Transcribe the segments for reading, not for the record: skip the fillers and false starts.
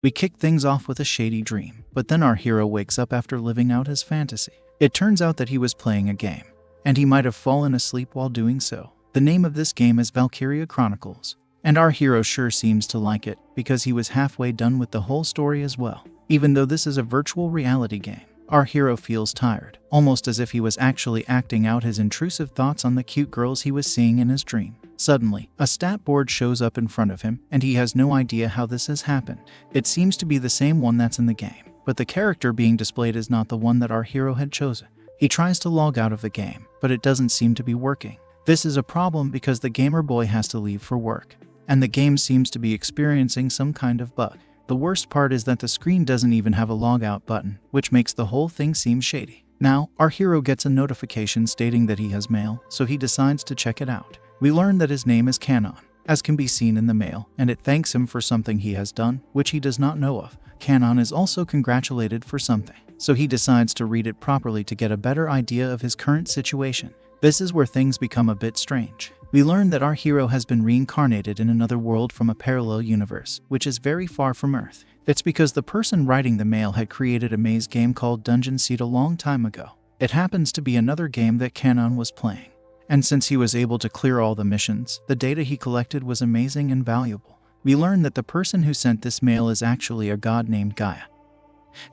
We kick things off with a shady dream, but then our hero wakes up after living out his fantasy. It turns out that he was playing a game, and he might have fallen asleep while doing so. The name of this game is Valkyria Chronicles, and our hero sure seems to like it because he was halfway done with the whole story as well. Even though this is a virtual reality game, our hero feels tired, almost as if he was actually acting out his intrusive thoughts on the cute girls he was seeing in his dream. Suddenly, a stat board shows up in front of him, and he has no idea how this has happened. It seems to be the same one that's in the game, but the character being displayed is not the one that our hero had chosen. He tries to log out of the game, but it doesn't seem to be working. This is a problem because the gamer boy has to leave for work, and the game seems to be experiencing some kind of bug. The worst part is that the screen doesn't even have a logout button, which makes the whole thing seem shady. Now, our hero gets a notification stating that he has mail, so he decides to check it out. We learn that his name is Canon, as can be seen in the mail, and it thanks him for something he has done, which he does not know of. Canon is also congratulated for something, so he decides to read it properly to get a better idea of his current situation. This is where things become a bit strange. We learn that our hero has been reincarnated in another world from a parallel universe, which is very far from Earth. It's because the person writing the mail had created a maze game called Dungeon Seed a long time ago. It happens to be another game that Canon was playing. And since he was able to clear all the missions, the data he collected was amazing and valuable. We learn that the person who sent this mail is actually a god named Gaia,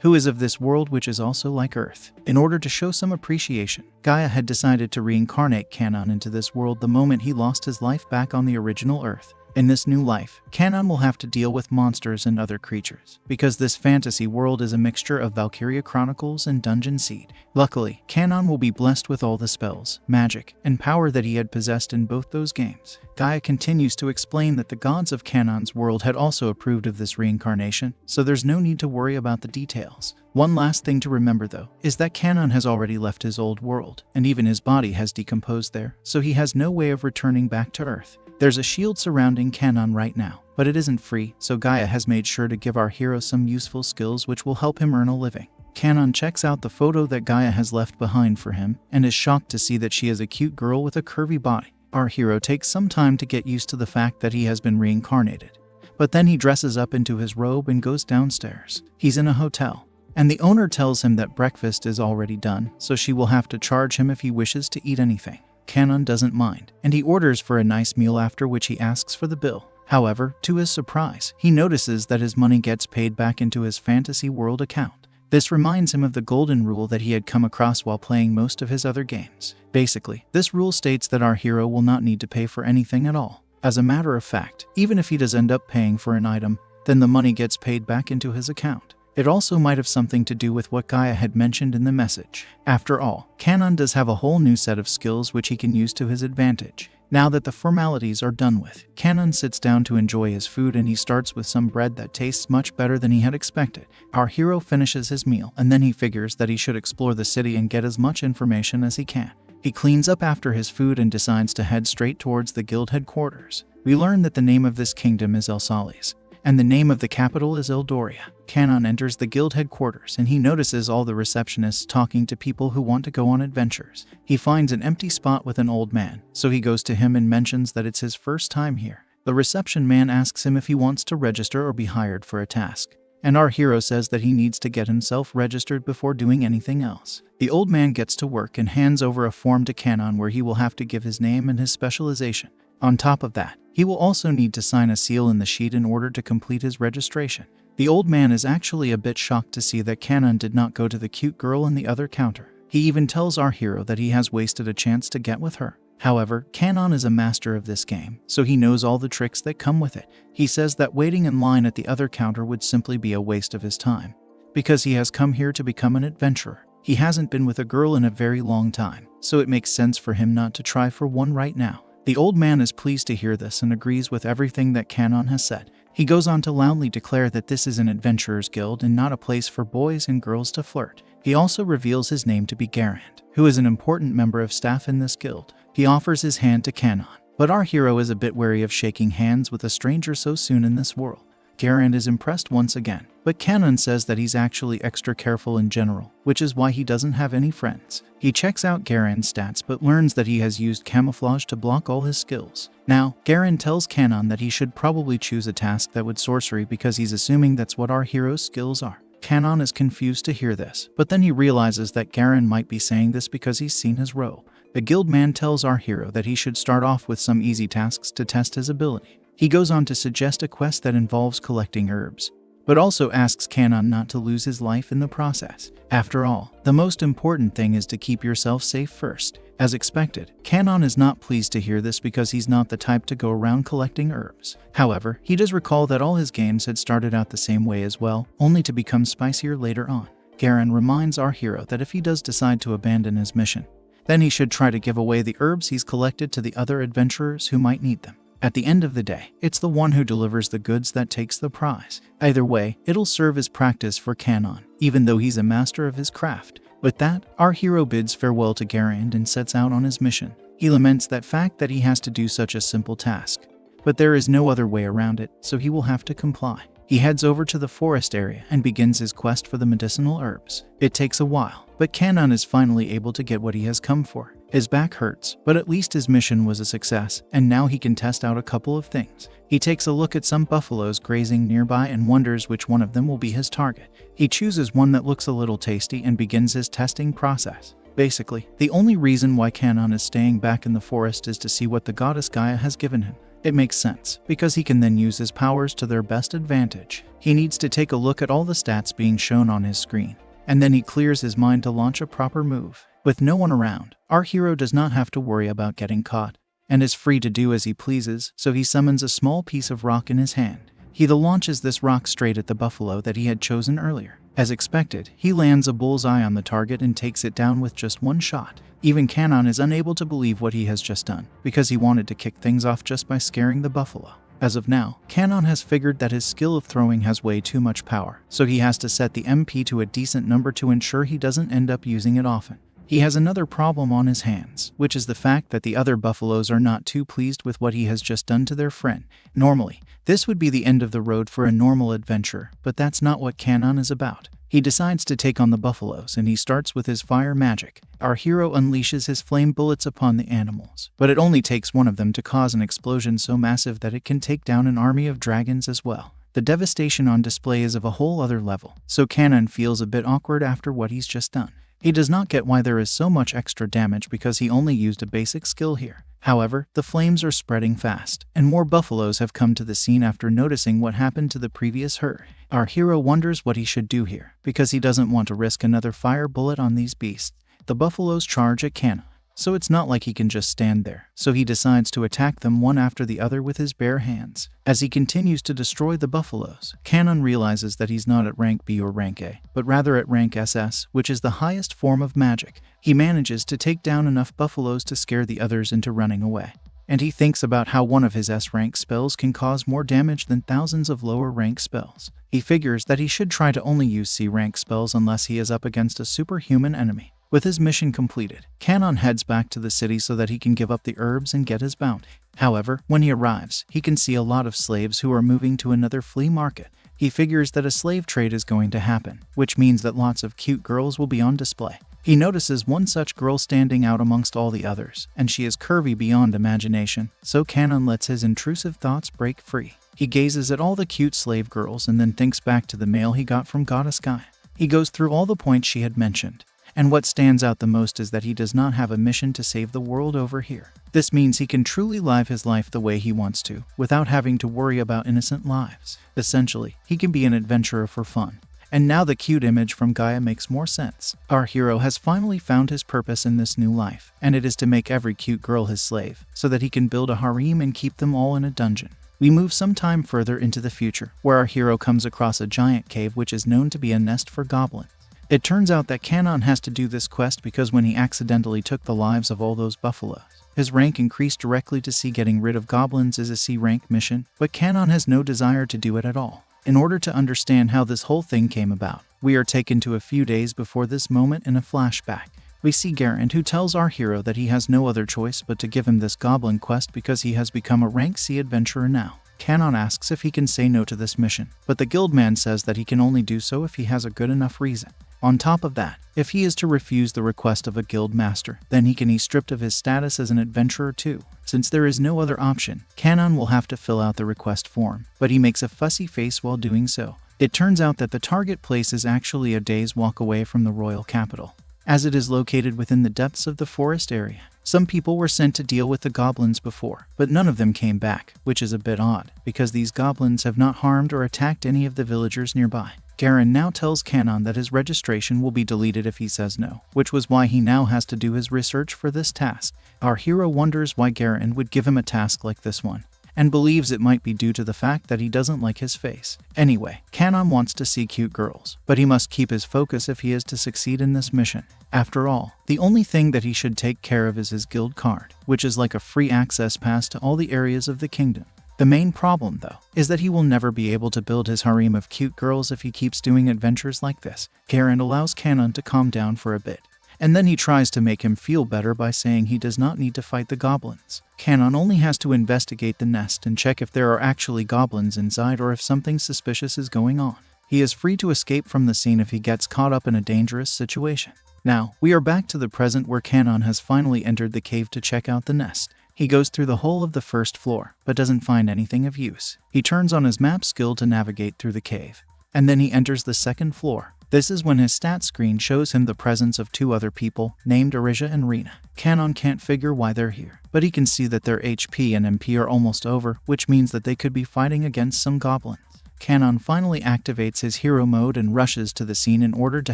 who is of this world which is also like Earth. In order to show some appreciation, Gaia had decided to reincarnate Canon into this world the moment he lost his life back on the original Earth. In this new life, Canon will have to deal with monsters and other creatures, because this fantasy world is a mixture of Valkyria Chronicles and Dungeon Seed. Luckily, Canon will be blessed with all the spells, magic, and power that he had possessed in both those games. Gaia continues to explain that the gods of Canon's world had also approved of this reincarnation, so there's no need to worry about the details. One last thing to remember though, is that Canon has already left his old world, and even his body has decomposed there, so he has no way of returning back to Earth. There's a shield surrounding Canon right now, but it isn't free, so Gaia has made sure to give our hero some useful skills which will help him earn a living. Canon checks out the photo that Gaia has left behind for him, and is shocked to see that she is a cute girl with a curvy body. Our hero takes some time to get used to the fact that he has been reincarnated, but then he dresses up into his robe and goes downstairs. He's in a hotel, and the owner tells him that breakfast is already done, so she will have to charge him if he wishes to eat anything. Canon doesn't mind, and he orders for a nice meal, after which he asks for the bill. However, to his surprise, he notices that his money gets paid back into his fantasy world account. This reminds him of the golden rule that he had come across while playing most of his other games. Basically, this rule states that our hero will not need to pay for anything at all. As a matter of fact, even if he does end up paying for an item, then the money gets paid back into his account. It also might have something to do with what Gaia had mentioned in the message. After all, Canon does have a whole new set of skills which he can use to his advantage. Now that the formalities are done with, Canon sits down to enjoy his food, and he starts with some bread that tastes much better than he had expected. Our hero finishes his meal, and then he figures that he should explore the city and get as much information as he can. He cleans up after his food and decides to head straight towards the guild headquarters. We learn that the name of this kingdom is Elsalis, and the name of the capital is Eldoria. Canon enters the guild headquarters, and he notices all the receptionists talking to people who want to go on adventures. He finds an empty spot with an old man, so he goes to him and mentions that it's his first time here. The reception man asks him if he wants to register or be hired for a task, and our hero says that he needs to get himself registered before doing anything else. The old man gets to work and hands over a form to Canon where he will have to give his name and his specialization. On top of that, he will also need to sign a seal in the sheet in order to complete his registration. The old man is actually a bit shocked to see that Canon did not go to the cute girl in the other counter. He even tells our hero that he has wasted a chance to get with her. However, Canon is a master of this game, so he knows all the tricks that come with it. He says that waiting in line at the other counter would simply be a waste of his time, because he has come here to become an adventurer. He hasn't been with a girl in a very long time, so it makes sense for him not to try for one right now. The old man is pleased to hear this and agrees with everything that Canon has said. He goes on to loudly declare that this is an adventurer's guild and not a place for boys and girls to flirt. He also reveals his name to be Garand, who is an important member of staff in this guild. He offers his hand to Canon, but our hero is a bit wary of shaking hands with a stranger so soon in this world. Garand is impressed once again, but Kanon says that he's actually extra careful in general, which is why he doesn't have any friends. He checks out Garand's stats but learns that he has used camouflage to block all his skills. Now, Garand tells Kanon that he should probably choose a task that would sorcery because he's assuming that's what our hero's skills are. Kanon is confused to hear this, but then he realizes that Garand might be saying this because he's seen his robe. The guildman tells our hero that he should start off with some easy tasks to test his ability. He goes on to suggest a quest that involves collecting herbs, but also asks Kanon not to lose his life in the process. After all, the most important thing is to keep yourself safe first. As expected, Kanon is not pleased to hear this because he's not the type to go around collecting herbs. However, he does recall that all his games had started out the same way as well, only to become spicier later on. Garand reminds our hero that if he does decide to abandon his mission, then he should try to give away the herbs he's collected to the other adventurers who might need them. At the end of the day, it's the one who delivers the goods that takes the prize. Either way, it'll serve as practice for Kanon, even though he's a master of his craft. With that, our hero bids farewell to Garand and sets out on his mission. He laments that fact that he has to do such a simple task, but there is no other way around it, so he will have to comply. He heads over to the forest area and begins his quest for the medicinal herbs. It takes a while, but Kanon is finally able to get what he has come for. His back hurts, but at least his mission was a success, and now he can test out a couple of things. He takes a look at some buffaloes grazing nearby and wonders which one of them will be his target. He chooses one that looks a little tasty and begins his testing process. Basically, the only reason why Kanon is staying back in the forest is to see what the goddess Gaia has given him. It makes sense, because he can then use his powers to their best advantage. He needs to take a look at all the stats being shown on his screen, and then he clears his mind to launch a proper move. With no one around, our hero does not have to worry about getting caught, and is free to do as he pleases, so he summons a small piece of rock in his hand. He launches this rock straight at the buffalo that he had chosen earlier. As expected, he lands a bullseye on the target and takes it down with just one shot. Even Kanon is unable to believe what he has just done, because he wanted to kick things off just by scaring the buffalo. As of now, Kanon has figured that his skill of throwing has way too much power, so he has to set the MP to a decent number to ensure he doesn't end up using it often. He has another problem on his hands, which is the fact that the other buffaloes are not too pleased with what he has just done to their friend. Normally, this would be the end of the road for a normal adventure, but that's not what Kanon is about. He decides to take on the buffaloes, and he starts with his fire magic. Our hero unleashes his flame bullets upon the animals, but it only takes one of them to cause an explosion so massive that it can take down an army of dragons as well. The devastation on display is of a whole other level, so Kanon feels a bit awkward after what he's just done. He does not get why there is so much extra damage because he only used a basic skill here. However, the flames are spreading fast, and more buffaloes have come to the scene after noticing what happened to the previous herd. Our hero wonders what he should do here, because he doesn't want to risk another fire bullet on these beasts. The buffaloes charge at Kanon, so it's not like he can just stand there, so he decides to attack them one after the other with his bare hands. As he continues to destroy the buffaloes, Kanon realizes that he's not at rank B or rank A, but rather at rank SS, which is the highest form of magic. He manages to take down enough buffaloes to scare the others into running away, and he thinks about how one of his S-rank spells can cause more damage than thousands of lower-rank spells. He figures that he should try to only use C-rank spells unless he is up against a superhuman enemy. With his mission completed, Kanon heads back to the city so that he can give up the herbs and get his bounty. However, when he arrives, he can see a lot of slaves who are moving to another flea market. He figures that a slave trade is going to happen, which means that lots of cute girls will be on display. He notices one such girl standing out amongst all the others, and she is curvy beyond imagination, so Kanon lets his intrusive thoughts break free. He gazes at all the cute slave girls and then thinks back to the mail he got from goddess Gaia. He goes through all the points she had mentioned, and what stands out the most is that he does not have a mission to save the world over here. This means he can truly live his life the way he wants to, without having to worry about innocent lives. Essentially, he can be an adventurer for fun. And now the cute image from Gaia makes more sense. Our hero has finally found his purpose in this new life, and it is to make every cute girl his slave, so that he can build a harem and keep them all in a dungeon. We move some time further into the future, where our hero comes across a giant cave which is known to be a nest for goblins. It turns out that Kanon has to do this quest because when he accidentally took the lives of all those buffaloes, his rank increased directly to C. Getting rid of goblins is a C-rank mission, but Kanon has no desire to do it at all. In order to understand how this whole thing came about, we are taken to a few days before this moment in a flashback. We see Garand, who tells our hero that he has no other choice but to give him this goblin quest because he has become a rank C adventurer now. Kanon asks if he can say no to this mission, but the guildman says that he can only do so if he has a good enough reason. On top of that, if he is to refuse the request of a guild master, then he can be stripped of his status as an adventurer too. Since there is no other option, Kanon will have to fill out the request form, but he makes a fussy face while doing so. It turns out that the target place is actually a day's walk away from the royal capital, as it is located within the depths of the forest area. Some people were sent to deal with the goblins before, but none of them came back, which is a bit odd, because these goblins have not harmed or attacked any of the villagers nearby. Garen now tells Kanon that his registration will be deleted if he says no, which was why he now has to do his research for this task. Our hero wonders why Garen would give him a task like this one, and believes it might be due to the fact that he doesn't like his face. Anyway, Kanon wants to see cute girls, but he must keep his focus if he is to succeed in this mission. After all, the only thing that he should take care of is his guild card, which is like a free access pass to all the areas of the kingdom. The main problem, though, is that he will never be able to build his harem of cute girls if he keeps doing adventures like this. Garen allows Kanon to calm down for a bit, and then he tries to make him feel better by saying he does not need to fight the goblins. Kanon only has to investigate the nest and check if there are actually goblins inside or if something suspicious is going on. He is free to escape from the scene if he gets caught up in a dangerous situation. Now, we are back to the present where Kanon has finally entered the cave to check out the nest. He goes through the whole of the first floor, but doesn't find anything of use. He turns on his map skill to navigate through the cave, and then he enters the second floor. This is when his stat screen shows him the presence of two other people, named Rizz and Rina. Kanon can't figure why they're here, but he can see that their HP and MP are almost over, which means that they could be fighting against some goblins. Kanon finally activates his hero mode and rushes to the scene in order to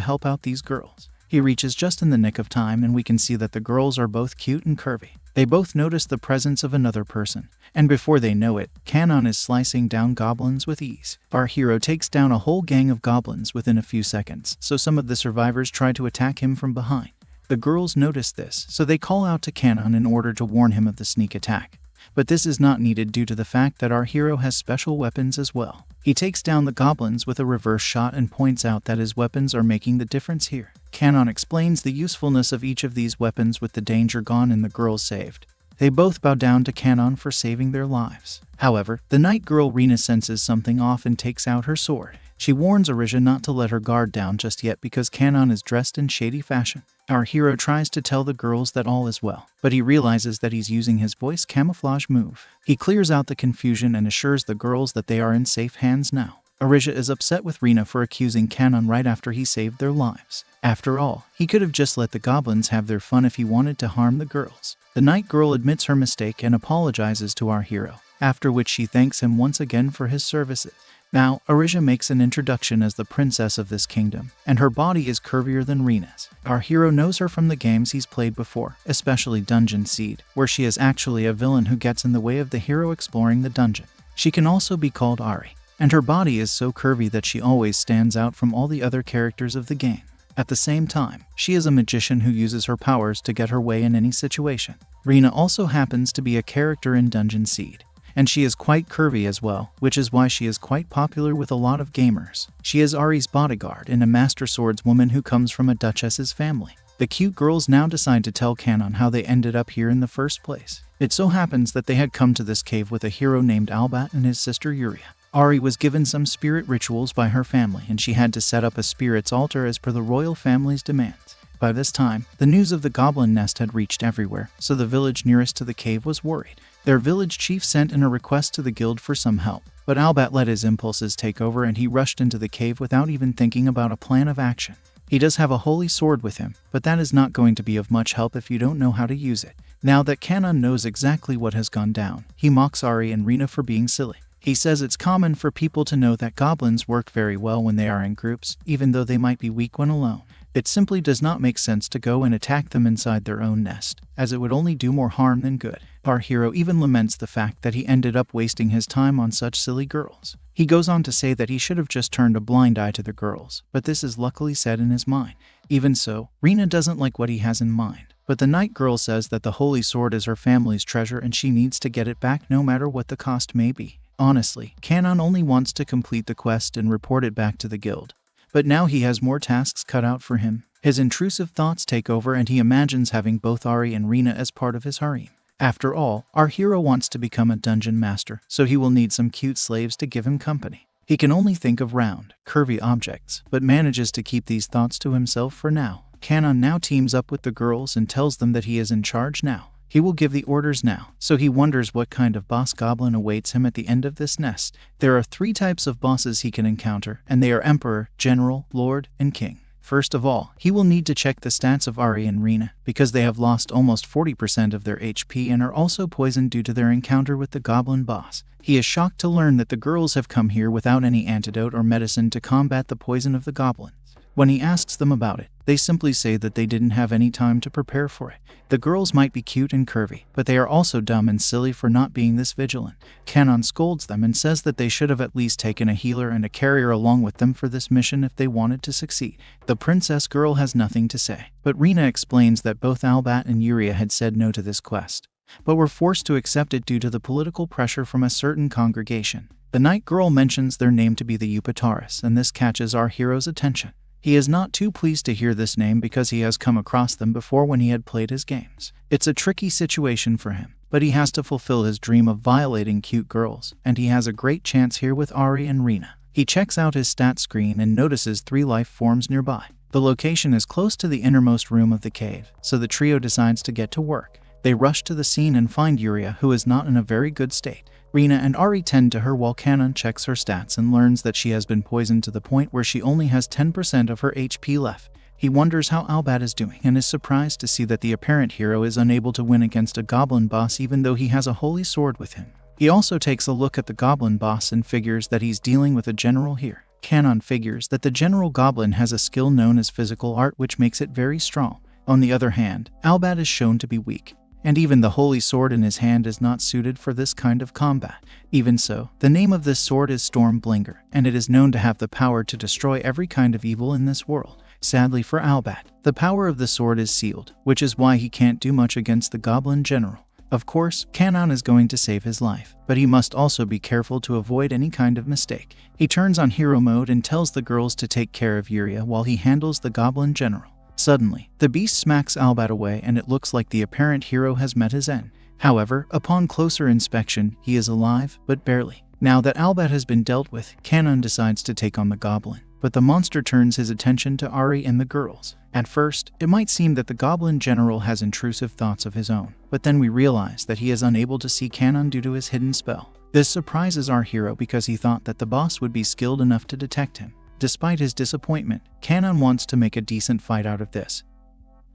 help out these girls. He reaches just in the nick of time, and we can see that the girls are both cute and curvy. They both notice the presence of another person, and before they know it, Kanon is slicing down goblins with ease. Our hero takes down a whole gang of goblins within a few seconds, so some of the survivors try to attack him from behind. The girls notice this, so they call out to Kanon in order to warn him of the sneak attack. But this is not needed due to the fact that our hero has special weapons as well. He takes down the goblins with a reverse shot and points out that his weapons are making the difference here. Kanon explains the usefulness of each of these weapons with the danger gone and the girls saved. They both bow down to Kanon for saving their lives. However, the night girl Rina senses something off and takes out her sword. She warns Rizz not to let her guard down just yet because Kanon is dressed in shady fashion. Our hero tries to tell the girls that all is well, but he realizes that he's using his voice camouflage move. He clears out the confusion and assures the girls that they are in safe hands now. Rizz is upset with Rina for accusing Kanon right after he saved their lives. After all, he could have just let the goblins have their fun if he wanted to harm the girls. The night girl admits her mistake and apologizes to our hero, after which she thanks him once again for his services. Now, Rizz makes an introduction as the princess of this kingdom, and her body is curvier than Rina's. Our hero knows her from the games he's played before, especially Dungeon Seed, where she is actually a villain who gets in the way of the hero exploring the dungeon. She can also be called Ari, and her body is so curvy that she always stands out from all the other characters of the game. At the same time, she is a magician who uses her powers to get her way in any situation. Rina also happens to be a character in Dungeon Seed, and she is quite curvy as well, which is why she is quite popular with a lot of gamers. She is Ari's bodyguard and a master swordswoman who comes from a duchess's family. The cute girls now decide to tell Kanon how they ended up here in the first place. It so happens that they had come to this cave with a hero named Albat and his sister Yuria. Ari was given some spirit rituals by her family, and she had to set up a spirit's altar as per the royal family's demands. By this time, the news of the goblin nest had reached everywhere, so the village nearest to the cave was worried. Their village chief sent in a request to the guild for some help, but Albat let his impulses take over and he rushed into the cave without even thinking about a plan of action. He does have a holy sword with him, but that is not going to be of much help if you don't know how to use it. Now that Kanon knows exactly what has gone down, he mocks Ari and Rina for being silly. He says it's common for people to know that goblins work very well when they are in groups, even though they might be weak when alone. It simply does not make sense to go and attack them inside their own nest, as it would only do more harm than good. Our hero even laments the fact that he ended up wasting his time on such silly girls. He goes on to say that he should have just turned a blind eye to the girls, but this is luckily said in his mind. Even so, Rina doesn't like what he has in mind, but the night girl says that the holy sword is her family's treasure and she needs to get it back no matter what the cost may be. Honestly, Kanon only wants to complete the quest and report it back to the guild. But now he has more tasks cut out for him. His intrusive thoughts take over and he imagines having both Ari and Rina as part of his harem. After all, our hero wants to become a dungeon master, so he will need some cute slaves to give him company. He can only think of round, curvy objects, but manages to keep these thoughts to himself for now. Kanon now teams up with the girls and tells them that he is in charge now. He will give the orders now, so he wonders what kind of boss goblin awaits him at the end of this nest. There are 3 types of bosses he can encounter, and they are Emperor, General, Lord, and King. First of all, he will need to check the stats of Ari and Rina, because they have lost almost 40% of their HP and are also poisoned due to their encounter with the goblin boss. He is shocked to learn that the girls have come here without any antidote or medicine to combat the poison of the goblins. When he asks them about it, they simply say that they didn't have any time to prepare for it. The girls might be cute and curvy, but they are also dumb and silly for not being this vigilant. Kanon scolds them and says that they should have at least taken a healer and a carrier along with them for this mission if they wanted to succeed. The princess girl has nothing to say, but Rina explains that both Albat and Yuria had said no to this quest, but were forced to accept it due to the political pressure from a certain congregation. The night girl mentions their name to be the Upataris, and this catches our hero's attention. He is not too pleased to hear this name because he has come across them before when he had played his games. It's a tricky situation for him, but he has to fulfill his dream of violating cute girls, and he has a great chance here with Ari and Rina. He checks out his stat screen and notices 3 life forms nearby. The location is close to the innermost room of the cave, so the trio decides to get to work. They rush to the scene and find Yuria, who is not in a very good state. Rina and Ari tend to her while Kanon checks her stats and learns that she has been poisoned to the point where she only has 10% of her HP left. He wonders how Albat is doing and is surprised to see that the apparent hero is unable to win against a goblin boss even though he has a holy sword with him. He also takes a look at the goblin boss and figures that he's dealing with a general here. Kanon figures that the general goblin has a skill known as physical art, which makes it very strong. On the other hand, Albat is shown to be weak, and even the holy sword in his hand is not suited for this kind of combat. Even so, the name of this sword is Stormblinger, and it is known to have the power to destroy every kind of evil in this world. Sadly for Albat, the power of the sword is sealed, which is why he can't do much against the goblin general. Of course, Kanon is going to save his life, but he must also be careful to avoid any kind of mistake. He turns on hero mode and tells the girls to take care of Yuria while he handles the goblin general. Suddenly, the beast smacks Albat away and it looks like the apparent hero has met his end. However, upon closer inspection, he is alive, but barely. Now that Albat has been dealt with, Kanon decides to take on the goblin, but the monster turns his attention to Ari and the girls. At first, it might seem that the goblin general has intrusive thoughts of his own, but then we realize that he is unable to see Kanon due to his hidden spell. This surprises our hero because he thought that the boss would be skilled enough to detect him. Despite his disappointment, Kanon wants to make a decent fight out of this.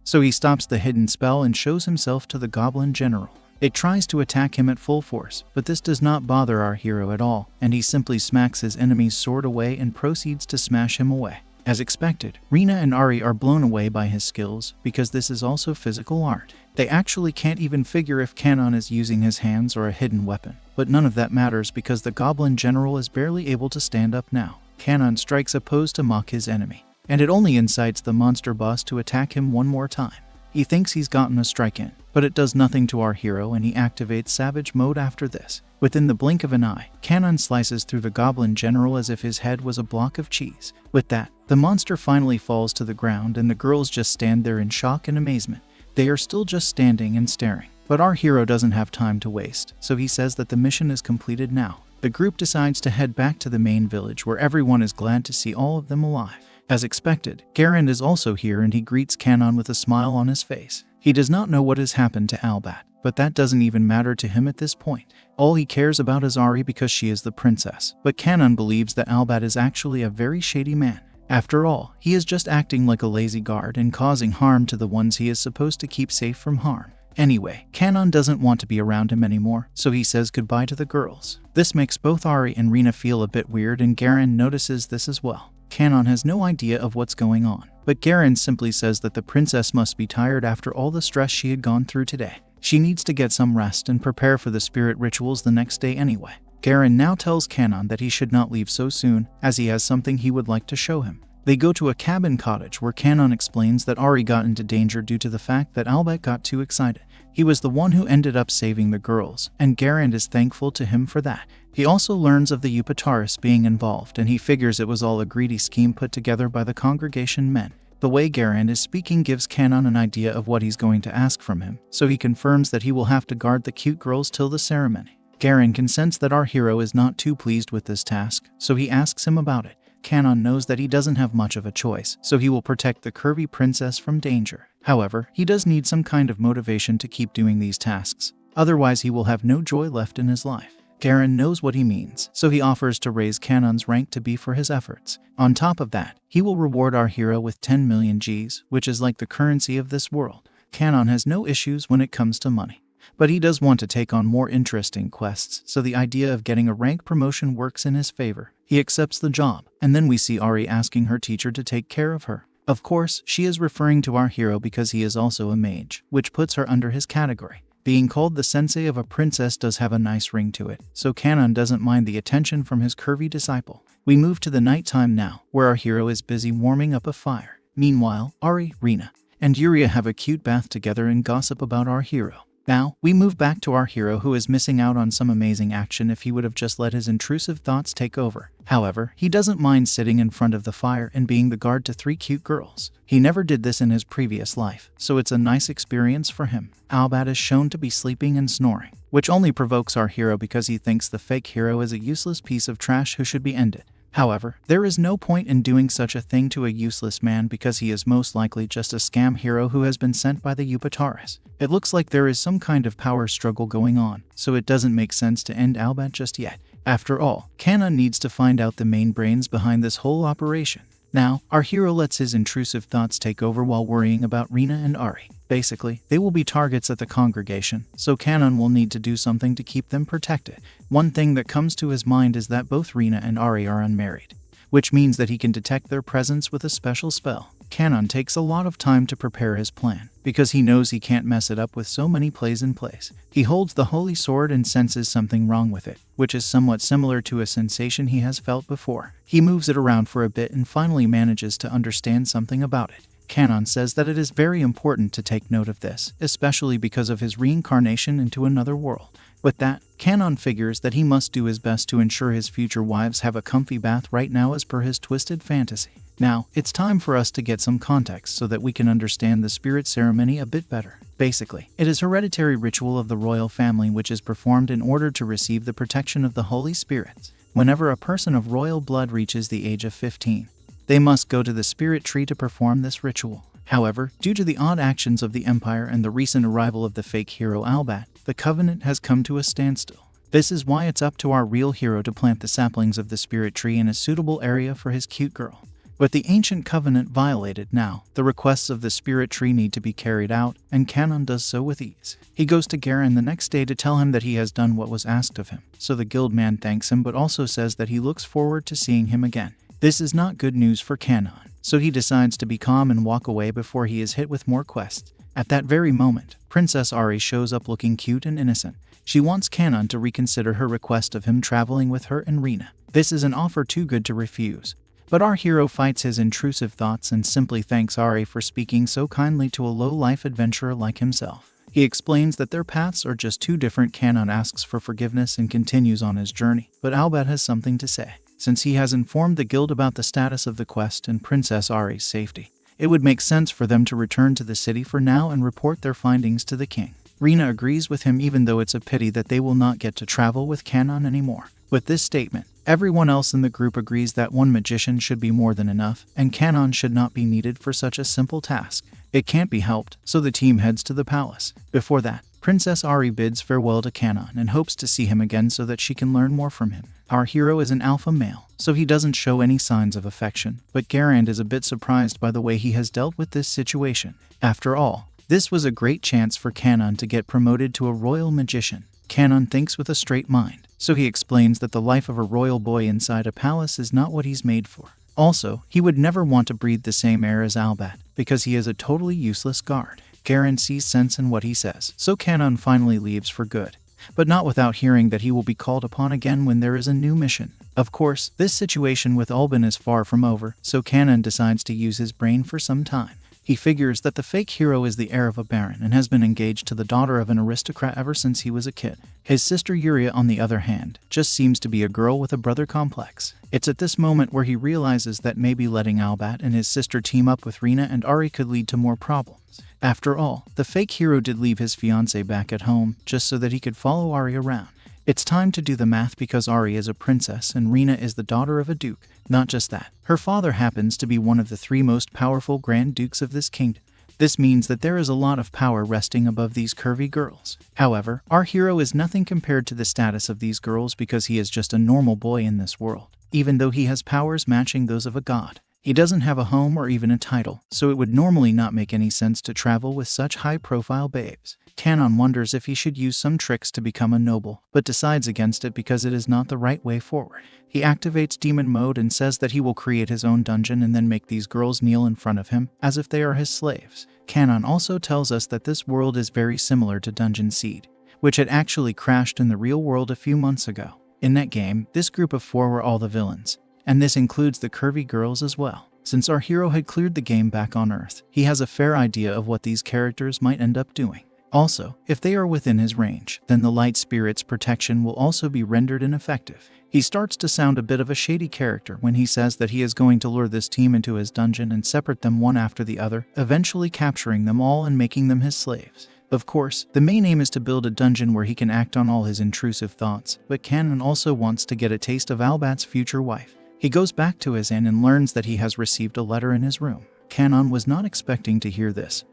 So he stops the hidden spell and shows himself to the goblin general. It tries to attack him at full force, but this does not bother our hero at all, and he simply smacks his enemy's sword away and proceeds to smash him away. As expected, Rina and Ari are blown away by his skills, because this is also physical art. They actually can't even figure if Kanon is using his hands or a hidden weapon, but none of that matters because the goblin general is barely able to stand up now. Kanon strikes a pose to mock his enemy, and it only incites the monster boss to attack him one more time. He thinks he's gotten a strike in, but it does nothing to our hero and he activates savage mode after this. Within the blink of an eye, Kanon slices through the goblin general as if his head was a block of cheese. With that, the monster finally falls to the ground and the girls just stand there in shock and amazement. They are still just standing and staring, but our hero doesn't have time to waste, so he says that the mission is completed now. The group decides to head back to the main village where everyone is glad to see all of them alive. As expected, Garand is also here and he greets Kanon with a smile on his face. He does not know what has happened to Albat, but that doesn't even matter to him at this point. All he cares about is Ari because she is the princess, but Kanon believes that Albat is actually a very shady man. After all, he is just acting like a lazy guard and causing harm to the ones he is supposed to keep safe from harm. Anyway, Kanon doesn't want to be around him anymore, so he says goodbye to the girls. This makes both Ari and Rina feel a bit weird and Garand notices this as well. Kanon has no idea of what's going on, but Garand simply says that the princess must be tired after all the stress she had gone through today. She needs to get some rest and prepare for the spirit rituals the next day anyway. Garand now tells Kanon that he should not leave so soon, as he has something he would like to show him. They go to a cabin cottage where Kanon explains that Ari got into danger due to the fact that Albat got too excited. He was the one who ended up saving the girls, and Garand is thankful to him for that. He also learns of the Upataris being involved, and he figures it was all a greedy scheme put together by the congregation men. The way Garand is speaking gives Kanon an idea of what he's going to ask from him, so he confirms that he will have to guard the cute girls till the ceremony. Garand can sense that our hero is not too pleased with this task, so he asks him about it. Kanon knows that he doesn't have much of a choice, so he will protect the curvy princess from danger. However, he does need some kind of motivation to keep doing these tasks. Otherwise, he will have no joy left in his life. Garand knows what he means, so he offers to raise Kanon's rank to B for his efforts. On top of that, he will reward our hero with 10 million Gs, which is like the currency of this world. Kanon has no issues when it comes to money. But he does want to take on more interesting quests, so the idea of getting a rank promotion works in his favor. He accepts the job, and then we see Ari asking her teacher to take care of her. Of course, she is referring to our hero because he is also a mage, which puts her under his category. Being called the sensei of a princess does have a nice ring to it, so Kanon doesn't mind the attention from his curvy disciple. We move to the nighttime now, where our hero is busy warming up a fire. Meanwhile, Ari, Rina, and Yuria have a cute bath together and gossip about our hero. Now, we move back to our hero who is missing out on some amazing action if he would have just let his intrusive thoughts take over. However, he doesn't mind sitting in front of the fire and being the guard to 3 cute girls. He never did this in his previous life, so it's a nice experience for him. Albad is shown to be sleeping and snoring, which only provokes our hero because he thinks the fake hero is a useless piece of trash who should be ended. However, there is no point in doing such a thing to a useless man because he is most likely just a scam hero who has been sent by the Yupataris. It looks like there is some kind of power struggle going on, so it doesn't make sense to end Albad just yet. After all, Kanon needs to find out the main brains behind this whole operation. Now, our hero lets his intrusive thoughts take over while worrying about Rina and Ari. Basically, they will be targets at the congregation, so Kanon will need to do something to keep them protected. One thing that comes to his mind is that both Rina and Ari are unmarried, which means that he can detect their presence with a special spell. Kanon takes a lot of time to prepare his plan, because he knows he can't mess it up with so many plays in place. He holds the holy sword and senses something wrong with it, which is somewhat similar to a sensation he has felt before. He moves it around for a bit and finally manages to understand something about it. Kanon says that it is very important to take note of this, especially because of his reincarnation into another world. With that, Kanon figures that he must do his best to ensure his future wives have a comfy bath right now as per his twisted fantasy. Now, it's time for us to get some context so that we can understand the spirit ceremony a bit better. Basically, it is a hereditary ritual of the royal family which is performed in order to receive the protection of the Holy Spirits. Whenever a person of royal blood reaches the age of 15, they must go to the spirit tree to perform this ritual. However, due to the odd actions of the Empire and the recent arrival of the fake hero Albad, the Covenant has come to a standstill. This is why it's up to our real hero to plant the saplings of the spirit tree in a suitable area for his cute girl. With the ancient covenant violated now, the requests of the spirit tree need to be carried out, and Kanon does so with ease. He goes to Garand the next day to tell him that he has done what was asked of him, so the guild man thanks him but also says that he looks forward to seeing him again. This is not good news for Kanon, so he decides to be calm and walk away before he is hit with more quests. At that very moment, Princess Ari shows up looking cute and innocent. She wants Kanon to reconsider her request of him traveling with her and Rina. This is an offer too good to refuse. But our hero fights his intrusive thoughts and simply thanks Ari for speaking so kindly to a low-life adventurer like himself. He explains that their paths are just too different. Kanon asks for forgiveness and continues on his journey, but Albad has something to say. Since he has informed the guild about the status of the quest and Princess Ari's safety, it would make sense for them to return to the city for now and report their findings to the king. Rina agrees with him even though it's a pity that they will not get to travel with Kanon anymore. With this statement, everyone else in the group agrees that one magician should be more than enough, and Kanon should not be needed for such a simple task. It can't be helped, so the team heads to the palace. Before that, Princess Ari bids farewell to Kanon and hopes to see him again so that she can learn more from him. Our hero is an alpha male, so he doesn't show any signs of affection, but Garand is a bit surprised by the way he has dealt with this situation. After all, this was a great chance for Kanon to get promoted to a royal magician. Kanon thinks with a straight mind, so he explains that the life of a royal boy inside a palace is not what he's made for. Also, he would never want to breathe the same air as Albad, because he is a totally useless guard. Garand sees sense in what he says, so Kanon finally leaves for good, but not without hearing that he will be called upon again when there is a new mission. Of course, this situation with Albin is far from over, so Kanon decides to use his brain for some time. He figures that the fake hero is the heir of a baron and has been engaged to the daughter of an aristocrat ever since he was a kid. His sister Yuria, on the other hand, just seems to be a girl with a brother complex. It's at this moment where he realizes that maybe letting Albat and his sister team up with Rina and Ari could lead to more problems. After all, the fake hero did leave his fiancée back at home just so that he could follow Ari around. It's time to do the math because Ari is a princess and Rina is the daughter of a duke. Not just that, her father happens to be one of the 3 most powerful Grand Dukes of this kingdom. This means that there is a lot of power resting above these curvy girls. However, our hero is nothing compared to the status of these girls because he is just a normal boy in this world, even though he has powers matching those of a god. He doesn't have a home or even a title, so it would normally not make any sense to travel with such high-profile babes. Kanon wonders if he should use some tricks to become a noble, but decides against it because it is not the right way forward. He activates demon mode and says that he will create his own dungeon and then make these girls kneel in front of him, as if they are his slaves. Kanon also tells us that this world is very similar to Dungeon Seed, which had actually crashed in the real world a few months ago. In that game, this group of 4 were all the villains, and this includes the curvy girls as well. Since our hero had cleared the game back on Earth, he has a fair idea of what these characters might end up doing. Also, if they are within his range, then the light spirit's protection will also be rendered ineffective. He starts to sound a bit of a shady character when he says that he is going to lure this team into his dungeon and separate them one after the other, eventually capturing them all and making them his slaves. Of course, the main aim is to build a dungeon where he can act on all his intrusive thoughts, but Kanon also wants to get a taste of Albat's future wife. He goes back to his inn and learns that he has received a letter in his room. Kanon was not expecting to hear this,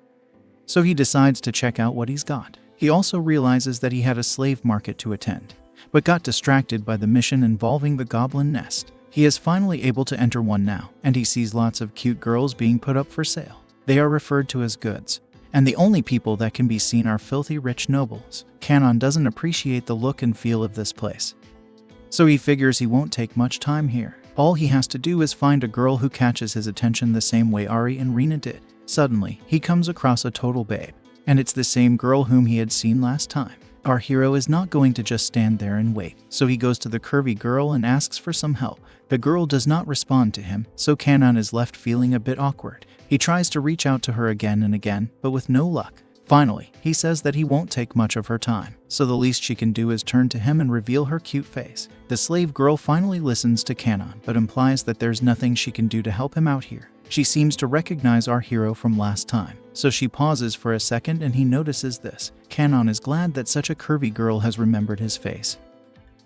so he decides to check out what he's got. He also realizes that he had a slave market to attend, but got distracted by the mission involving the Goblin nest. He is finally able to enter one now, and he sees lots of cute girls being put up for sale. They are referred to as goods, and the only people that can be seen are filthy rich nobles. Kanon doesn't appreciate the look and feel of this place, so he figures he won't take much time here. All he has to do is find a girl who catches his attention the same way Ari and Rina did. Suddenly, he comes across a total babe, and it's the same girl whom he had seen last time. Our hero is not going to just stand there and wait, so he goes to the curvy girl and asks for some help. The girl does not respond to him, so Kanon is left feeling a bit awkward. He tries to reach out to her again and again, but with no luck. Finally, he says that he won't take much of her time, so the least she can do is turn to him and reveal her cute face. The slave girl finally listens to Kanon, but implies that there's nothing she can do to help him out here. She seems to recognize our hero from last time, so she pauses for a second and he notices this. Kanon is glad that such a curvy girl has remembered his face,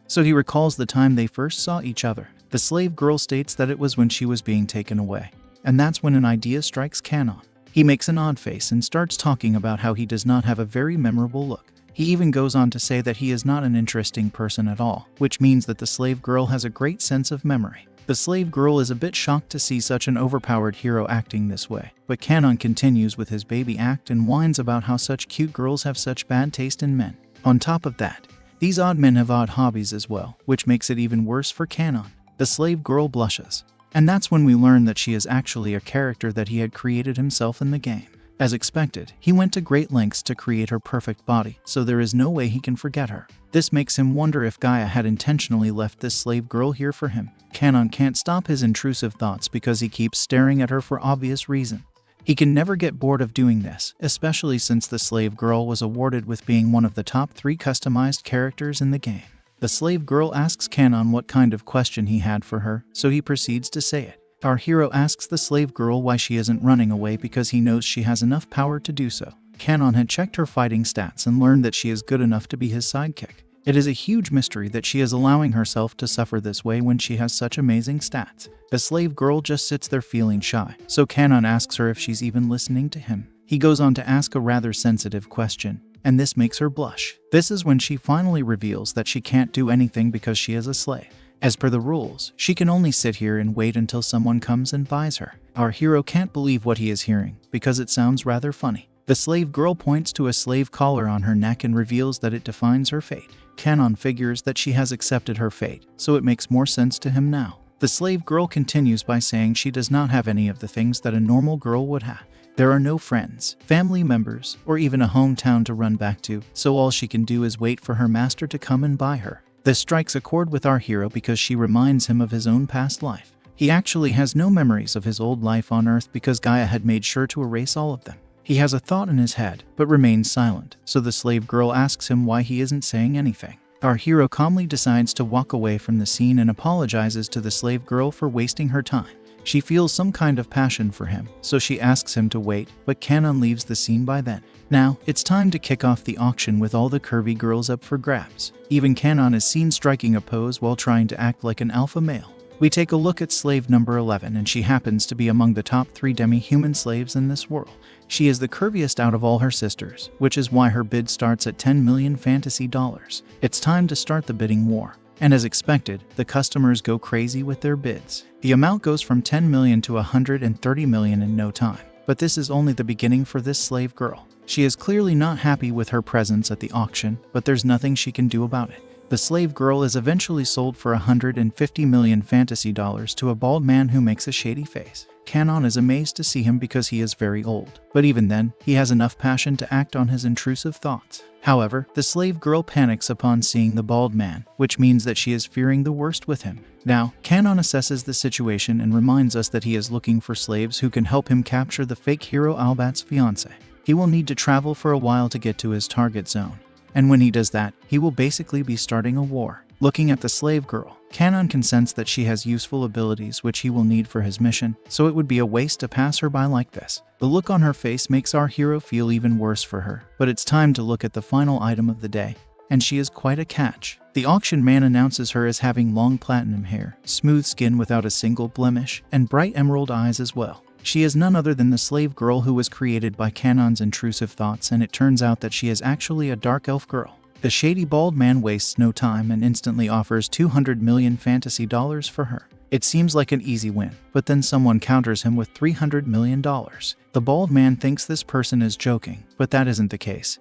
so he recalls the time they first saw each other. The slave girl states that it was when she was being taken away, and that's when an idea strikes Kanon. He makes an odd face and starts talking about how he does not have a very memorable look. He even goes on to say that he is not an interesting person at all, which means that the slave girl has a great sense of memory. The slave girl is a bit shocked to see such an overpowered hero acting this way, but Kanon continues with his baby act and whines about how such cute girls have such bad taste in men. On top of that, these odd men have odd hobbies as well, which makes it even worse for Kanon. The slave girl blushes, and that's when we learn that she is actually a character that he had created himself in the game. As expected, he went to great lengths to create her perfect body, so there is no way he can forget her. This makes him wonder if Gaia had intentionally left this slave girl here for him. Kanon can't stop his intrusive thoughts because he keeps staring at her for obvious reasons. He can never get bored of doing this, especially since the slave girl was awarded with being one of the top 3 customized characters in the game. The slave girl asks Kanon what kind of question he had for her, so he proceeds to say it. Our hero asks the slave girl why she isn't running away because he knows she has enough power to do so. Kanon had checked her fighting stats and learned that she is good enough to be his sidekick. It is a huge mystery that she is allowing herself to suffer this way when she has such amazing stats. The slave girl just sits there feeling shy, so Kanon asks her if she's even listening to him. He goes on to ask a rather sensitive question, and this makes her blush. This is when she finally reveals that she can't do anything because she is a slave. As per the rules, she can only sit here and wait until someone comes and buys her. Our hero can't believe what he is hearing, because it sounds rather funny. The slave girl points to a slave collar on her neck and reveals that it defines her fate. Kanon figures that she has accepted her fate, so it makes more sense to him now. The slave girl continues by saying she does not have any of the things that a normal girl would have. There are no friends, family members, or even a hometown to run back to, so all she can do is wait for her master to come and buy her. This strikes a chord with our hero because she reminds him of his own past life. He actually has no memories of his old life on Earth because Gaia had made sure to erase all of them. He has a thought in his head, but remains silent, so the slave girl asks him why he isn't saying anything. Our hero calmly decides to walk away from the scene and apologizes to the slave girl for wasting her time. She feels some kind of passion for him, so she asks him to wait, but Kanon leaves the scene by then. Now, it's time to kick off the auction with all the curvy girls up for grabs. Even Kanon is seen striking a pose while trying to act like an alpha male. We take a look at slave number 11, and she happens to be among the top 3 demi-human slaves in this world. She is the curviest out of all her sisters, which is why her bid starts at 10 million fantasy dollars. It's time to start the bidding war. And as expected, the customers go crazy with their bids. The amount goes from 10 million to 130 million in no time. But this is only the beginning for this slave girl. She is clearly not happy with her presence at the auction, but there's nothing she can do about it. The slave girl is eventually sold for 150 million fantasy dollars to a bald man who makes a shady face. Kanon is amazed to see him because he is very old, but even then, he has enough passion to act on his intrusive thoughts. However, the slave girl panics upon seeing the bald man, which means that she is fearing the worst with him. Now, Kanon assesses the situation and reminds us that he is looking for slaves who can help him capture the fake hero Albat's fiancé. He will need to travel for a while to get to his target zone. And when he does that, he will basically be starting a war. Looking at the slave girl, Kanon can sense that she has useful abilities which he will need for his mission, so it would be a waste to pass her by like this. The look on her face makes our hero feel even worse for her, but it's time to look at the final item of the day, and she is quite a catch. The auction man announces her as having long platinum hair, smooth skin without a single blemish, and bright emerald eyes as well. She is none other than the slave girl who was created by Kanon's intrusive thoughts, and it turns out that she is actually a dark elf girl. The shady bald man wastes no time and instantly offers 200 million fantasy dollars for her. It seems like an easy win, but then someone counters him with $300 million. The bald man thinks this person is joking, but that isn't the case.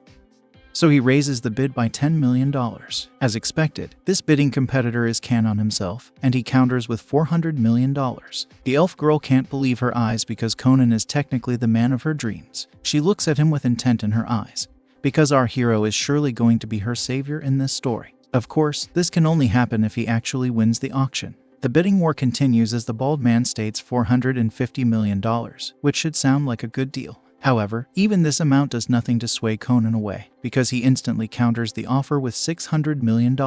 So he raises the bid by $10 million. As expected, this bidding competitor is Kanon himself, and he counters with $400 million. The elf girl can't believe her eyes because Conan is technically the man of her dreams. She looks at him with intent in her eyes, because our hero is surely going to be her savior in this story. Of course, this can only happen if he actually wins the auction. The bidding war continues as the bald man states $450 million, which should sound like a good deal. However, even this amount does nothing to sway Conan away, because he instantly counters the offer with $600 million.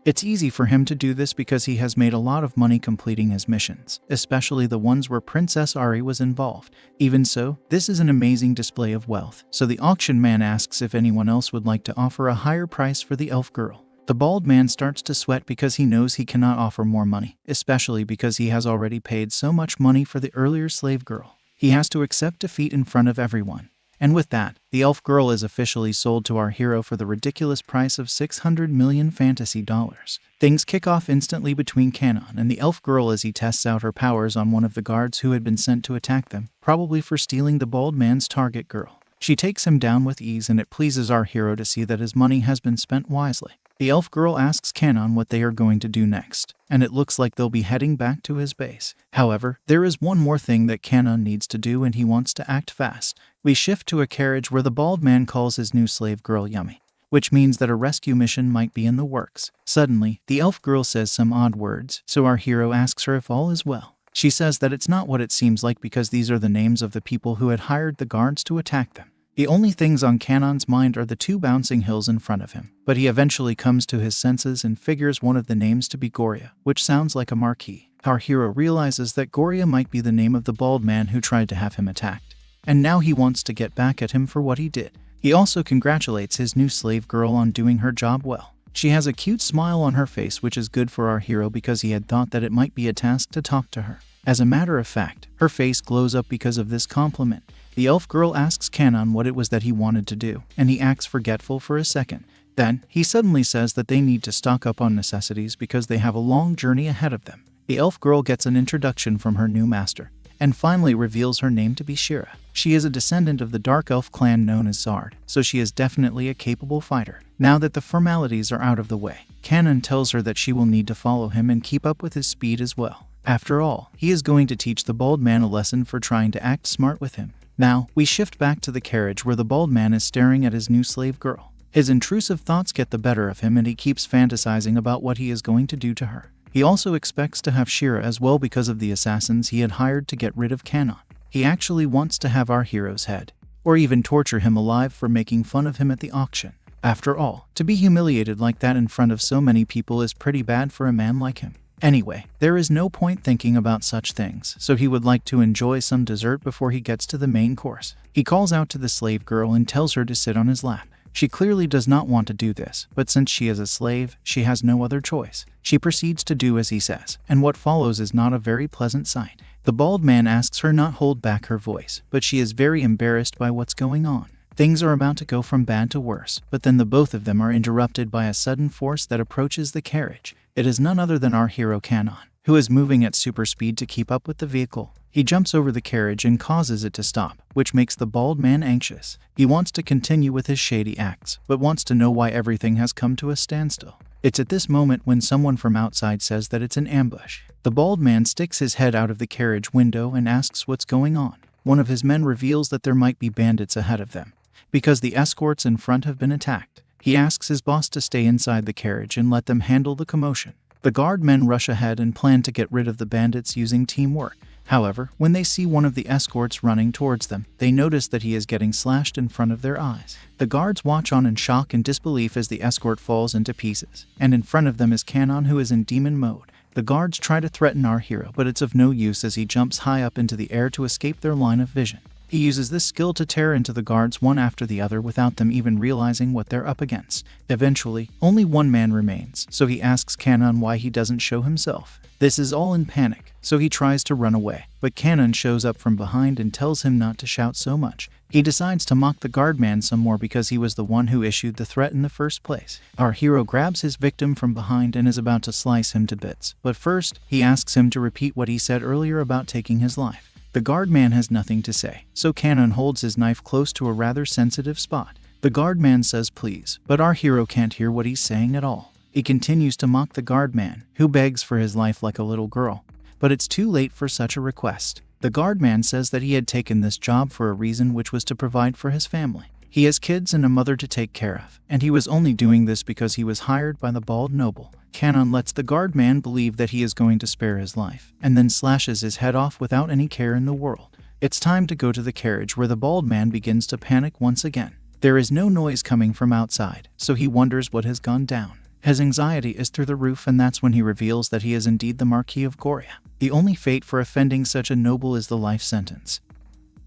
It's easy for him to do this because he has made a lot of money completing his missions, especially the ones where Princess Ari was involved. Even so, this is an amazing display of wealth, so the auction man asks if anyone else would like to offer a higher price for the elf girl. The bald man starts to sweat because he knows he cannot offer more money, especially because he has already paid so much money for the earlier slave girl. He has to accept defeat in front of everyone. And with that, the elf girl is officially sold to our hero for the ridiculous price of 600 million fantasy dollars. Things kick off instantly between Kanon and the elf girl as he tests out her powers on one of the guards who had been sent to attack them, probably for stealing the bald man's target girl. She takes him down with ease, and it pleases our hero to see that his money has been spent wisely. The elf girl asks Kanon what they are going to do next, and it looks like they'll be heading back to his base. However, there is one more thing that Kanon needs to do, and he wants to act fast. We shift to a carriage where the bald man calls his new slave girl Yummy, which means that a rescue mission might be in the works. Suddenly, the elf girl says some odd words, so our hero asks her if all is well. She says that it's not what it seems like because these are the names of the people who had hired the guards to attack them. The only things on Kanon's mind are the 2 bouncing hills in front of him, but he eventually comes to his senses and figures one of the names to be Goria, which sounds like a marquee. Our hero realizes that Goria might be the name of the bald man who tried to have him attacked, and now he wants to get back at him for what he did. He also congratulates his new slave girl on doing her job well. She has a cute smile on her face, which is good for our hero because he had thought that it might be a task to talk to her. As a matter of fact, her face glows up because of this compliment. The elf girl asks Kanon what it was that he wanted to do, and he acts forgetful for a second. Then, he suddenly says that they need to stock up on necessities because they have a long journey ahead of them. The elf girl gets an introduction from her new master, and finally reveals her name to be Shera. She is a descendant of the dark elf clan known as Zard, so she is definitely a capable fighter. Now that the formalities are out of the way, Kanon tells her that she will need to follow him and keep up with his speed as well. After all, he is going to teach the bald man a lesson for trying to act smart with him. Now, we shift back to the carriage where the bald man is staring at his new slave girl. His intrusive thoughts get the better of him and he keeps fantasizing about what he is going to do to her. He also expects to have Shera as well because of the assassins he had hired to get rid of Kanon. He actually wants to have our hero's head, or even torture him alive for making fun of him at the auction. After all, to be humiliated like that in front of so many people is pretty bad for a man like him. Anyway, there is no point thinking about such things, so he would like to enjoy some dessert before he gets to the main course. He calls out to the slave girl and tells her to sit on his lap. She clearly does not want to do this, but since she is a slave, she has no other choice. She proceeds to do as he says, and what follows is not a very pleasant sight. The bald man asks her not hold back her voice, but she is very embarrassed by what's going on. Things are about to go from bad to worse, but then the both of them are interrupted by a sudden force that approaches the carriage. It is none other than our hero Kanon, who is moving at super speed to keep up with the vehicle. He jumps over the carriage and causes it to stop, which makes the bald man anxious. He wants to continue with his shady acts, but wants to know why everything has come to a standstill. It's at this moment when someone from outside says that it's an ambush. The bald man sticks his head out of the carriage window and asks what's going on. One of his men reveals that there might be bandits ahead of them, because the escorts in front have been attacked. He asks his boss to stay inside the carriage and let them handle the commotion. The guard men rush ahead and plan to get rid of the bandits using teamwork. However, when they see one of the escorts running towards them, they notice that he is getting slashed in front of their eyes. The guards watch on in shock and disbelief as the escort falls into pieces, and in front of them is Kanon, who is in demon mode. The guards try to threaten our hero, but it's of no use as he jumps high up into the air to escape their line of vision. He uses this skill to tear into the guards one after the other without them even realizing what they're up against. Eventually, only one man remains, so he asks Kanon why he doesn't show himself. This is all in panic, so he tries to run away, but Kanon shows up from behind and tells him not to shout so much. He decides to mock the guardman some more because he was the one who issued the threat in the first place. Our hero grabs his victim from behind and is about to slice him to bits, but first, he asks him to repeat what he said earlier about taking his life. The guardman has nothing to say, so Kanon holds his knife close to a rather sensitive spot. The guardman says please, but our hero can't hear what he's saying at all. He continues to mock the guardman, who begs for his life like a little girl, but it's too late for such a request. The guardman says that he had taken this job for a reason, which was to provide for his family. He has kids and a mother to take care of, and he was only doing this because he was hired by the bald noble. Kanon lets the guardman believe that he is going to spare his life, and then slashes his head off without any care in the world. It's time to go to the carriage, where the bald man begins to panic once again. There is no noise coming from outside, so he wonders what has gone down. His anxiety is through the roof, and that's when he reveals that he is indeed the Marquis of Goria. The only fate for offending such a noble is the life sentence.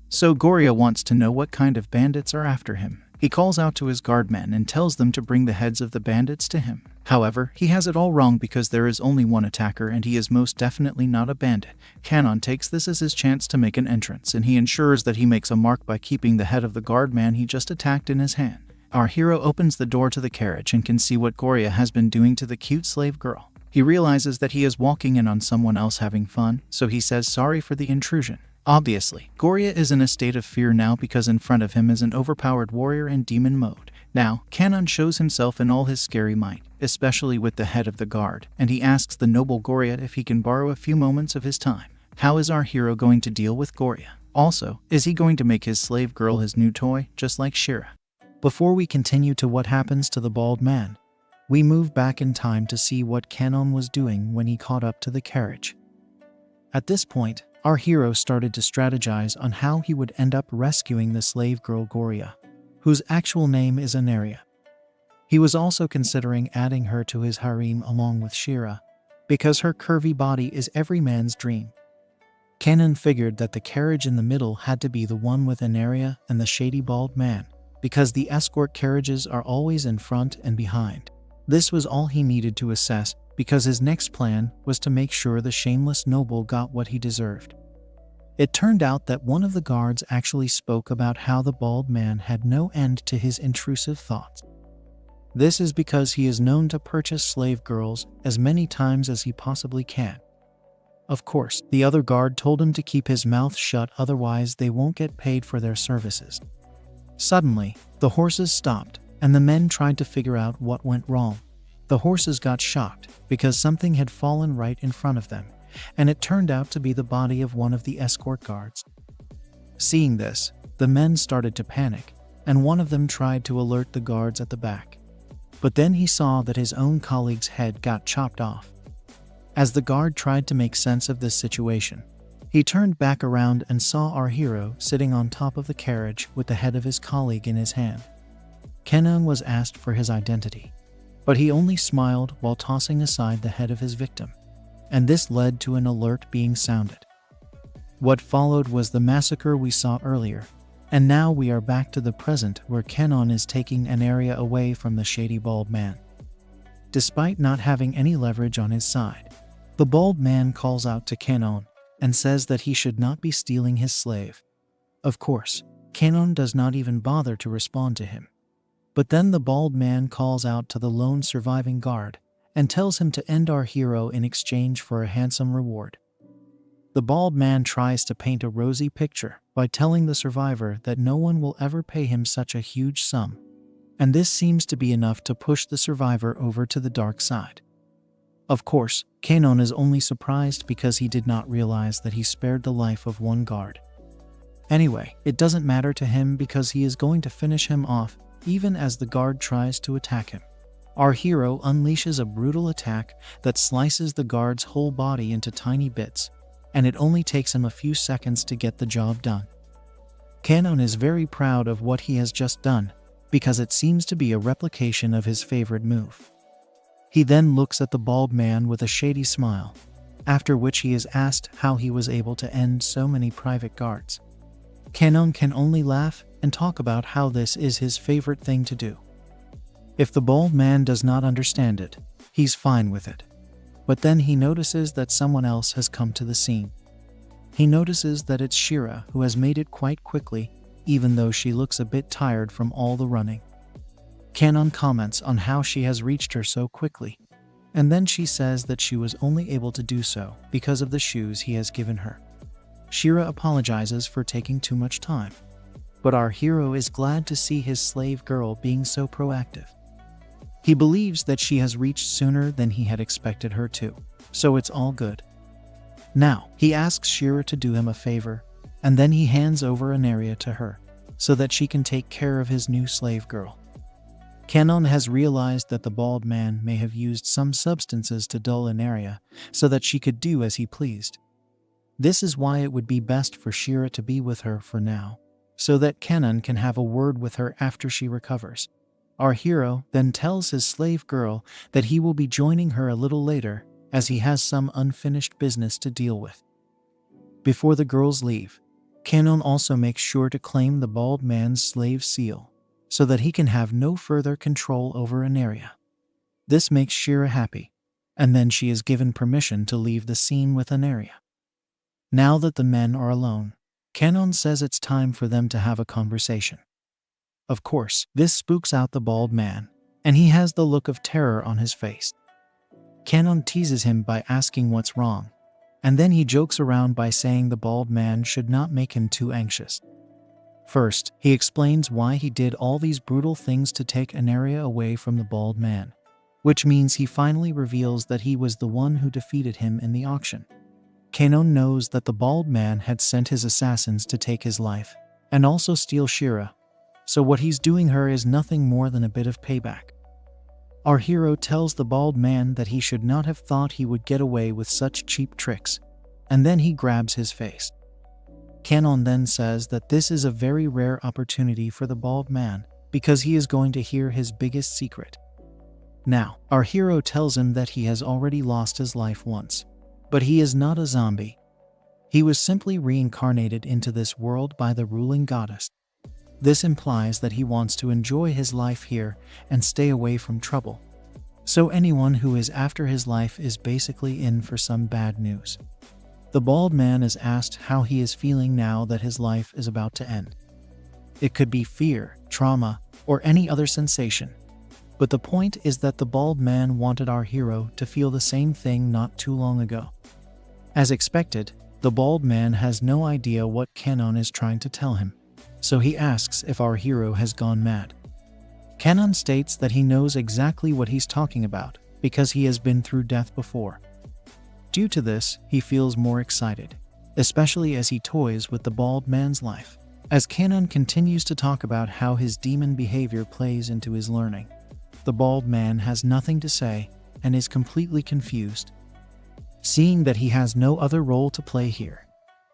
So Goria wants to know what kind of bandits are after him. He calls out to his guardmen and tells them to bring the heads of the bandits to him. However, he has it all wrong because there is only one attacker and he is most definitely not a bandit. Kanon takes this as his chance to make an entrance, and he ensures that he makes a mark by keeping the head of the guardman he just attacked in his hand. Our hero opens the door to the carriage and can see what Goria has been doing to the cute slave girl. He realizes that he is walking in on someone else having fun, so he says sorry for the intrusion. Obviously, Goria is in a state of fear now because in front of him is an overpowered warrior in demon mode. Now, Kanon shows himself in all his scary might, especially with the head of the guard, and he asks the noble Goria if he can borrow a few moments of his time. How is our hero going to deal with Goria? Also, is he going to make his slave girl his new toy, just like Shera? Before we continue to what happens to the bald man, we move back in time to see what Kanon was doing when he caught up to the carriage. At this point, our hero started to strategize on how he would end up rescuing the slave girl Goria, whose actual name is Anaria. He was also considering adding her to his harem along with Shera, because her curvy body is every man's dream. Kanon figured that the carriage in the middle had to be the one with Anaria and the shady bald man, because the escort carriages are always in front and behind. This was all he needed to assess, because his next plan was to make sure the shameless noble got what he deserved. It turned out that one of the guards actually spoke about how the bald man had no end to his intrusive thoughts. This is because he is known to purchase slave girls as many times as he possibly can. Of course, the other guard told him to keep his mouth shut, otherwise they won't get paid for their services. Suddenly, the horses stopped, and the men tried to figure out what went wrong. The horses got shocked because something had fallen right in front of them, and it turned out to be the body of one of the escort guards. Seeing this, the men started to panic, and one of them tried to alert the guards at the back. But then he saw that his own colleague's head got chopped off. As the guard tried to make sense of this situation, he turned back around and saw our hero sitting on top of the carriage with the head of his colleague in his hand. Kenon was asked for his identity, but he only smiled while tossing aside the head of his victim, and this led to an alert being sounded. What followed was the massacre we saw earlier, and now we are back to the present where Kenon is taking an area away from the shady bald man. Despite not having any leverage on his side, the bald man calls out to Kenon and says that he should not be stealing his slave. Of course, Kenon does not even bother to respond to him. But then the bald man calls out to the lone surviving guard and tells him to end our hero in exchange for a handsome reward. The bald man tries to paint a rosy picture by telling the survivor that no one will ever pay him such a huge sum, and this seems to be enough to push the survivor over to the dark side. Of course, Kenon is only surprised because he did not realize that he spared the life of one guard. Anyway, it doesn't matter to him because he is going to finish him off even as the guard tries to attack him. Our hero unleashes a brutal attack that slices the guard's whole body into tiny bits, and it only takes him a few seconds to get the job done. Kenon is very proud of what he has just done because it seems to be a replication of his favorite move. He then looks at the bald man with a shady smile, after which he is asked how he was able to end so many private guards. Kenon can only laugh and talk about how this is his favorite thing to do. If the bald man does not understand it, he's fine with it. But then he notices that someone else has come to the scene. He notices that it's Shera, who has made it quite quickly, even though she looks a bit tired from all the running. Kenon comments on how she has reached her so quickly, and then she says that she was only able to do so because of the shoes he has given her. Shera apologizes for taking too much time, but our hero is glad to see his slave girl being so proactive. He believes that she has reached sooner than he had expected her to, so it's all good. Now, he asks Shera to do him a favor, and then he hands over an area to her, so that she can take care of his new slave girl. Kenon has realized that the bald man may have used some substances to dull an area, so that she could do as he pleased. This is why it would be best for Shera to be with her for now, so that Kenon can have a word with her after she recovers. Our hero then tells his slave girl that he will be joining her a little later, as he has some unfinished business to deal with. Before the girls leave, Kenon also makes sure to claim the bald man's slave seal, so that he can have no further control over an area. This makes Shera happy, and then she is given permission to leave the scene with an area. Now that the men are alone, Kenon says it's time for them to have a conversation. Of course, this spooks out the bald man, and he has the look of terror on his face. Kenon teases him by asking what's wrong, and then he jokes around by saying the bald man should not make him too anxious. First, he explains why he did all these brutal things to take an area away from the bald man, which means he finally reveals that he was the one who defeated him in the auction. Kenon knows that the bald man had sent his assassins to take his life, and also steal Shera, so what he's doing her is nothing more than a bit of payback. Our hero tells the bald man that he should not have thought he would get away with such cheap tricks, and then he grabs his face. Kenon then says that this is a very rare opportunity for the bald man, because he is going to hear his biggest secret. Now, our hero tells him that he has already lost his life once, but he is not a zombie. He was simply reincarnated into this world by the ruling goddess. This implies that he wants to enjoy his life here and stay away from trouble. So anyone who is after his life is basically in for some bad news. The bald man is asked how he is feeling now that his life is about to end. It could be fear, trauma, or any other sensation. But the point is that the bald man wanted our hero to feel the same thing not too long ago. As expected, the bald man has no idea what Kenon is trying to tell him, so he asks if our hero has gone mad. Kenon states that he knows exactly what he's talking about because he has been through death before. Due to this, he feels more excited, especially as he toys with the bald man's life. As Kenon continues to talk about how his demon behavior plays into his learning, the bald man has nothing to say and is completely confused. Seeing that he has no other role to play here,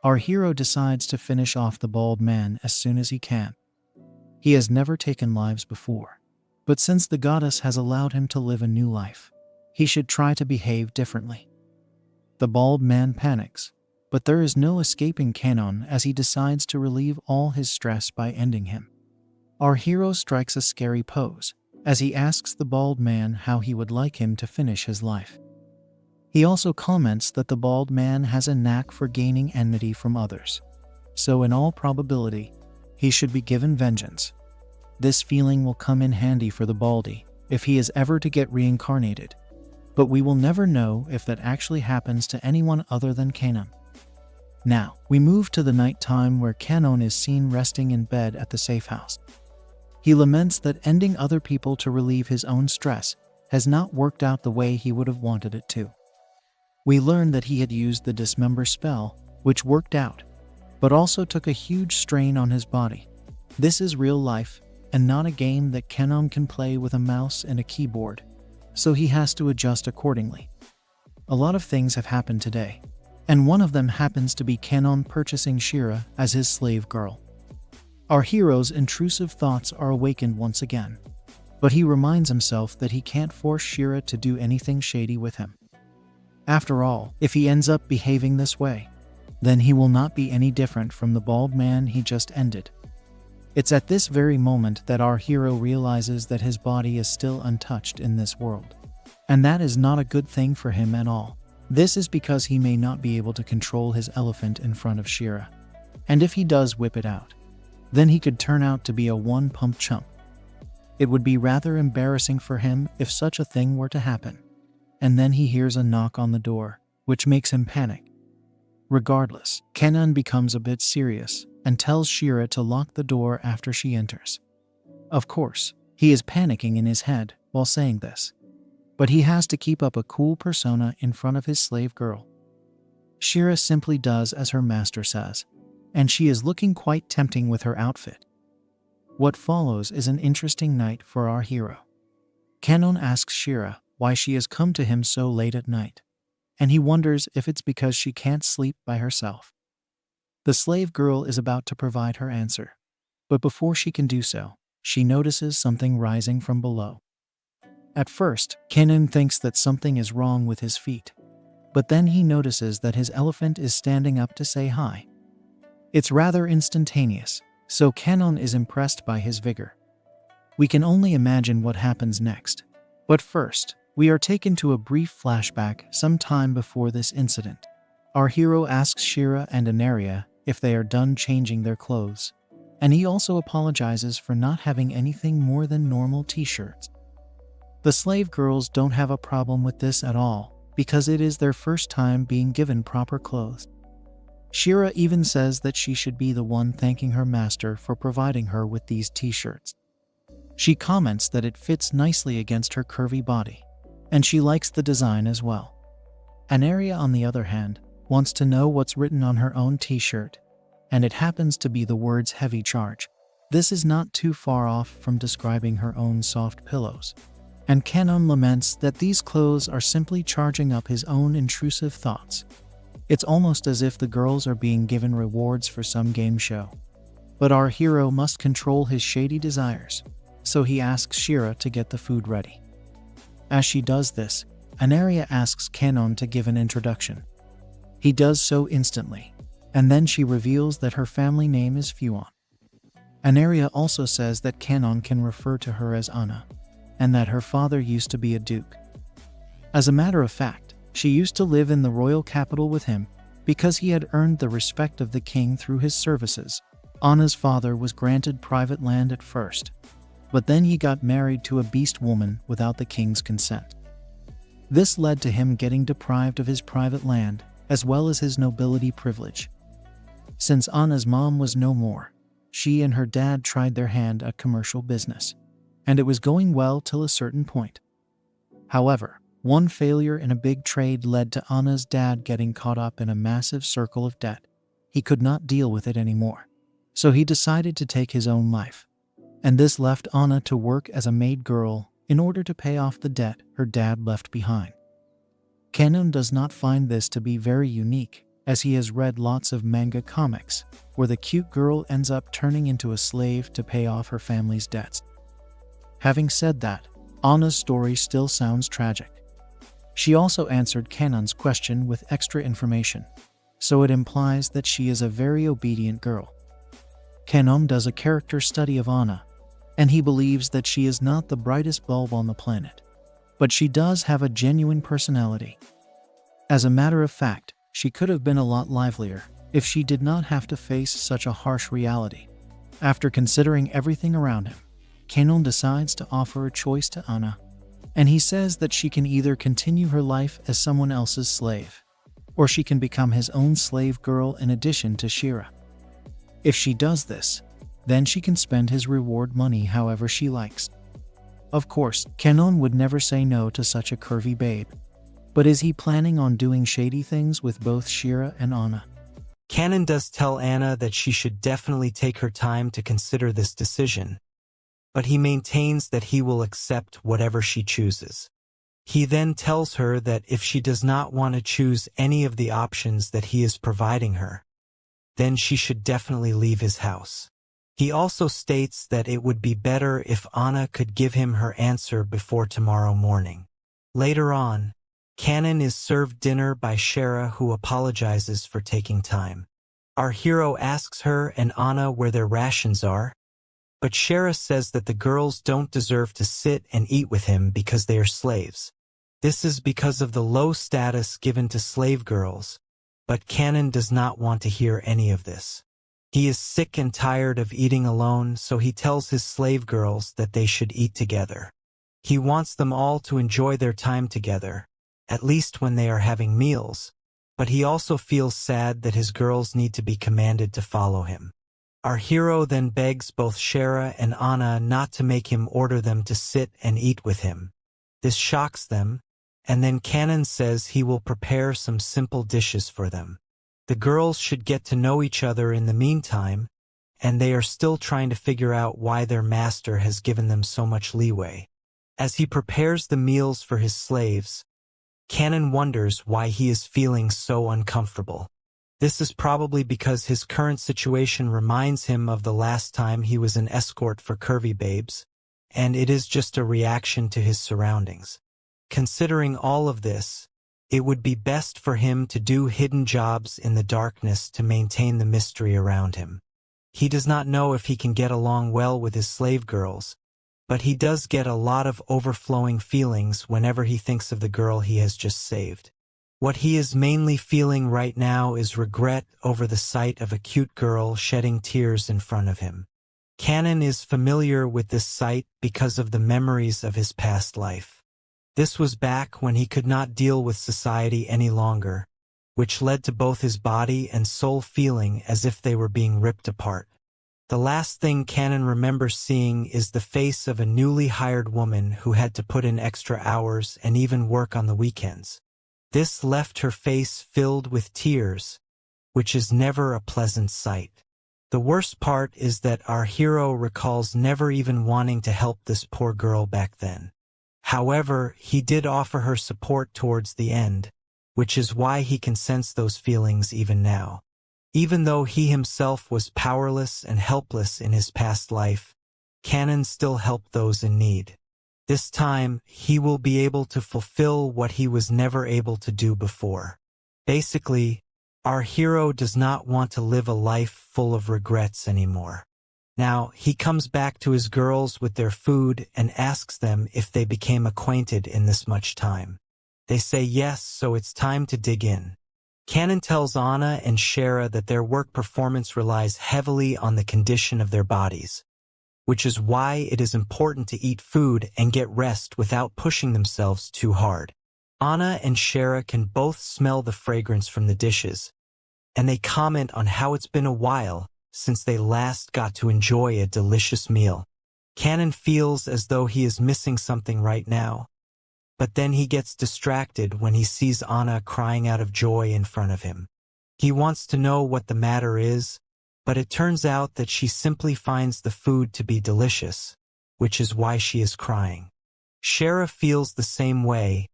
our hero decides to finish off the bald man as soon as he can. He has never taken lives before, but since the goddess has allowed him to live a new life, he should try to behave differently. The bald man panics, but there is no escaping Kanon as he decides to relieve all his stress by ending him. Our hero strikes a scary pose as he asks the bald man how he would like him to finish his life. He also comments that the bald man has a knack for gaining enmity from others, so in all probability, he should be given vengeance. This feeling will come in handy for the baldy if he is ever to get reincarnated, but we will never know if that actually happens to anyone other than Kanon. Now, we move to the night time where Kanon is seen resting in bed at the safehouse. He laments that ending other people to relieve his own stress has not worked out the way he would have wanted it to. We learn that he had used the dismember spell, which worked out, but also took a huge strain on his body. This is real life, and not a game that Kanon can play with a mouse and a keyboard, so he has to adjust accordingly. A lot of things have happened today, and one of them happens to be Kanon purchasing Shera as his slave girl. Our hero's intrusive thoughts are awakened once again, but he reminds himself that he can't force Shera to do anything shady with him. After all, if he ends up behaving this way, then he will not be any different from the bald man he just ended. It's at this very moment that our hero realizes that his body is still untouched in this world, and that is not a good thing for him at all. This is because he may not be able to control his elephant in front of Shera, and if he does whip it out, then he could turn out to be a one-pump chump. It would be rather embarrassing for him if such a thing were to happen. And then he hears a knock on the door, which makes him panic. Regardless, Kanon becomes a bit serious and tells Shera to lock the door after she enters. Of course, he is panicking in his head while saying this, but he has to keep up a cool persona in front of his slave girl. Shera simply does as her master says, and she is looking quite tempting with her outfit. What follows is an interesting night for our hero. Kanon asks Shera why she has come to him so late at night, and he wonders if it's because she can't sleep by herself. The slave girl is about to provide her answer, but before she can do so, she notices something rising from below. At first, Kanon thinks that something is wrong with his feet, but then he notices that his elephant is standing up to say hi. It's rather instantaneous, so Kanon is impressed by his vigor. We can only imagine what happens next, but first, we are taken to a brief flashback some time before this incident. Our hero asks Shera and Anaria if they are done changing their clothes, and he also apologizes for not having anything more than normal t-shirts. The slave girls don't have a problem with this at all, because it is their first time being given proper clothes. Shera even says that she should be the one thanking her master for providing her with these t-shirts. She comments that it fits nicely against her curvy body, and she likes the design as well. Anaria, on the other hand, wants to know what's written on her own t-shirt, and it happens to be the words heavy charge. This is not too far off from describing her own soft pillows, and Kanon laments that these clothes are simply charging up his own intrusive thoughts. It's almost as if the girls are being given rewards for some game show. But our hero must control his shady desires, so he asks Shera to get the food ready. As she does this, Anaria asks Kanon to give an introduction. He does so instantly, and then she reveals that her family name is Fuon. Anaria also says that Kanon can refer to her as Anna, and that her father used to be a duke. As a matter of fact, she used to live in the royal capital with him because he had earned the respect of the king through his services. Anna's father was granted private land at first, but then he got married to a beast woman without the king's consent. This led to him getting deprived of his private land as well as his nobility privilege. Since Anna's mom was no more, she and her dad tried their hand at commercial business, and it was going well till a certain point. However, one failure in a big trade led to Anna's dad getting caught up in a massive circle of debt. He could not deal with it anymore, so he decided to take his own life, and this left Anna to work as a maid girl in order to pay off the debt her dad left behind. Kanon does not find this to be very unique, as he has read lots of manga comics, where the cute girl ends up turning into a slave to pay off her family's debts. Having said that, Anna's story still sounds tragic. She also answered Kanon's question with extra information, so it implies that she is a very obedient girl. Kanon does a character study of Anna, and he believes that she is not the brightest bulb on the planet, but she does have a genuine personality. As a matter of fact, she could have been a lot livelier if she did not have to face such a harsh reality. After considering everything around him, Kanon decides to offer a choice to Anna, and he says that she can either continue her life as someone else's slave, or she can become his own slave girl in addition to Shera. If she does this, then she can spend his reward money however she likes. Of course, Kanon would never say no to such a curvy babe. But is he planning on doing shady things with both Shera and Anna? Kanon does tell Anna that she should definitely take her time to consider this decision, but he maintains that he will accept whatever she chooses. He then tells her that if she does not want to choose any of the options that he is providing her, then she should definitely leave his house. He also states that it would be better if Anna could give him her answer before tomorrow morning. Later on, Kanon is served dinner by Shera, who apologizes for taking time. Our hero asks her and Anna where their rations are, but Shera says that the girls don't deserve to sit and eat with him because they are slaves. This is because of the low status given to slave girls, but Kanon does not want to hear any of this. He is sick and tired of eating alone, so he tells his slave girls that they should eat together. He wants them all to enjoy their time together, at least when they are having meals, but he also feels sad that his girls need to be commanded to follow him. Our hero then begs both Shera and Anna not to make him order them to sit and eat with him. This shocks them, and then Kanon says he will prepare some simple dishes for them. The girls should get to know each other in the meantime, and they are still trying to figure out why their master has given them so much leeway. As he prepares the meals for his slaves, Kanon wonders why he is feeling so uncomfortable. This is probably because his current situation reminds him of the last time he was an escort for curvy babes, and it is just a reaction to his surroundings. Considering all of this, it would be best for him to do hidden jobs in the darkness to maintain the mystery around him. He does not know if he can get along well with his slave girls, but he does get a lot of overflowing feelings whenever he thinks of the girl he has just saved. What he is mainly feeling right now is regret over the sight of a cute girl shedding tears in front of him. Kanon is familiar with this sight because of the memories of his past life. This was back when he could not deal with society any longer, which led to both his body and soul feeling as if they were being ripped apart. The last thing Kanon remembers seeing is the face of a newly hired woman who had to put in extra hours and even work on the weekends. This left her face filled with tears, which is never a pleasant sight. The worst part is that our hero recalls never even wanting to help this poor girl back then. However, he did offer her support towards the end, which is why he can sense those feelings even now. Even though he himself was powerless and helpless in his past life, Kanon still helped those in need. This time, he will be able to fulfill what he was never able to do before. Basically, our hero does not want to live a life full of regrets anymore. Now, he comes back to his girls with their food and asks them if they became acquainted in this much time. They say yes, so it's time to dig in. Kanon tells Anna and Shera that their work performance relies heavily on the condition of their bodies, which is why it is important to eat food and get rest without pushing themselves too hard. Anna and Shera can both smell the fragrance from the dishes, and they comment on how it's been a while since they last got to enjoy a delicious meal. Kanon feels as though he is missing something right now, but then he gets distracted when he sees Anna crying out of joy in front of him. He wants to know what the matter is, but it turns out that she simply finds the food to be delicious, which is why she is crying. Shera feels the same way,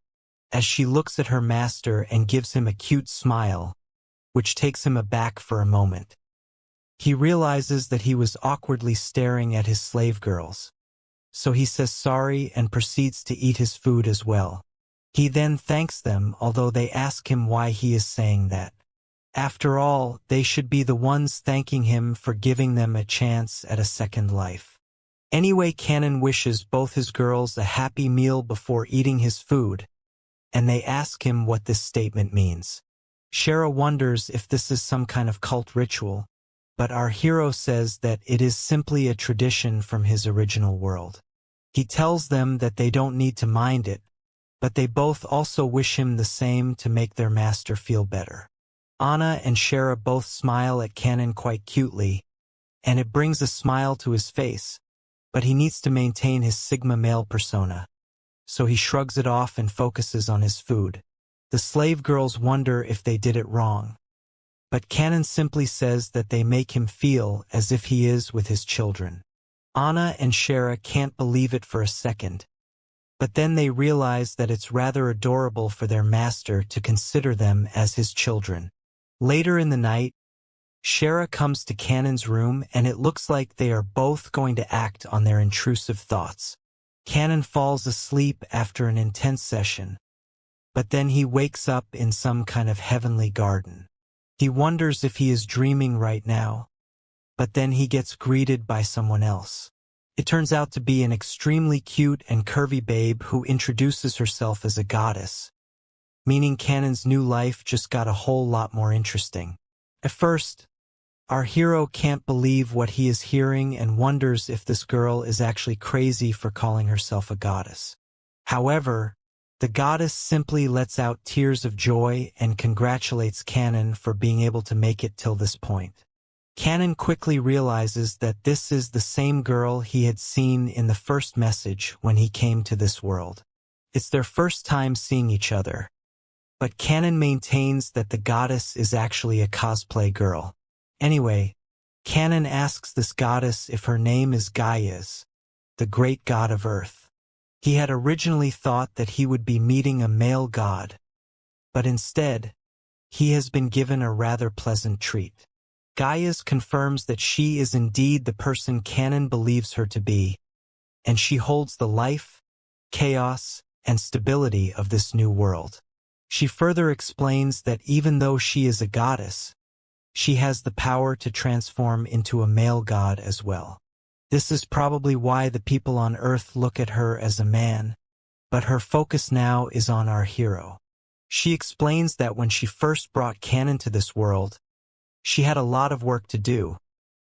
as she looks at her master and gives him a cute smile, which takes him aback for a moment. He realizes that he was awkwardly staring at his slave girls, so he says sorry and proceeds to eat his food as well. He then thanks them, although they ask him why he is saying that. After all, they should be the ones thanking him for giving them a chance at a second life. Anyway, Kanan wishes both his girls a happy meal before eating his food, and they ask him what this statement means. Shera wonders if this is some kind of cult ritual, but our hero says that it is simply a tradition from his original world. He tells them that they don't need to mind it, but they both also wish him the same to make their master feel better. Anna and Shera both smile at Kanan quite cutely, and it brings a smile to his face, but he needs to maintain his Sigma male persona, so he shrugs it off and focuses on his food. The slave girls wonder if they did it wrong, but Kanan simply says that they make him feel as if he is with his children. Anna and Shera can't believe it for a second, but then they realize that it's rather adorable for their master to consider them as his children. Later in the night, Shera comes to Kanan's room and it looks like they are both going to act on their intrusive thoughts. Kanan falls asleep after an intense session, but then he wakes up in some kind of heavenly garden. He wonders if he is dreaming right now, but then he gets greeted by someone else. It turns out to be an extremely cute and curvy babe who introduces herself as a goddess, meaning Kanan's new life just got a whole lot more interesting. At first, our hero can't believe what he is hearing and wonders if this girl is actually crazy for calling herself a goddess. However, the goddess simply lets out tears of joy and congratulates Kanan for being able to make it till this point. Kanan quickly realizes that this is the same girl he had seen in the first message when he came to this world. It's their first time seeing each other, but Kanan maintains that the goddess is actually a cosplay girl. Anyway, Kanan asks this goddess if her name is Gaia, the great god of earth. He had originally thought that he would be meeting a male god, but instead, he has been given a rather pleasant treat. Gaia confirms that she is indeed the person Kanan believes her to be, and she holds the life, chaos, and stability of this new world. She further explains that even though she is a goddess, she has the power to transform into a male god as well. This is probably why the people on Earth look at her as a man, but her focus now is on our hero. She explains that when she first brought Kanan to this world, she had a lot of work to do,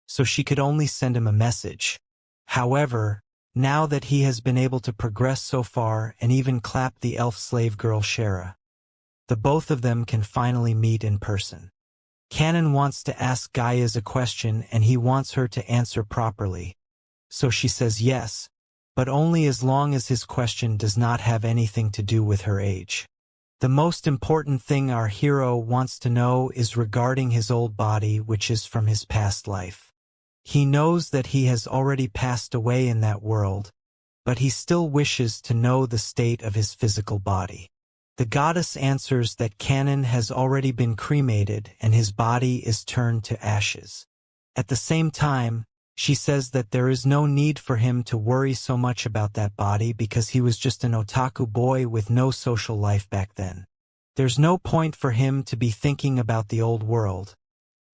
so she could only send him a message. However, now that he has been able to progress so far and even clap the elf slave girl Shera, the both of them can finally meet in person. Kanan wants to ask Gaia a question and he wants her to answer properly, so she says yes, but only as long as his question does not have anything to do with her age. The most important thing our hero wants to know is regarding his old body, which is from his past life. He knows that he has already passed away in that world, but he still wishes to know the state of his physical body. The goddess answers that Kanan has already been cremated and his body is turned to ashes. At the same time, she says that there is no need for him to worry so much about that body because he was just an otaku boy with no social life back then. There's no point for him to be thinking about the old world.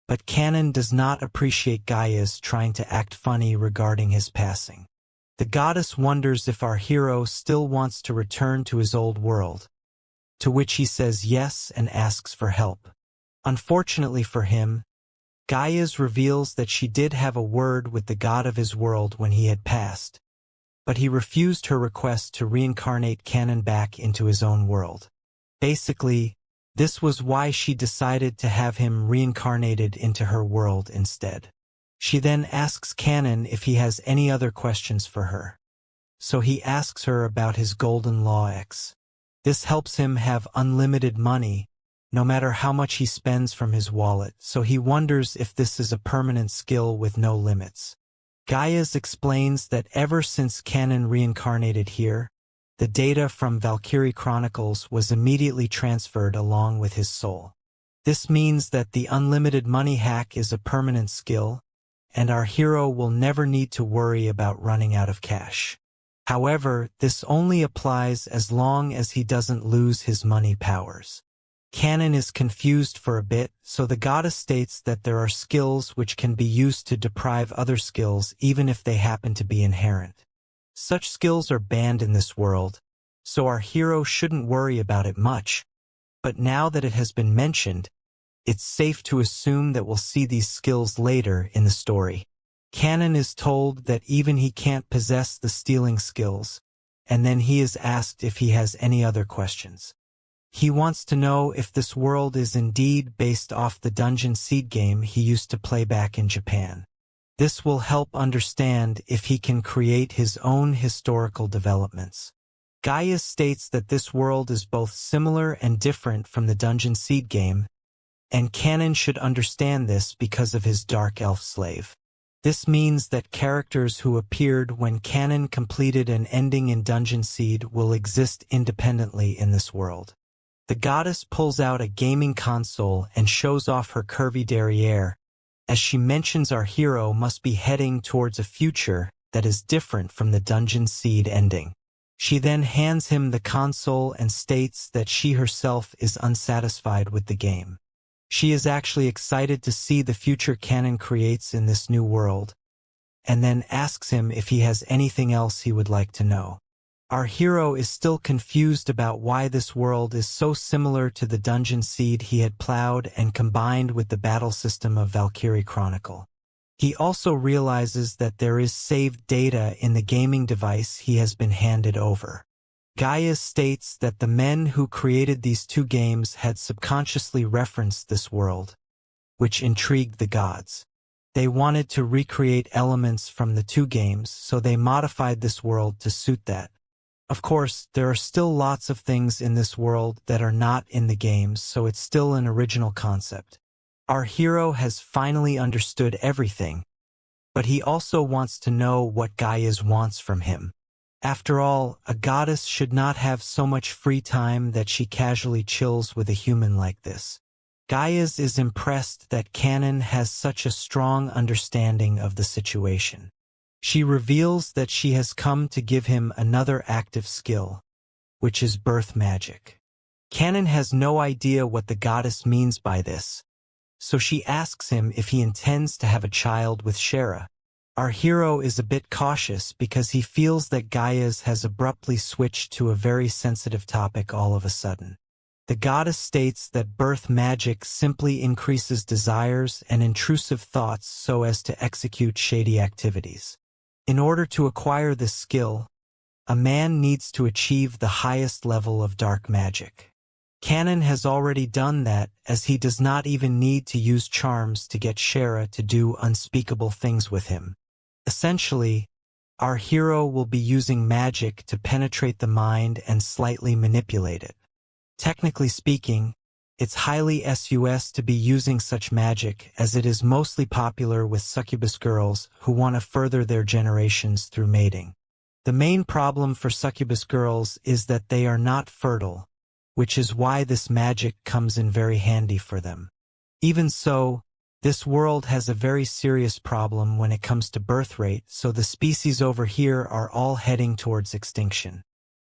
But Kanan does not appreciate Gaia's trying to act funny regarding his passing. The goddess wonders if our hero still wants to return to his old world, to which he says yes and asks for help. Unfortunately for him, Gaia reveals that she did have a word with the god of his world when he had passed, but he refused her request to reincarnate Kanan back into his own world. Basically, this was why she decided to have him reincarnated into her world instead. She then asks Kanan if he has any other questions for her. So he asks her about his golden law X. This helps him have unlimited money, no matter how much he spends from his wallet, so he wonders if this is a permanent skill with no limits. Gaia explains that ever since Kanan reincarnated here, the data from Valkyrie Chronicles was immediately transferred along with his soul. This means that the unlimited money hack is a permanent skill, and our hero will never need to worry about running out of cash. However, this only applies as long as he doesn't lose his money powers. Canon is confused for a bit, so the goddess states that there are skills which can be used to deprive other skills even if they happen to be inherent. Such skills are banned in this world, so our hero shouldn't worry about it much. But now that it has been mentioned, it's safe to assume that we'll see these skills later in the story. Canon is told that even he can't possess the stealing skills, and then he is asked if he has any other questions. He wants to know if this world is indeed based off the Dungeon Seed game he used to play back in Japan. This will help understand if he can create his own historical developments. Gaia states that this world is both similar and different from the Dungeon Seed game, and Canon should understand this because of his dark elf slave. This means that characters who appeared when Canon completed an ending in Dungeon Seed will exist independently in this world. The goddess pulls out a gaming console and shows off her curvy derriere, as she mentions our hero must be heading towards a future that is different from the Dungeon Seed ending. She then hands him the console and states that she herself is unsatisfied with the game. She is actually excited to see the future Canon creates in this new world, and then asks him if he has anything else he would like to know. Our hero is still confused about why this world is so similar to the Dungeon Seed he had plowed and combined with the battle system of Valkyrie Chronicle. He also realizes that there is saved data in the gaming device he has been handed over. Gaia states that the men who created these two games had subconsciously referenced this world, which intrigued the gods. They wanted to recreate elements from the two games, so they modified this world to suit that. Of course, there are still lots of things in this world that are not in the games, so it's still an original concept. Our hero has finally understood everything, but he also wants to know what Gaia's wants from him. After all, a goddess should not have so much free time that she casually chills with a human like this. Gaia's is impressed that Canon has such a strong understanding of the situation. She reveals that she has come to give him another active skill, which is birth magic. Canon has no idea what the goddess means by this, so she asks him if he intends to have a child with Shera. Our hero is a bit cautious because he feels that Gaia's has abruptly switched to a very sensitive topic all of a sudden. The goddess states that birth magic simply increases desires and intrusive thoughts so as to execute shady activities. In order to acquire this skill, a man needs to achieve the highest level of dark magic. Canon has already done that, as he does not even need to use charms to get Shera to do unspeakable things with him. Essentially, our hero will be using magic to penetrate the mind and slightly manipulate it. Technically speaking, it's highly sus to be using such magic, as it is mostly popular with succubus girls who want to further their generations through mating. The main problem for succubus girls is that they are not fertile, which is why this magic comes in very handy for them. Even so, this world has a very serious problem when it comes to birth rate, so the species over here are all heading towards extinction.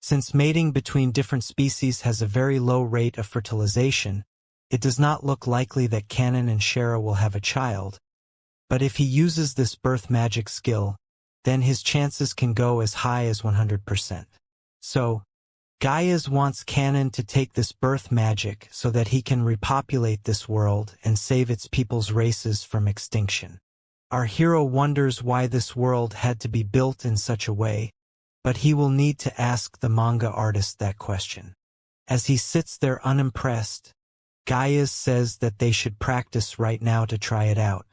Since mating between different species has a very low rate of fertilization, it does not look likely that Canon and Shera will have a child. But if he uses this birth magic skill, then his chances can go as high as 100%. So, Gaia's wants Canon to take this birth magic so that he can repopulate this world and save its people's races from extinction. Our hero wonders why this world had to be built in such a way, but he will need to ask the manga artist that question. As he sits there unimpressed, Gaia says that they should practice right now to try it out.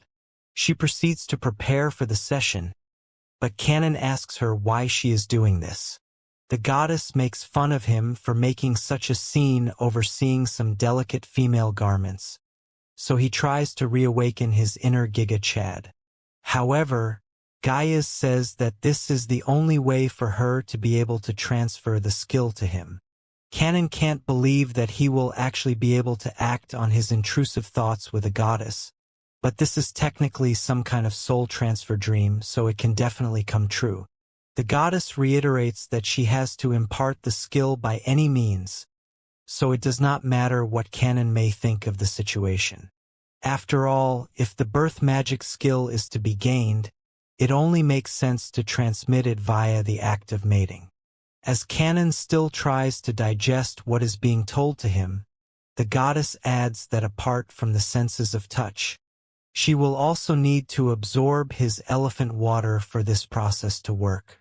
She proceeds to prepare for the session, but Canon asks her why she is doing this. The goddess makes fun of him for making such a scene overseeing some delicate female garments, so he tries to reawaken his inner Giga Chad. However, Gaia says that this is the only way for her to be able to transfer the skill to him. Kanon can't believe that he will actually be able to act on his intrusive thoughts with a goddess, but this is technically some kind of soul transfer dream, so it can definitely come true. The goddess reiterates that she has to impart the skill by any means, so it does not matter what Kanon may think of the situation. After all, if the birth magic skill is to be gained, it only makes sense to transmit it via the act of mating. As Kanon still tries to digest what is being told to him, the goddess adds that apart from the senses of touch, she will also need to absorb his elephant water for this process to work.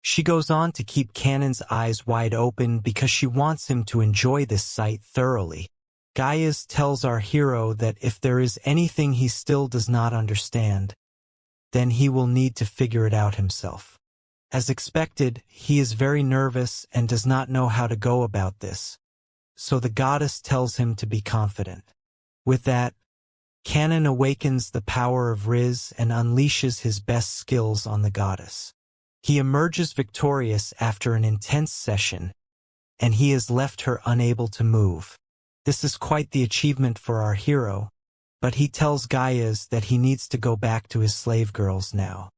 She goes on to keep Kanon's eyes wide open because she wants him to enjoy this sight thoroughly. Gaia tells our hero that if there is anything he still does not understand, then he will need to figure it out himself. As expected, he is very nervous and does not know how to go about this, so the goddess tells him to be confident. With that, Kanon awakens the power of Rizz and unleashes his best skills on the goddess. He emerges victorious after an intense session, and he has left her unable to move. This is quite the achievement for our hero, but he tells Gaia that he needs to go back to his slave girls now.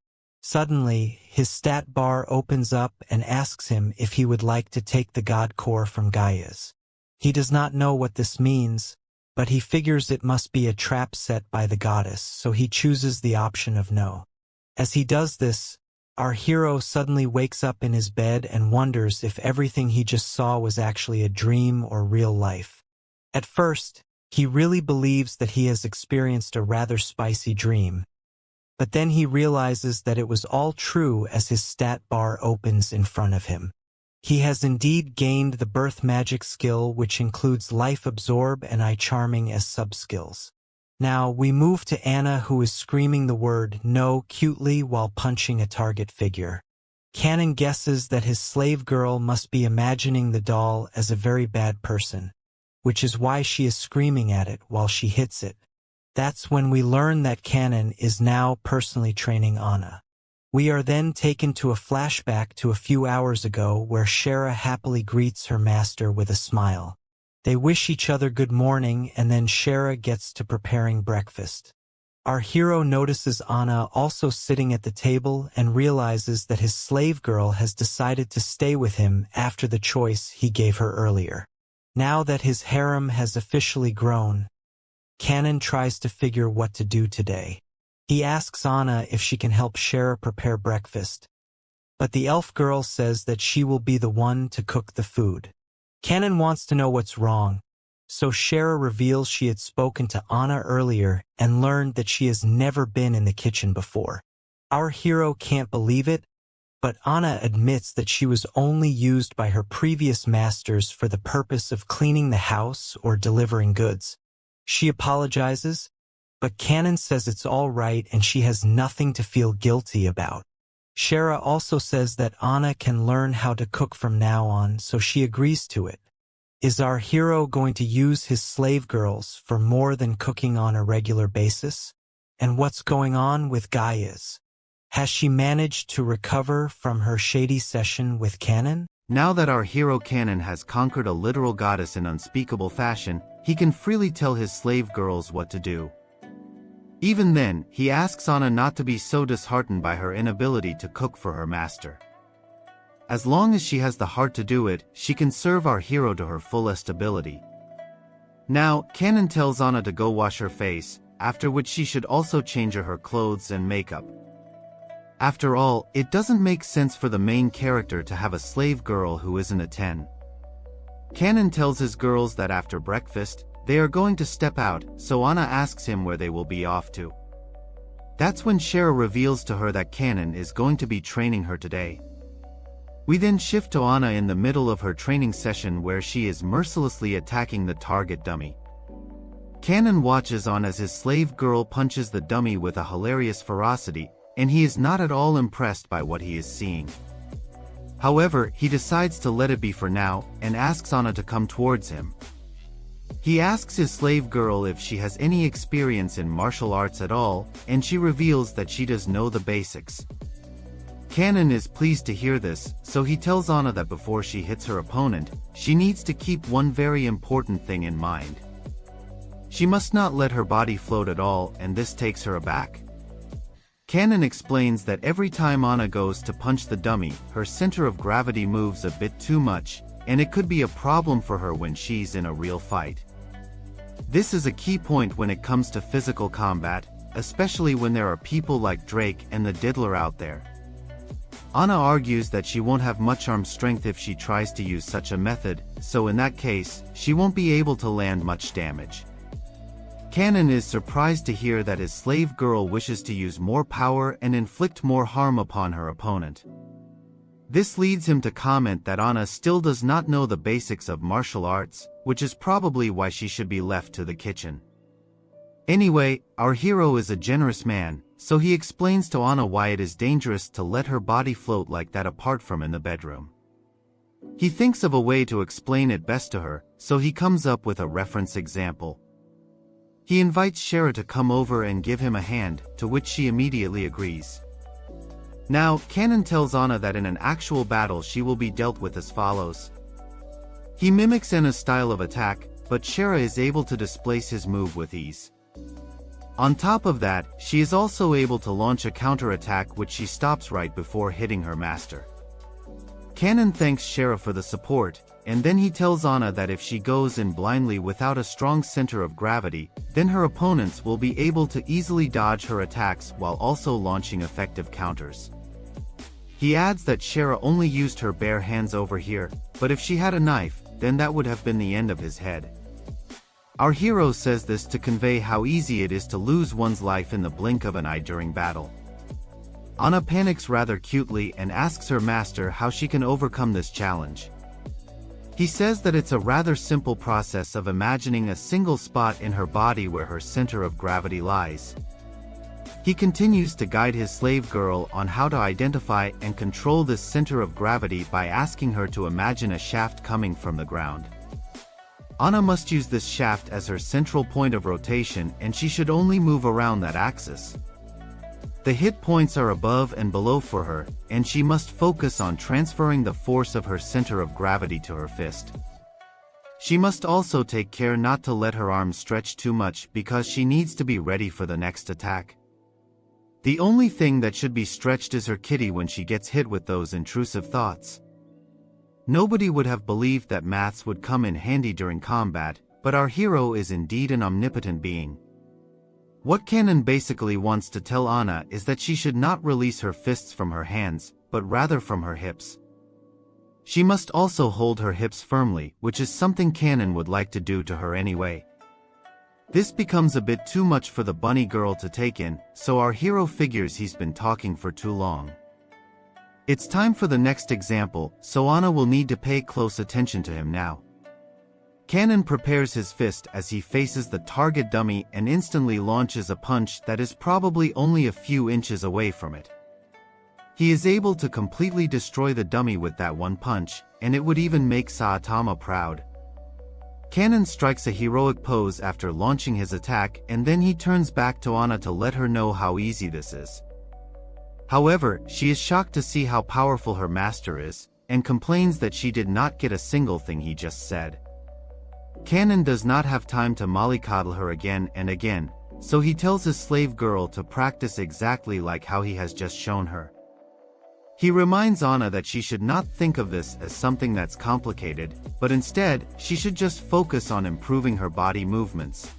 Suddenly, his stat bar opens up and asks him if he would like to take the god core from Gaia's. He does not know what this means, but he figures it must be a trap set by the goddess, so he chooses the option of no. As he does this, our hero suddenly wakes up in his bed and wonders if everything he just saw was actually a dream or real life. At first, he really believes that he has experienced a rather spicy dream, but then he realizes that it was all true as his stat bar opens in front of him. He has indeed gained the birth magic skill, which includes life absorb and eye charming as sub-skills. Now we move to Anna, who is screaming the word no cutely while punching a target figure. Kanon guesses that his slave girl must be imagining the doll as a very bad person, which is why she is screaming at it while she hits it. That's when we learn that Kanon is now personally training Anna. We are then taken to a flashback to a few hours ago where Shera happily greets her master with a smile. They wish each other good morning, and then Shera gets to preparing breakfast. Our hero notices Anna also sitting at the table and realizes that his slave girl has decided to stay with him after the choice he gave her earlier. Now that his harem has officially grown, Kanon tries to figure what to do today. He asks Anna if she can help Shera prepare breakfast, but the elf girl says that she will be the one to cook the food. Kanon wants to know what's wrong, so Shera reveals she had spoken to Anna earlier and learned that she has never been in the kitchen before. Our hero can't believe it, but Anna admits that she was only used by her previous masters for the purpose of cleaning the house or delivering goods. She apologizes, but Kanon says it's all right and she has nothing to feel guilty about. Shera also says that Anna can learn how to cook from now on, so she agrees to it. Is our hero going to use his slave girls for more than cooking on a regular basis? And what's going on with Gaia's? Has she managed to recover from her shady session with Kanon? Now that our hero Kanon has conquered a literal goddess in unspeakable fashion, he can freely tell his slave girls what to do. Even then, he asks Anna not to be so disheartened by her inability to cook for her master. As long as she has the heart to do it, she can serve our hero to her fullest ability. Now, Kanon tells Anna to go wash her face, after which she should also change her clothes and makeup. After all, it doesn't make sense for the main character to have a slave girl who isn't a 10. Kanon tells his girls that after breakfast, they are going to step out, so Anna asks him where they will be off to. That's when Shera reveals to her that Kanon is going to be training her today. We then shift to Anna in the middle of her training session where she is mercilessly attacking the target dummy. Kanon watches on as his slave girl punches the dummy with a hilarious ferocity, and he is not at all impressed by what he is seeing. However, he decides to let it be for now, and asks Anna to come towards him. He asks his slave girl if she has any experience in martial arts at all, and she reveals that she does know the basics. Kanon is pleased to hear this, so he tells Anna that before she hits her opponent, she needs to keep one very important thing in mind. She must not let her body float at all, and this takes her aback. Kanon explains that every time Anna goes to punch the dummy, her center of gravity moves a bit too much, and it could be a problem for her when she's in a real fight. This is a key point when it comes to physical combat, especially when there are people like Drake and the Diddler out there. Anna argues that she won't have much arm strength if she tries to use such a method, so in that case, she won't be able to land much damage. Kanon is surprised to hear that his slave girl wishes to use more power and inflict more harm upon her opponent. This leads him to comment that Anna still does not know the basics of martial arts, which is probably why she should be left to the kitchen. Anyway, our hero is a generous man, so he explains to Anna why it is dangerous to let her body float like that apart from in the bedroom. He thinks of a way to explain it best to her, so he comes up with a reference example. He invites Shera to come over and give him a hand, to which she immediately agrees. Now, Kanon tells Anna that in an actual battle she will be dealt with as follows. He mimics Anna's style of attack, but Shera is able to displace his move with ease. On top of that, she is also able to launch a counter-attack which she stops right before hitting her master. Kanon thanks Shera for the support, and then he tells Anna that if she goes in blindly without a strong center of gravity, then her opponents will be able to easily dodge her attacks while also launching effective counters. He adds that Shera only used her bare hands over here, but if she had a knife, then that would have been the end of his head. Our hero says this to convey how easy it is to lose one's life in the blink of an eye during battle. Anna panics rather cutely and asks her master how she can overcome this challenge. He says that it's a rather simple process of imagining a single spot in her body where her center of gravity lies. He continues to guide his slave girl on how to identify and control this center of gravity by asking her to imagine a shaft coming from the ground. Anna must use this shaft as her central point of rotation, and she should only move around that axis. The hit points are above and below for her, and she must focus on transferring the force of her center of gravity to her fist. She must also take care not to let her arms stretch too much because she needs to be ready for the next attack. The only thing that should be stretched is her kitty when she gets hit with those intrusive thoughts. Nobody would have believed that maths would come in handy during combat, but our hero is indeed an omnipotent being. What Kanon basically wants to tell Anna is that she should not release her fists from her hands, but rather from her hips. She must also hold her hips firmly, which is something Kanon would like to do to her anyway. This becomes a bit too much for the bunny girl to take in, so our hero figures he's been talking for too long. It's time for the next example, so Anna will need to pay close attention to him now. Kanon prepares his fist as he faces the target dummy and instantly launches a punch that is probably only a few inches away from it. He is able to completely destroy the dummy with that one punch, and it would even make Saitama proud. Kanon strikes a heroic pose after launching his attack, and then he turns back to Anna to let her know how easy this is. However, she is shocked to see how powerful her master is, and complains that she did not get a single thing he just said. Kanon does not have time to mollycoddle her again and again, so he tells his slave girl to practice exactly like how he has just shown her. He reminds Anna that she should not think of this as something that's complicated, but instead, she should just focus on improving her body movements.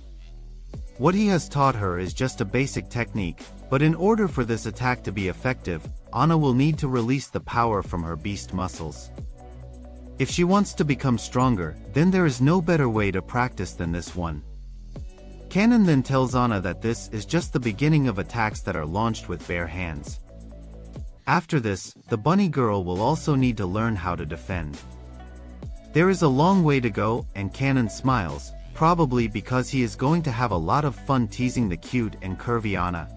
What he has taught her is just a basic technique, but in order for this attack to be effective, Anna will need to release the power from her beast muscles. If she wants to become stronger, then there is no better way to practice than this one. Kanon then tells Anna that this is just the beginning of attacks that are launched with bare hands. After this, the bunny girl will also need to learn how to defend. There is a long way to go, and Kanon smiles, probably because he is going to have a lot of fun teasing the cute and curvy Anna.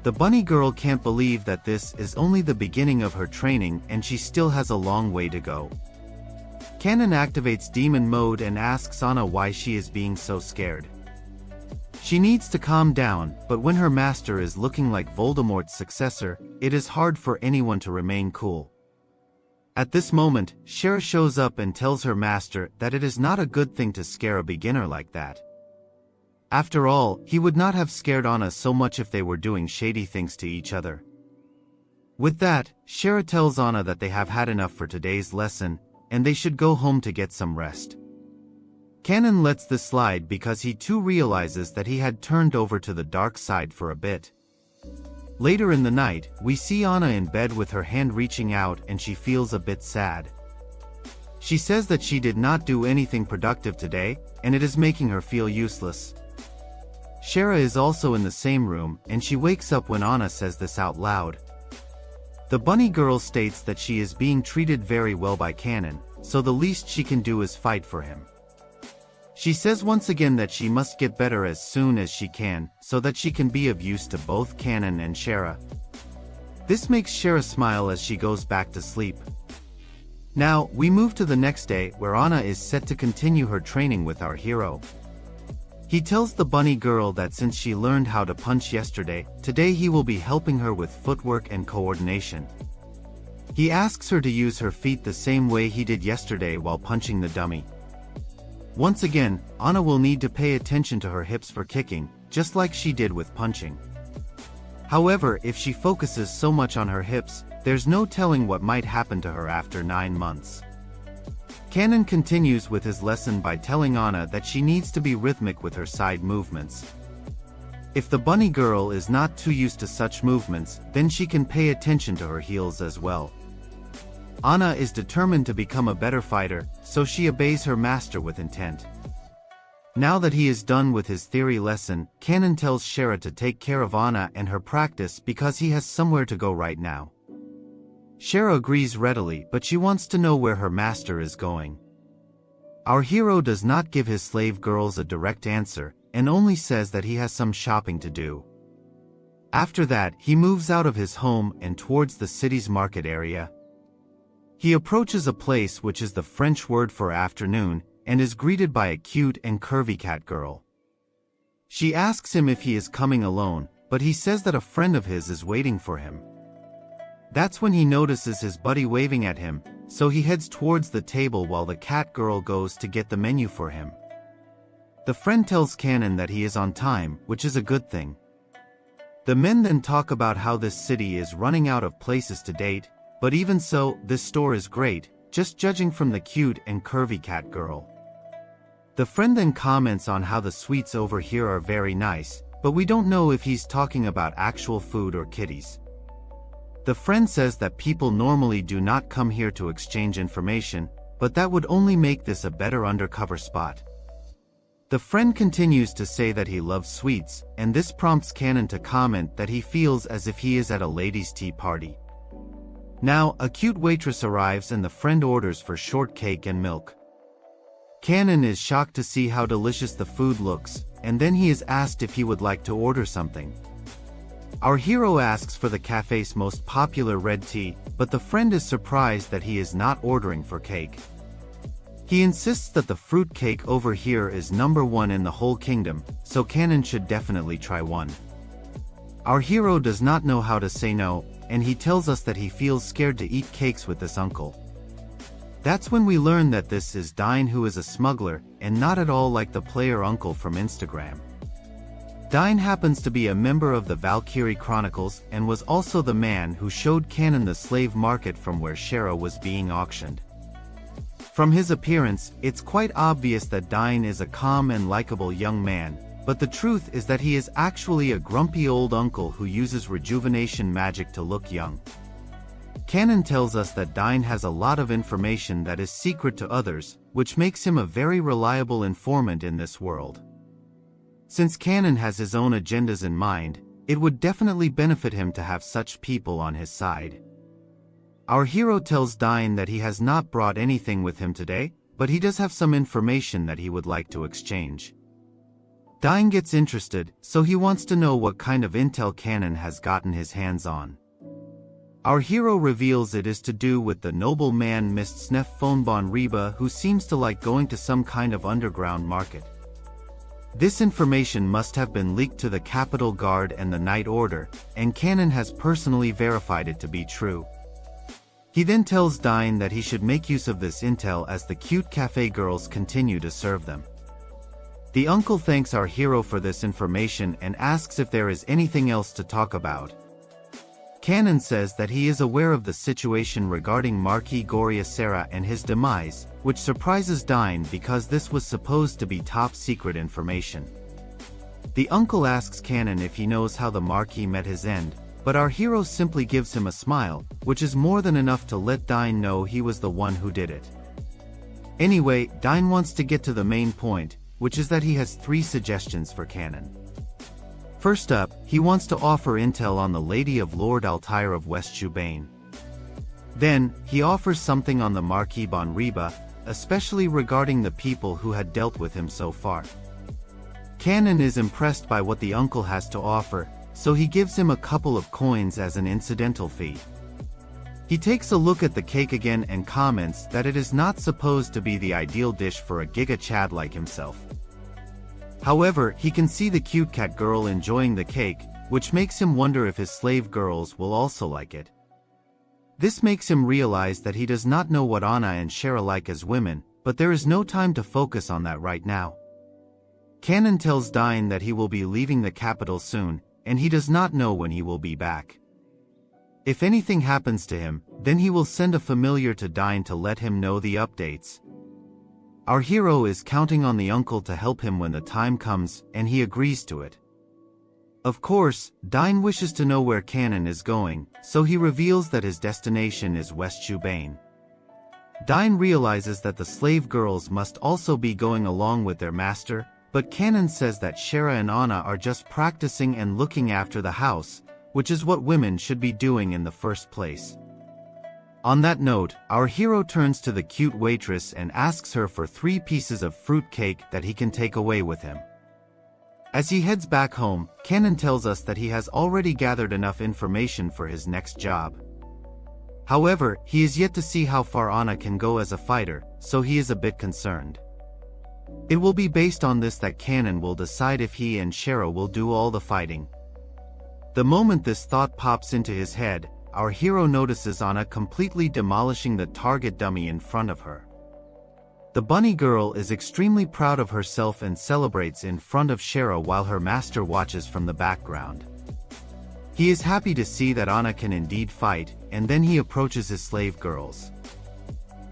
The bunny girl can't believe that this is only the beginning of her training and she still has a long way to go. Kanon activates demon mode and asks Anna why she is being so scared. She needs to calm down, but when her master is looking like Voldemort's successor, it is hard for anyone to remain cool. At this moment, Shera shows up and tells her master that it is not a good thing to scare a beginner like that. After all, he would not have scared Anna so much if they were doing shady things to each other. With that, Shera tells Anna that they have had enough for today's lesson, and they should go home to get some rest. Kanan lets this slide because he too realizes that he had turned over to the dark side for a bit. Later in the night, we see Anna in bed with her hand reaching out and she feels a bit sad. She says that she did not do anything productive today, and it is making her feel useless. Shera is also in the same room, and she wakes up when Anna says this out loud. The bunny girl states that she is being treated very well by Kanan, so the least she can do is fight for him. She says once again that she must get better as soon as she can, so that she can be of use to both Kanan and Shera. This makes Shera smile as she goes back to sleep. Now, we move to the next day, where Anna is set to continue her training with our hero. He tells the bunny girl that since she learned how to punch yesterday, today he will be helping her with footwork and coordination. He asks her to use her feet the same way he did yesterday while punching the dummy. Once again, Anna will need to pay attention to her hips for kicking, just like she did with punching. However, if she focuses so much on her hips, there's no telling what might happen to her after 9 months. Kanan continues with his lesson by telling Anna that she needs to be rhythmic with her side movements. If the bunny girl is not too used to such movements, then she can pay attention to her heels as well. Anna is determined to become a better fighter, so she obeys her master with intent. Now that he is done with his theory lesson, Kanan tells Shera to take care of Anna and her practice because he has somewhere to go right now. Shera agrees readily, but she wants to know where her master is going. Our hero does not give his slave girls a direct answer, and only says that he has some shopping to do. After that, he moves out of his home and towards the city's market area. He approaches a place which is the French word for afternoon, and is greeted by a cute and curvy cat girl. She asks him if he is coming alone, but he says that a friend of his is waiting for him. That's when he notices his buddy waving at him, so he heads towards the table while the cat girl goes to get the menu for him. The friend tells Kanan that he is on time, which is a good thing. The men then talk about how this city is running out of places to date, but even so, this store is great, just judging from the cute and curvy cat girl. The friend then comments on how the sweets over here are very nice, but we don't know if he's talking about actual food or kitties. The friend says that people normally do not come here to exchange information, but that would only make this a better undercover spot. The friend continues to say that he loves sweets, and this prompts Kanan to comment that he feels as if he is at a ladies' tea party. Now, a cute waitress arrives and the friend orders for shortcake and milk. Kanan is shocked to see how delicious the food looks, and then he is asked if he would like to order something. Our hero asks for the cafe's most popular red tea, but the friend is surprised that he is not ordering for cake. He insists that the fruit cake over here is #1 in the whole kingdom, so Kanan should definitely try one. Our hero does not know how to say no, and he tells us that he feels scared to eat cakes with this uncle. That's when we learn that this is Dine, who is a smuggler, and not at all like the player uncle from Instagram. Dine happens to be a member of the Valkyrie Chronicles and was also the man who showed Kanan the slave market from where Shera was being auctioned. From his appearance, it's quite obvious that Dine is a calm and likable young man, but the truth is that he is actually a grumpy old uncle who uses rejuvenation magic to look young. Kanan tells us that Dine has a lot of information that is secret to others, which makes him a very reliable informant in this world. Since Kanan has his own agendas in mind, it would definitely benefit him to have such people on his side. Our hero tells Dine that he has not brought anything with him today, but he does have some information that he would like to exchange. Dine gets interested, so he wants to know what kind of intel Kanan has gotten his hands on. Our hero reveals it is to do with the noble man Mist Snef Fonbon Reba, who seems to like going to some kind of underground market. This information must have been leaked to the Capitol Guard and the Night Order, and Kanon has personally verified it to be true. He then tells Dine that he should make use of this intel as the cute cafe girls continue to serve them. The uncle thanks our hero for this information and asks if there is anything else to talk about. Kanon says that he is aware of the situation regarding Marquis Goria Shera and his demise, which surprises Dine because this was supposed to be top secret information. The uncle asks Kanon if he knows how the Marquis met his end, but our hero simply gives him a smile, which is more than enough to let Dine know he was the one who did it. Anyway, Dine wants to get to the main point, which is that he has 3 suggestions for Kanon. First up, he wants to offer intel on the Lady of Lord Altair of West Chubane. Then, he offers something on the Marquis Bon Reba, especially regarding the people who had dealt with him so far. Kanon is impressed by what the uncle has to offer, so he gives him a couple of coins as an incidental fee. He takes a look at the cake again and comments that it is not supposed to be the ideal dish for a Giga Chad like himself. However, he can see the cute cat girl enjoying the cake, which makes him wonder if his slave girls will also like it. This makes him realize that he does not know what Anna and Shera like as women, but there is no time to focus on that right now. Kanon tells Dine that he will be leaving the capital soon, and he does not know when he will be back. If anything happens to him, then he will send a familiar to Dine to let him know the updates. Our hero is counting on the uncle to help him when the time comes, and he agrees to it. Of course, Dine wishes to know where Kanon is going, so he reveals that his destination is West Chubane. Dine realizes that the slave girls must also be going along with their master, but Kanon says that Shera and Anna are just practicing and looking after the house, which is what women should be doing in the first place. On that note, our hero turns to the cute waitress and asks her for 3 pieces of fruit cake that he can take away with him. As he heads back home, Kanon tells us that he has already gathered enough information for his next job. However, he is yet to see how far Anna can go as a fighter, so he is a bit concerned. It will be based on this that Kanon will decide if he and Shera will do all the fighting. The moment this thought pops into his head, our hero notices Anna completely demolishing the target dummy in front of her. The bunny girl is extremely proud of herself and celebrates in front of Shera while her master watches from the background. He is happy to see that Anna can indeed fight, and then he approaches his slave girls.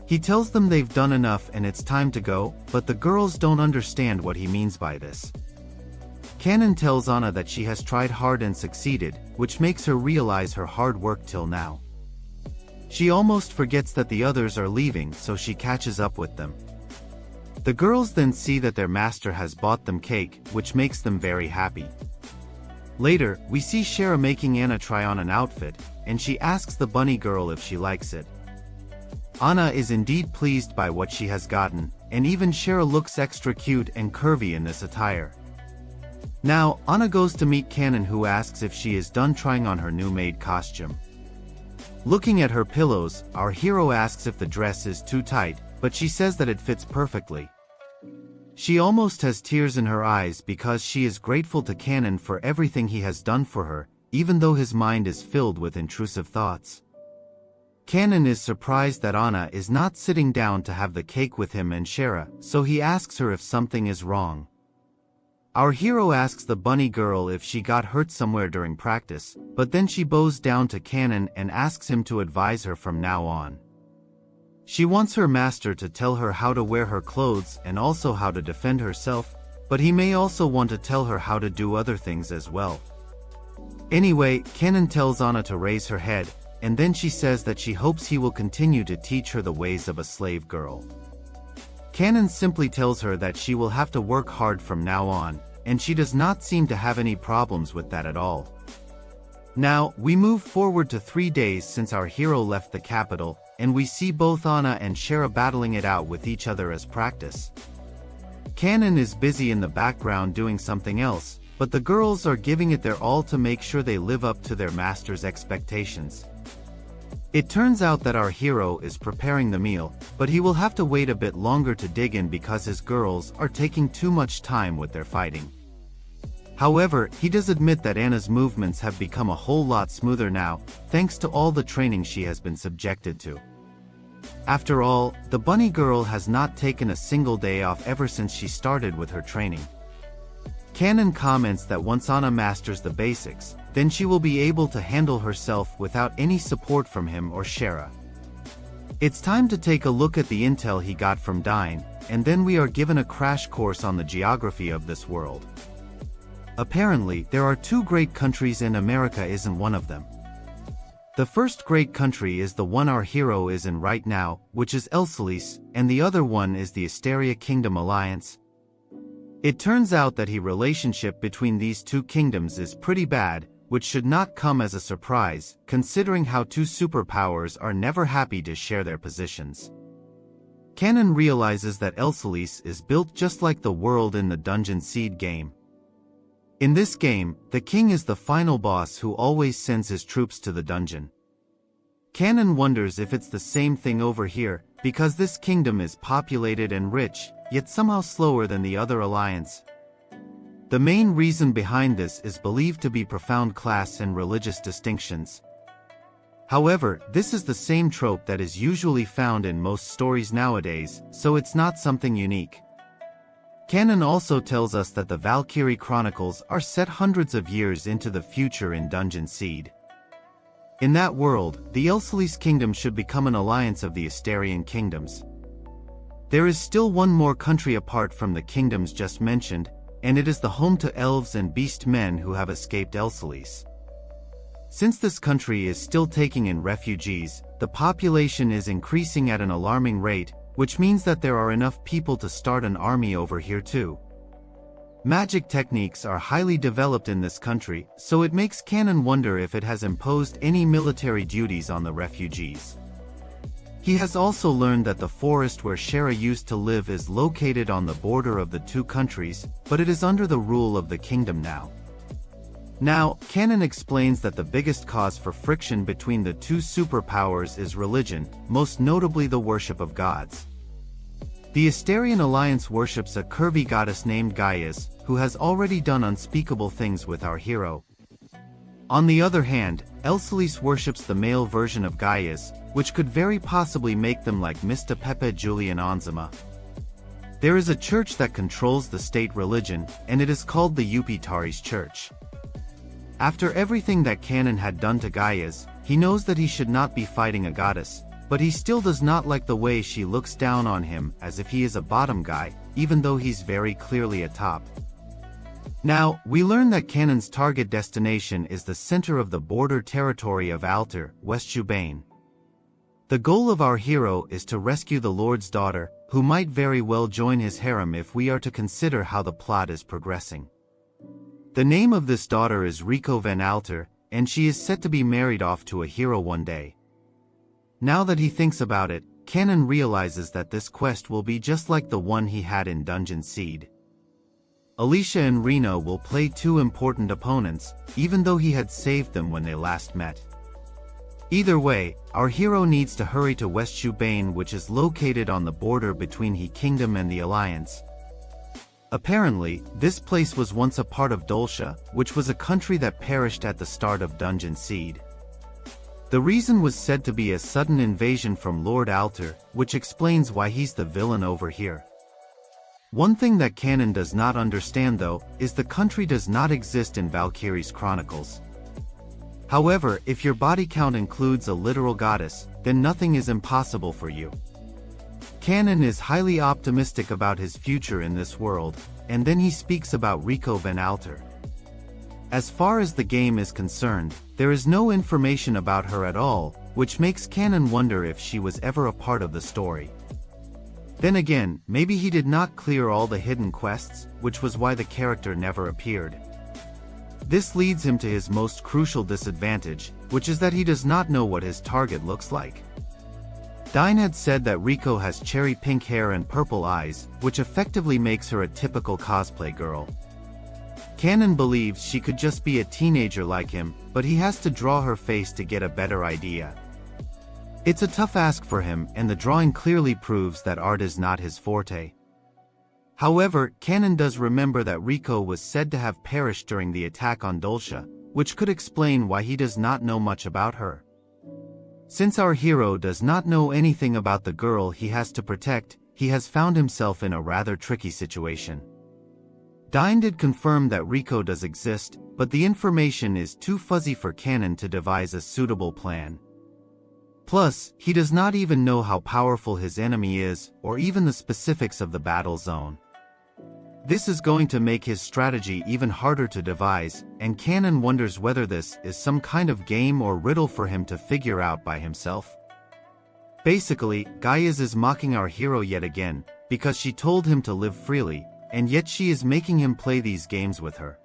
He tells them they've done enough and it's time to go, but the girls don't understand what he means by this. Kanon tells Anna that she has tried hard and succeeded, which makes her realize her hard work till now. She almost forgets that the others are leaving, so she catches up with them. The girls then see that their master has bought them cake, which makes them very happy. Later, we see Shera making Anna try on an outfit, and she asks the bunny girl if she likes it. Anna is indeed pleased by what she has gotten, and even Shera looks extra cute and curvy in this attire. Now, Anna goes to meet Kanon, who asks if she is done trying on her new maid costume. Looking at her pillows, our hero asks if the dress is too tight, but she says that it fits perfectly. She almost has tears in her eyes because she is grateful to Kanon for everything he has done for her, even though his mind is filled with intrusive thoughts. Kanon is surprised that Anna is not sitting down to have the cake with him and Shera, so he asks her if something is wrong. Our hero asks the bunny girl if she got hurt somewhere during practice, but then she bows down to Kanon and asks him to advise her from now on. She wants her master to tell her how to wear her clothes and also how to defend herself, but he may also want to tell her how to do other things as well. Anyway, Kanon tells Anna to raise her head, and then she says that she hopes he will continue to teach her the ways of a slave girl. Kanon simply tells her that she will have to work hard from now on, and she does not seem to have any problems with that at all. Now, we move forward to 3 days since our hero left the capital, and we see both Anna and Shera battling it out with each other as practice. Kanon is busy in the background doing something else, but the girls are giving it their all to make sure they live up to their master's expectations. It turns out that our hero is preparing the meal, but he will have to wait a bit longer to dig in because his girls are taking too much time with their fighting. However, he does admit that Anna's movements have become a whole lot smoother now, thanks to all the training she has been subjected to. After all, the bunny girl has not taken a single day off ever since she started with her training. Canon comments that once Anna masters the basics, then she will be able to handle herself without any support from him or Shera. It's time to take a look at the intel he got from Dine, and then we are given a crash course on the geography of this world. Apparently, there are two great countries and America isn't one of them. The first great country is the one our hero is in right now, which is Elsalis, and the other one is the Asteria Kingdom Alliance. It turns out that the relationship between these two kingdoms is pretty bad, which should not come as a surprise, considering how two superpowers are never happy to share their positions. Canon realizes that Elsalis is built just like the world in the Dungeon Seed game. In this game, the king is the final boss who always sends his troops to the dungeon. Canon wonders if it's the same thing over here, because this kingdom is populated and rich, yet somehow slower than the other alliance. The main reason behind this is believed to be profound class and religious distinctions. However, this is the same trope that is usually found in most stories nowadays, so it's not something unique. Canon also tells us that the Valkyrie Chronicles are set hundreds of years into the future in Dungeon Seed. In that world, the Elsalis kingdom should become an alliance of the Asterian kingdoms. There is still one more country apart from the kingdoms just mentioned, and it is the home to elves and beast men who have escaped Elsalis. Since this country is still taking in refugees, the population is increasing at an alarming rate, which means that there are enough people to start an army over here too. Magic techniques are highly developed in this country, so it makes Canon wonder if it has imposed any military duties on the refugees. He has also learned that the forest where Shera used to live is located on the border of the two countries, but it is under the rule of the kingdom now. Now, Canon explains that the biggest cause for friction between the two superpowers is religion, most notably the worship of gods. The Asterian Alliance worships a curvy goddess named Gaia, who has already done unspeakable things with our hero. On the other hand, Elsalis worships the male version of Gaia, which could very possibly make them like Mr. Pepe Julian Onzima. There is a church that controls the state religion, and it is called the Upitaris Church. After everything that Canon had done to Gaia, he knows that he should not be fighting a goddess, but he still does not like the way she looks down on him as if he is a bottom guy, even though he's very clearly a top. Now, we learn that Canon's target destination is the center of the border territory of Alter, West Jubane. The goal of our hero is to rescue the Lord's daughter, who might very well join his harem if we are to consider how the plot is progressing. The name of this daughter is Rico van Alter, and she is set to be married off to a hero one day. Now that he thinks about it, Canon realizes that this quest will be just like the one he had in Dungeon Seed. Alicia and Reno will play two important opponents, even though he had saved them when they last met. Either way, our hero needs to hurry to West Jubane, which is located on the border between He Kingdom and the Alliance. Apparently, this place was once a part of Dolcia, which was a country that perished at the start of Dungeon Seed. The reason was said to be a sudden invasion from Lord Alter, which explains why he's the villain over here. One thing that Canon does not understand though, is the country does not exist in Valkyrie's Chronicles. However, if your body count includes a literal goddess, then nothing is impossible for you. Canon is highly optimistic about his future in this world, and then he speaks about Rico van Alter. As far as the game is concerned, there is no information about her at all, which makes Canon wonder if she was ever a part of the story. Then again, maybe he did not clear all the hidden quests, which was why the character never appeared. This leads him to his most crucial disadvantage, which is that he does not know what his target looks like. Dine had said that Rico has cherry pink hair and purple eyes, which effectively makes her a typical cosplay girl. Canon believes she could just be a teenager like him, but he has to draw her face to get a better idea. It's a tough ask for him, and the drawing clearly proves that art is not his forte. However, canon does remember that Rico was said to have perished during the attack on Dulcia, which could explain why he does not know much about her. Since our hero does not know anything about the girl he has to protect, he has found himself in a rather tricky situation. Dine did confirm that Rico does exist, but the information is too fuzzy for canon to devise a suitable plan. Plus, he does not even know how powerful his enemy is, or even the specifics of the battle zone. This is going to make his strategy even harder to devise, and canon wonders whether this is some kind of game or riddle for him to figure out by himself. Basically, Gaia is mocking our hero yet again, because she told him to live freely, and yet she is making him play these games with her.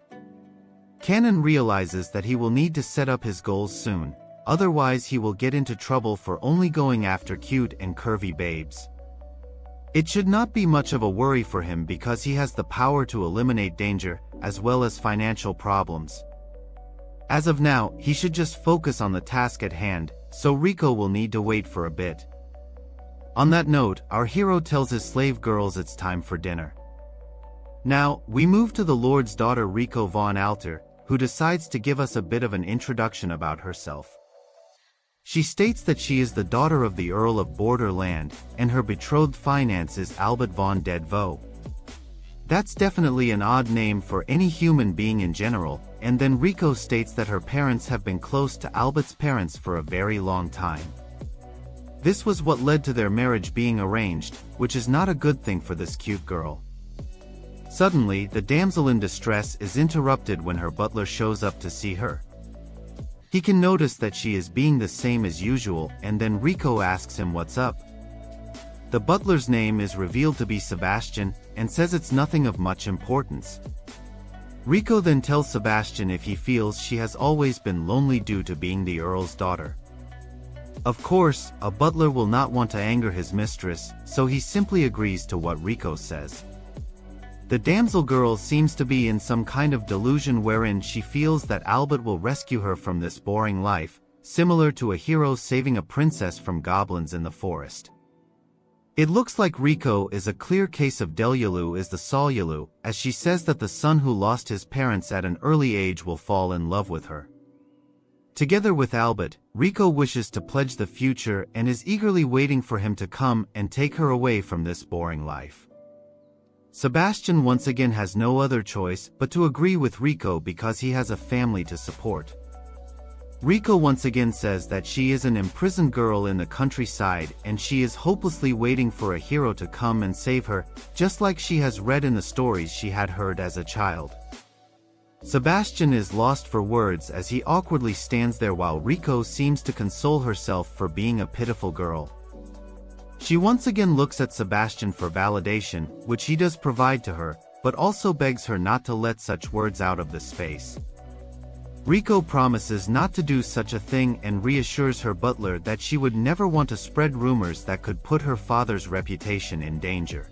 Canon realizes that he will need to set up his goals soon, otherwise he will get into trouble for only going after cute and curvy babes. It should not be much of a worry for him because he has the power to eliminate danger, as well as financial problems. As of now, he should just focus on the task at hand, so Rico will need to wait for a bit. On that note, our hero tells his slave girls it's time for dinner. Now, we move to the Lord's daughter Rico von Alter, who decides to give us a bit of an introduction about herself. She states that she is the daughter of the Earl of Borderland, and her betrothed finance is Albert von Deadvo. That's definitely an odd name for any human being in general, and then Rico states that her parents have been close to Albert's parents for a very long time. This was what led to their marriage being arranged, which is not a good thing for this cute girl. Suddenly, the damsel in distress is interrupted when her butler shows up to see her. He can notice that she is being the same as usual, and then Rico asks him what's up. The butler's name is revealed to be Sebastian, and says it's nothing of much importance. Rico then tells Sebastian if he feels she has always been lonely due to being the Earl's daughter. Of course, a butler will not want to anger his mistress, so he simply agrees to what Rico says. The damsel girl seems to be in some kind of delusion wherein she feels that Albert will rescue her from this boring life, similar to a hero saving a princess from goblins in the forest. It looks like Rico is a clear case of Delulu is the Solulu, as she says that the son who lost his parents at an early age will fall in love with her. Together with Albert, Rico wishes to pledge the future and is eagerly waiting for him to come and take her away from this boring life. Sebastian once again has no other choice but to agree with Rico because he has a family to support. Rico once again says that she is an imprisoned girl in the countryside and she is hopelessly waiting for a hero to come and save her, just like she has read in the stories she had heard as a child. Sebastian is lost for words as he awkwardly stands there while Rico seems to console herself for being a pitiful girl. She once again looks at Sebastian for validation, which he does provide to her, but also begs her not to let such words out of the space. Rico promises not to do such a thing and reassures her butler that she would never want to spread rumors that could put her father's reputation in danger.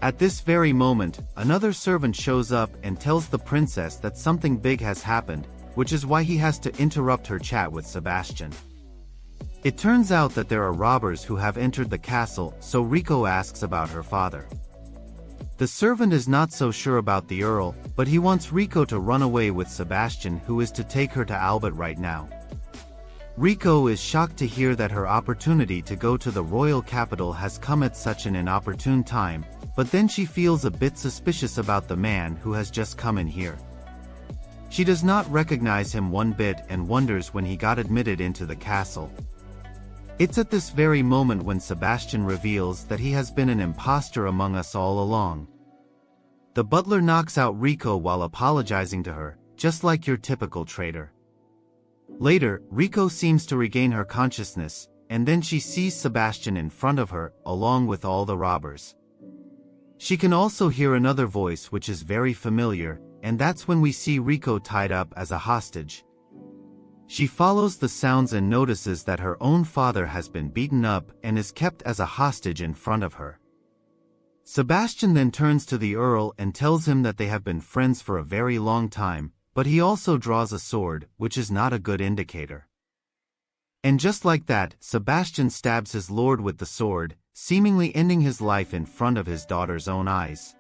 At this very moment, another servant shows up and tells the princess that something big has happened, which is why he has to interrupt her chat with Sebastian. It turns out that there are robbers who have entered the castle, so Rico asks about her father. The servant is not so sure about the Earl, but he wants Rico to run away with Sebastian, who is to take her to Albert right now. Rico is shocked to hear that her opportunity to go to the royal capital has come at such an inopportune time, but then she feels a bit suspicious about the man who has just come in here. She does not recognize him one bit and wonders when he got admitted into the castle. It's at this very moment when Sebastian reveals that he has been an imposter among us all along. The butler knocks out Rico while apologizing to her, just like your typical traitor. Later, Rico seems to regain her consciousness, and then she sees Sebastian in front of her, along with all the robbers. She can also hear another voice which is very familiar, and that's when we see Rico tied up as a hostage. She follows the sounds and notices that her own father has been beaten up and is kept as a hostage in front of her. Sebastian then turns to the Earl and tells him that they have been friends for a very long time, but he also draws a sword, which is not a good indicator. And just like that, Sebastian stabs his lord with the sword, seemingly ending his life in front of his daughter's own eyes.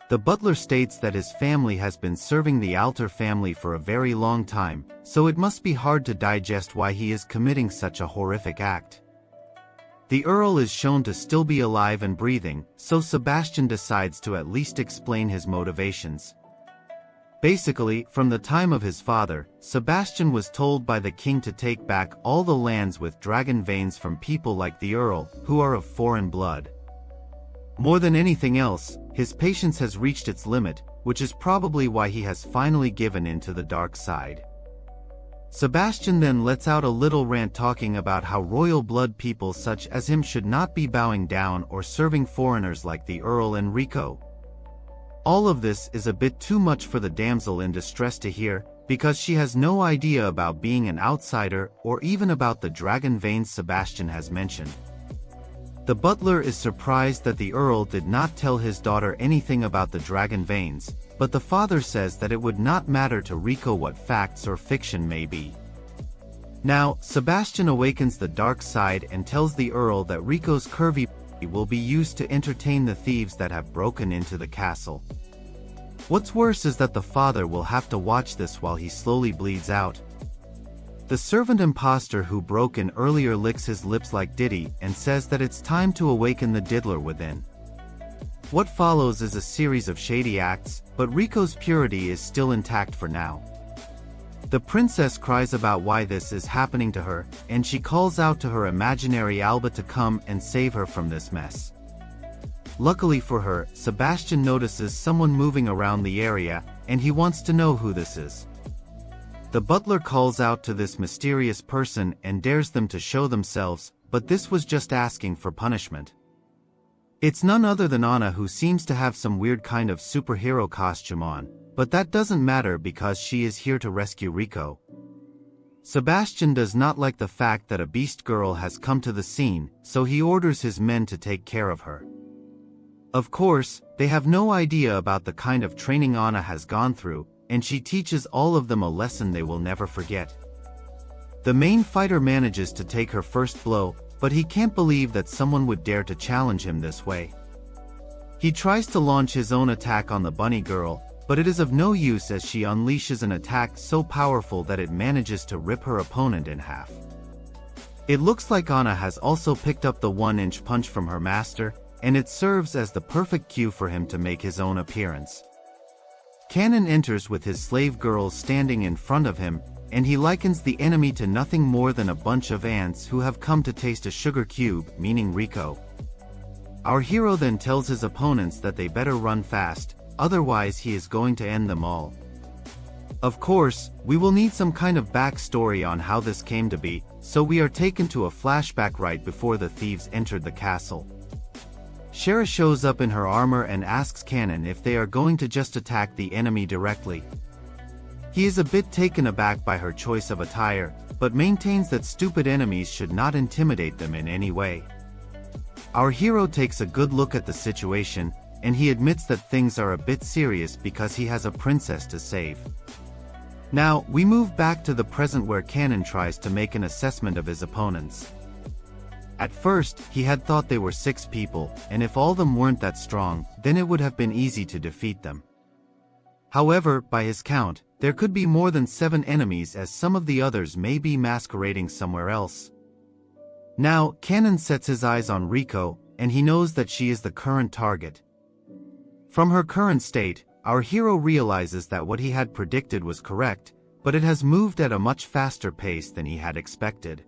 The butler states that his family has been serving the Alter family for a very long time, so it must be hard to digest why he is committing such a horrific act. The Earl is shown to still be alive and breathing, so Sebastian decides to at least explain his motivations. Basically, from the time of his father, Sebastian was told by the king to take back all the lands with dragon veins from people like the Earl, who are of foreign blood. More than anything else, his patience has reached its limit, which is probably why he has finally given in to the dark side. Sebastian then lets out a little rant talking about how royal blood people such as him should not be bowing down or serving foreigners like the Earl and Rico. All of this is a bit too much for the damsel in distress to hear, because she has no idea about being an outsider or even about the dragon veins Sebastian has mentioned. The butler is surprised that the Earl did not tell his daughter anything about the dragon veins, but the father says that it would not matter to Rico what facts or fiction may be. Now, Sebastian awakens the dark side and tells the Earl that Rico's curvy will be used to entertain the thieves that have broken into the castle. What's worse is that the father will have to watch this while he slowly bleeds out. The servant imposter who broke in earlier licks his lips like Diddy and says that it's time to awaken the diddler within. What follows is a series of shady acts, but Rico's purity is still intact for now. The princess cries about why this is happening to her, and she calls out to her imaginary Alba to come and save her from this mess. Luckily for her, Sebastian notices someone moving around the area, and he wants to know who this is. The butler calls out to this mysterious person and dares them to show themselves, but this was just asking for punishment. It's none other than Anna, who seems to have some weird kind of superhero costume on, but that doesn't matter because she is here to rescue Rico. Sebastian does not like the fact that a beast girl has come to the scene, so he orders his men to take care of her. Of course, they have no idea about the kind of training Anna has gone through, and she teaches all of them a lesson they will never forget. The main fighter manages to take her first blow, but he can't believe that someone would dare to challenge him this way. He tries to launch his own attack on the bunny girl, but it is of no use as she unleashes an attack so powerful that it manages to rip her opponent in half. It looks like Anna has also picked up the 1-inch punch from her master, and it serves as the perfect cue for him to make his own appearance. Cannon enters with his slave girls standing in front of him, and he likens the enemy to nothing more than a bunch of ants who have come to taste a sugar cube, meaning Rico. Our hero then tells his opponents that they better run fast, otherwise he is going to end them all. Of course, we will need some kind of backstory on how this came to be, so we are taken to a flashback right before the thieves entered the castle. Shera shows up in her armor and asks Cannon if they are going to just attack the enemy directly. He is a bit taken aback by her choice of attire, but maintains that stupid enemies should not intimidate them in any way. Our hero takes a good look at the situation, and he admits that things are a bit serious because he has a princess to save. Now, we move back to the present where Cannon tries to make an assessment of his opponents. At first, he had thought they were 6 people, and if all of them weren't that strong, then it would have been easy to defeat them. However, by his count, there could be more than 7 enemies, as some of the others may be masquerading somewhere else. Now, Cannon sets his eyes on Rico, and he knows that she is the current target. From her current state, our hero realizes that what he had predicted was correct, but it has moved at a much faster pace than he had expected.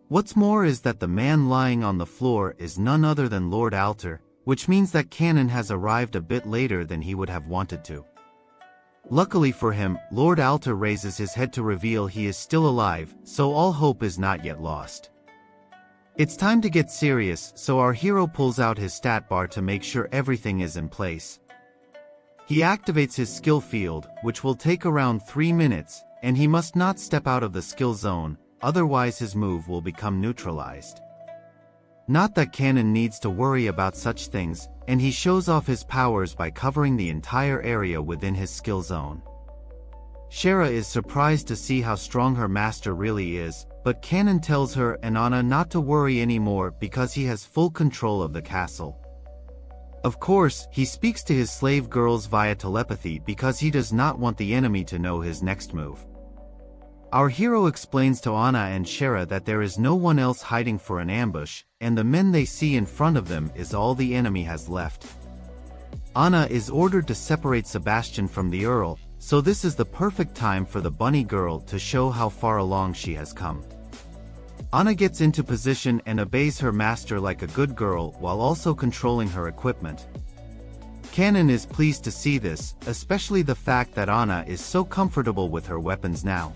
What's more is that the man lying on the floor is none other than Lord Alter, which means that Cannon has arrived a bit later than he would have wanted to. Luckily for him, Lord Alter raises his head to reveal he is still alive, so all hope is not yet lost. It's time to get serious, so our hero pulls out his stat bar to make sure everything is in place. He activates his skill field, which will take around 3 minutes, and he must not step out of the skill zone, otherwise his move will become neutralized. Not that Cannon needs to worry about such things, and he shows off his powers by covering the entire area within his skill zone. Shera is surprised to see how strong her master really is, but Kanon tells her and Anna not to worry anymore because he has full control of the castle. Of course, he speaks to his slave girls via telepathy because he does not want the enemy to know his next move. Our hero explains to Anna and Shera that there is no one else hiding for an ambush, and the men they see in front of them is all the enemy has left. Anna is ordered to separate Sebastian from the Earl, so this is the perfect time for the bunny girl to show how far along she has come. Anna gets into position and obeys her master like a good girl while also controlling her equipment. Kanon is pleased to see this, especially the fact that Anna is so comfortable with her weapons now.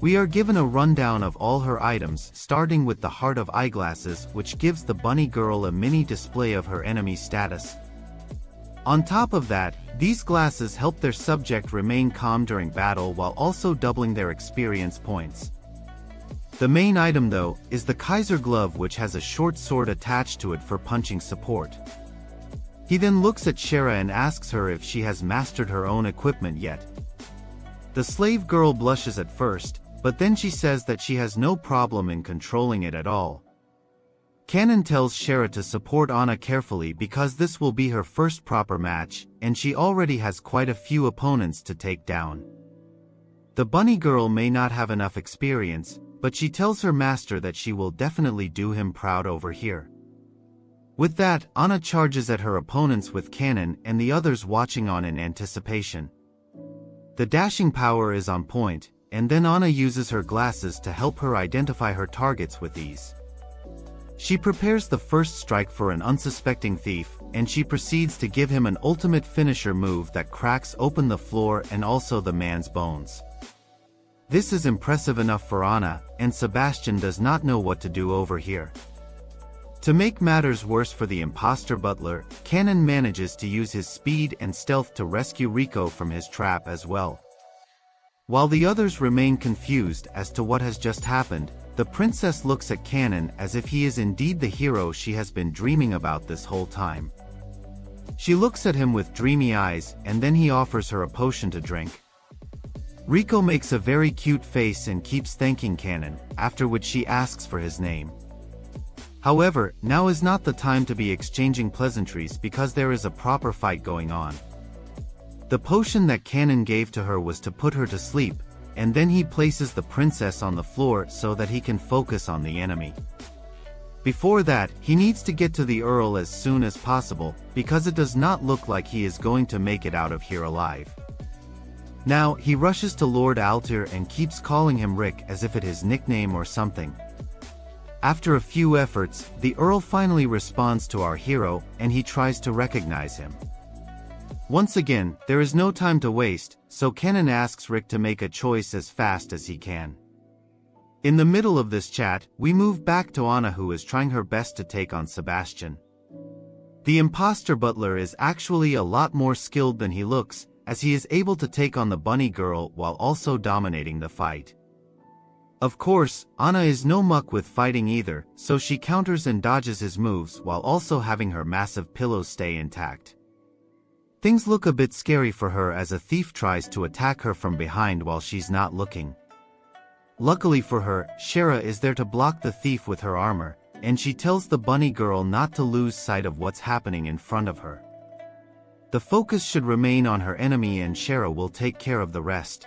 We are given a rundown of all her items, starting with the Heart of Eyeglasses, which gives the bunny girl a mini display of her enemy's status. On top of that, these glasses help their subject remain calm during battle while also doubling their experience points. The main item though, is the Kaiser glove, which has a short sword attached to it for punching support. He then looks at Shera and asks her if she has mastered her own equipment yet. The slave girl blushes at first, but then she says that she has no problem in controlling it at all. Kanon tells Shera to support Anna carefully because this will be her first proper match, and she already has quite a few opponents to take down. The bunny girl may not have enough experience, but she tells her master that she will definitely do him proud over here. With that, Anna charges at her opponents with Kanon and the others watching on in anticipation. The dashing power is on point, and then Anna uses her glasses to help her identify her targets with ease. She prepares the first strike for an unsuspecting thief, and she proceeds to give him an ultimate finisher move that cracks open the floor and also the man's bones. This is impressive enough for Anna, and Sebastian does not know what to do over here. To make matters worse for the imposter butler, Kanon manages to use his speed and stealth to rescue Rico from his trap as well. While the others remain confused as to what has just happened, the princess looks at Kanon as if he is indeed the hero she has been dreaming about this whole time. She looks at him with dreamy eyes, and then he offers her a potion to drink. Rico makes a very cute face and keeps thanking Kanon, after which she asks for his name. However, now is not the time to be exchanging pleasantries because there is a proper fight going on. The potion that Kanon gave to her was to put her to sleep, and then he places the princess on the floor so that he can focus on the enemy. Before that, he needs to get to the Earl as soon as possible, because it does not look like he is going to make it out of here alive. Now, he rushes to Lord Altair and keeps calling him Rick as if it is his nickname or something. After a few efforts, the Earl finally responds to our hero, and he tries to recognize him. Once again, there is no time to waste, so Kanon asks Rick to make a choice as fast as he can. In the middle of this chat, we move back to Anna, who is trying her best to take on Sebastian. The imposter butler is actually a lot more skilled than he looks, as he is able to take on the bunny girl while also dominating the fight. Of course, Anna is no muck with fighting either, so she counters and dodges his moves while also having her massive pillows stay intact. Things look a bit scary for her as a thief tries to attack her from behind while she's not looking. Luckily for her, Shera is there to block the thief with her armor, and she tells the bunny girl not to lose sight of what's happening in front of her. The focus should remain on her enemy and Shera will take care of the rest.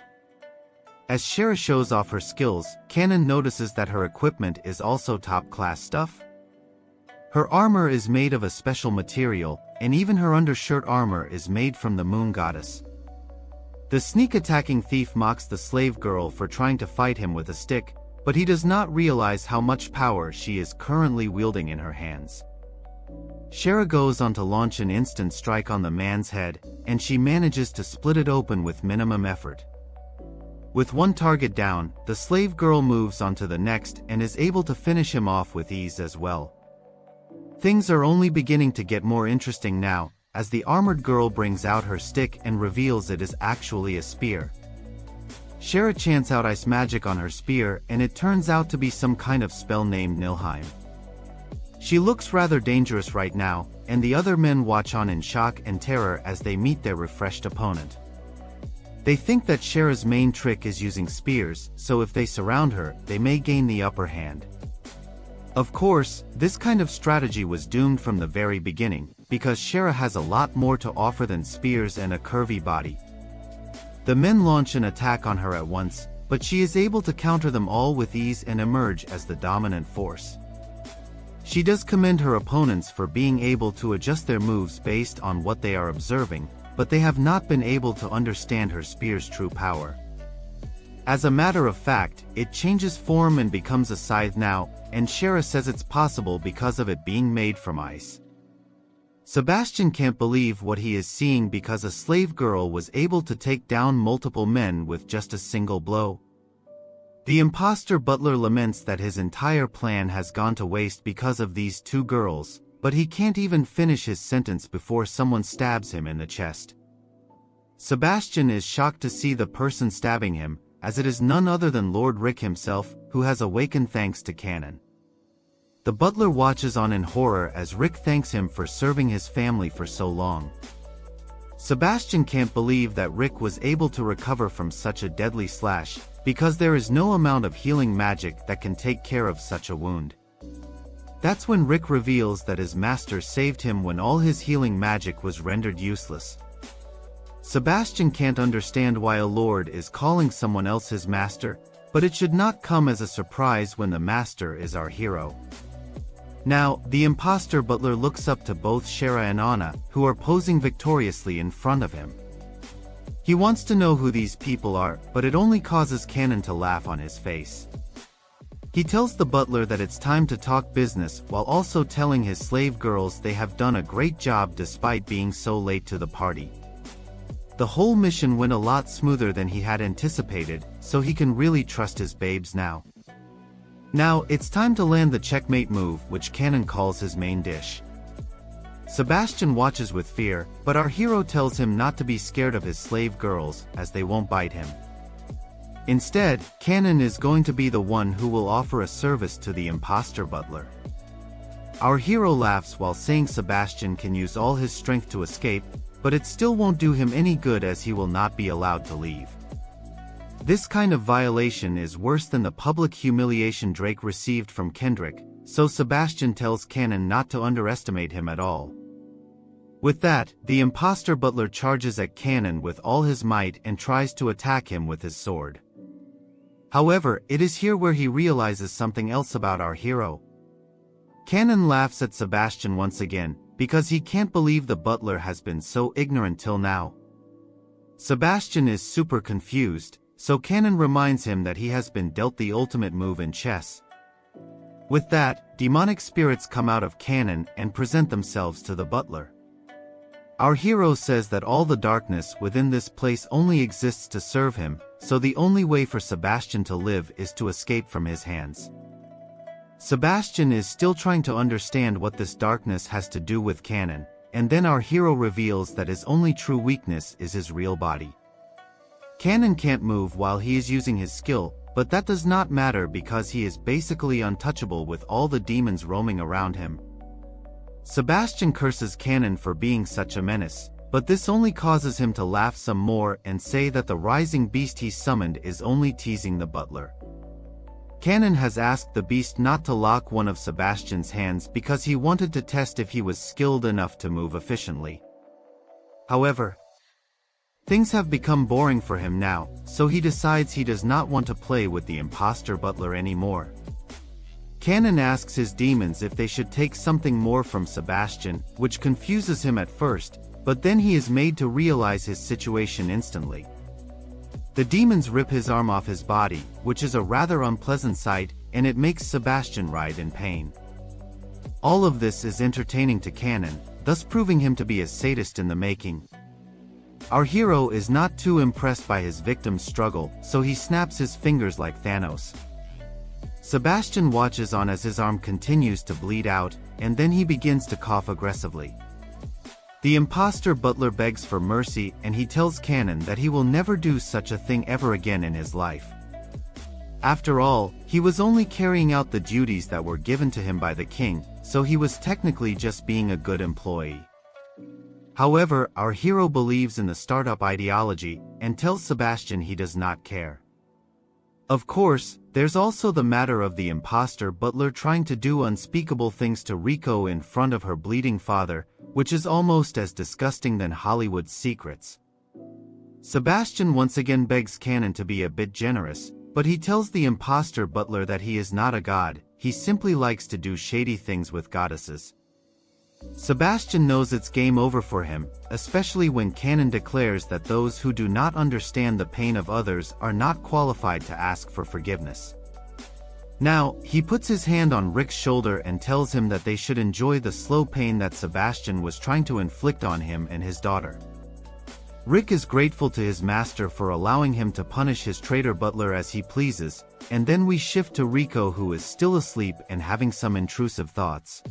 As Shera shows off her skills, Kanon notices that her equipment is also top-class stuff. Her armor is made of a special material, and even her undershirt armor is made from the moon goddess. The sneak-attacking thief mocks the slave girl for trying to fight him with a stick, but he does not realize how much power she is currently wielding in her hands. Shera goes on to launch an instant strike on the man's head, and she manages to split it open with minimum effort. With one target down, the slave girl moves on to the next and is able to finish him off with ease as well. Things are only beginning to get more interesting now, as the armored girl brings out her stick and reveals it is actually a spear. Shera chants out ice magic on her spear, and it turns out to be some kind of spell named Nilheim. She looks rather dangerous right now, and the other men watch on in shock and terror as they meet their refreshed opponent. They think that Shera's main trick is using spears, so if they surround her, they may gain the upper hand. Of course, this kind of strategy was doomed from the very beginning, because Shera has a lot more to offer than spears and a curvy body. The men launch an attack on her at once, but she is able to counter them all with ease and emerge as the dominant force. She does commend her opponents for being able to adjust their moves based on what they are observing, but they have not been able to understand her spear's true power. As a matter of fact, it changes form and becomes a scythe now, and Shera says it's possible because of it being made from ice. Sebastian can't believe what he is seeing because a slave girl was able to take down multiple men with just a single blow. The imposter butler laments that his entire plan has gone to waste because of these two girls, but he can't even finish his sentence before someone stabs him in the chest. Sebastian is shocked to see the person stabbing him, as it is none other than Lord Rick himself, who has awakened thanks to Cannon. The butler watches on in horror as Rick thanks him for serving his family for so long. Sebastian can't believe that Rick was able to recover from such a deadly slash, because there is no amount of healing magic that can take care of such a wound. That's when Rick reveals that his master saved him when all his healing magic was rendered useless. Sebastian can't understand why a lord is calling someone else his master, but it should not come as a surprise when the master is our hero. Now, the imposter butler looks up to both Shera and Anna, who are posing victoriously in front of him. He wants to know who these people are, but it only causes Cannon to laugh on his face. He tells the butler that it's time to talk business while also telling his slave girls they have done a great job despite being so late to the party. The whole mission went a lot smoother than he had anticipated, so he can really trust his babes now. Now, it's time to land the checkmate move, which Cannon calls his main dish. Sebastian watches with fear, but our hero tells him not to be scared of his slave girls, as they won't bite him. Instead, Cannon is going to be the one who will offer a service to the imposter butler. Our hero laughs while saying Sebastian can use all his strength to escape, but it still won't do him any good as he will not be allowed to leave. This kind of violation is worse than the public humiliation Drake received from Kendrick, so Sebastian tells Cannon not to underestimate him at all. With that, the imposter butler charges at Cannon with all his might and tries to attack him with his sword. However, it is here where he realizes something else about our hero. Cannon laughs at Sebastian once again, because he can't believe the butler has been so ignorant till now. Sebastian is super confused, so Cannon reminds him that he has been dealt the ultimate move in chess. With that, demonic spirits come out of Cannon and present themselves to the butler. Our hero says that all the darkness within this place only exists to serve him, so the only way for Sebastian to live is to escape from his hands. Sebastian is still trying to understand what this darkness has to do with Cannon, and then our hero reveals that his only true weakness is his real body. Cannon can't move while he is using his skill, but that does not matter because he is basically untouchable with all the demons roaming around him. Sebastian curses Cannon for being such a menace, but this only causes him to laugh some more and say that the rising beast he summoned is only teasing the butler. Cannon has asked the beast not to lock one of Sebastian's hands because he wanted to test if he was skilled enough to move efficiently. However, things have become boring for him now, so he decides he does not want to play with the imposter butler anymore. Cannon asks his demons if they should take something more from Sebastian, which confuses him at first, but then he is made to realize his situation instantly. The demons rip his arm off his body, which is a rather unpleasant sight, and it makes Sebastian writhe in pain. All of this is entertaining to Cannon, thus proving him to be a sadist in the making. Our hero is not too impressed by his victim's struggle, so he snaps his fingers like Thanos. Sebastian watches on as his arm continues to bleed out, and then he begins to cough aggressively. The imposter butler begs for mercy and he tells Cannon that he will never do such a thing ever again in his life. After all, he was only carrying out the duties that were given to him by the king, so he was technically just being a good employee. However, our hero believes in the startup ideology and tells Sebastian he does not care. Of course, there's also the matter of the imposter butler trying to do unspeakable things to Rico in front of her bleeding father, which is almost as disgusting than Hollywood's secrets. Sebastian once again begs Kanon to be a bit generous, but he tells the imposter butler that he is not a god, he simply likes to do shady things with goddesses. Sebastian knows it's game over for him, especially when Kanon declares that those who do not understand the pain of others are not qualified to ask for forgiveness. Now, he puts his hand on Rick's shoulder and tells him that they should enjoy the slow pain that Sebastian was trying to inflict on him and his daughter. Rick is grateful to his master for allowing him to punish his traitor butler as he pleases, and then we shift to Rico, who is still asleep and having some intrusive thoughts.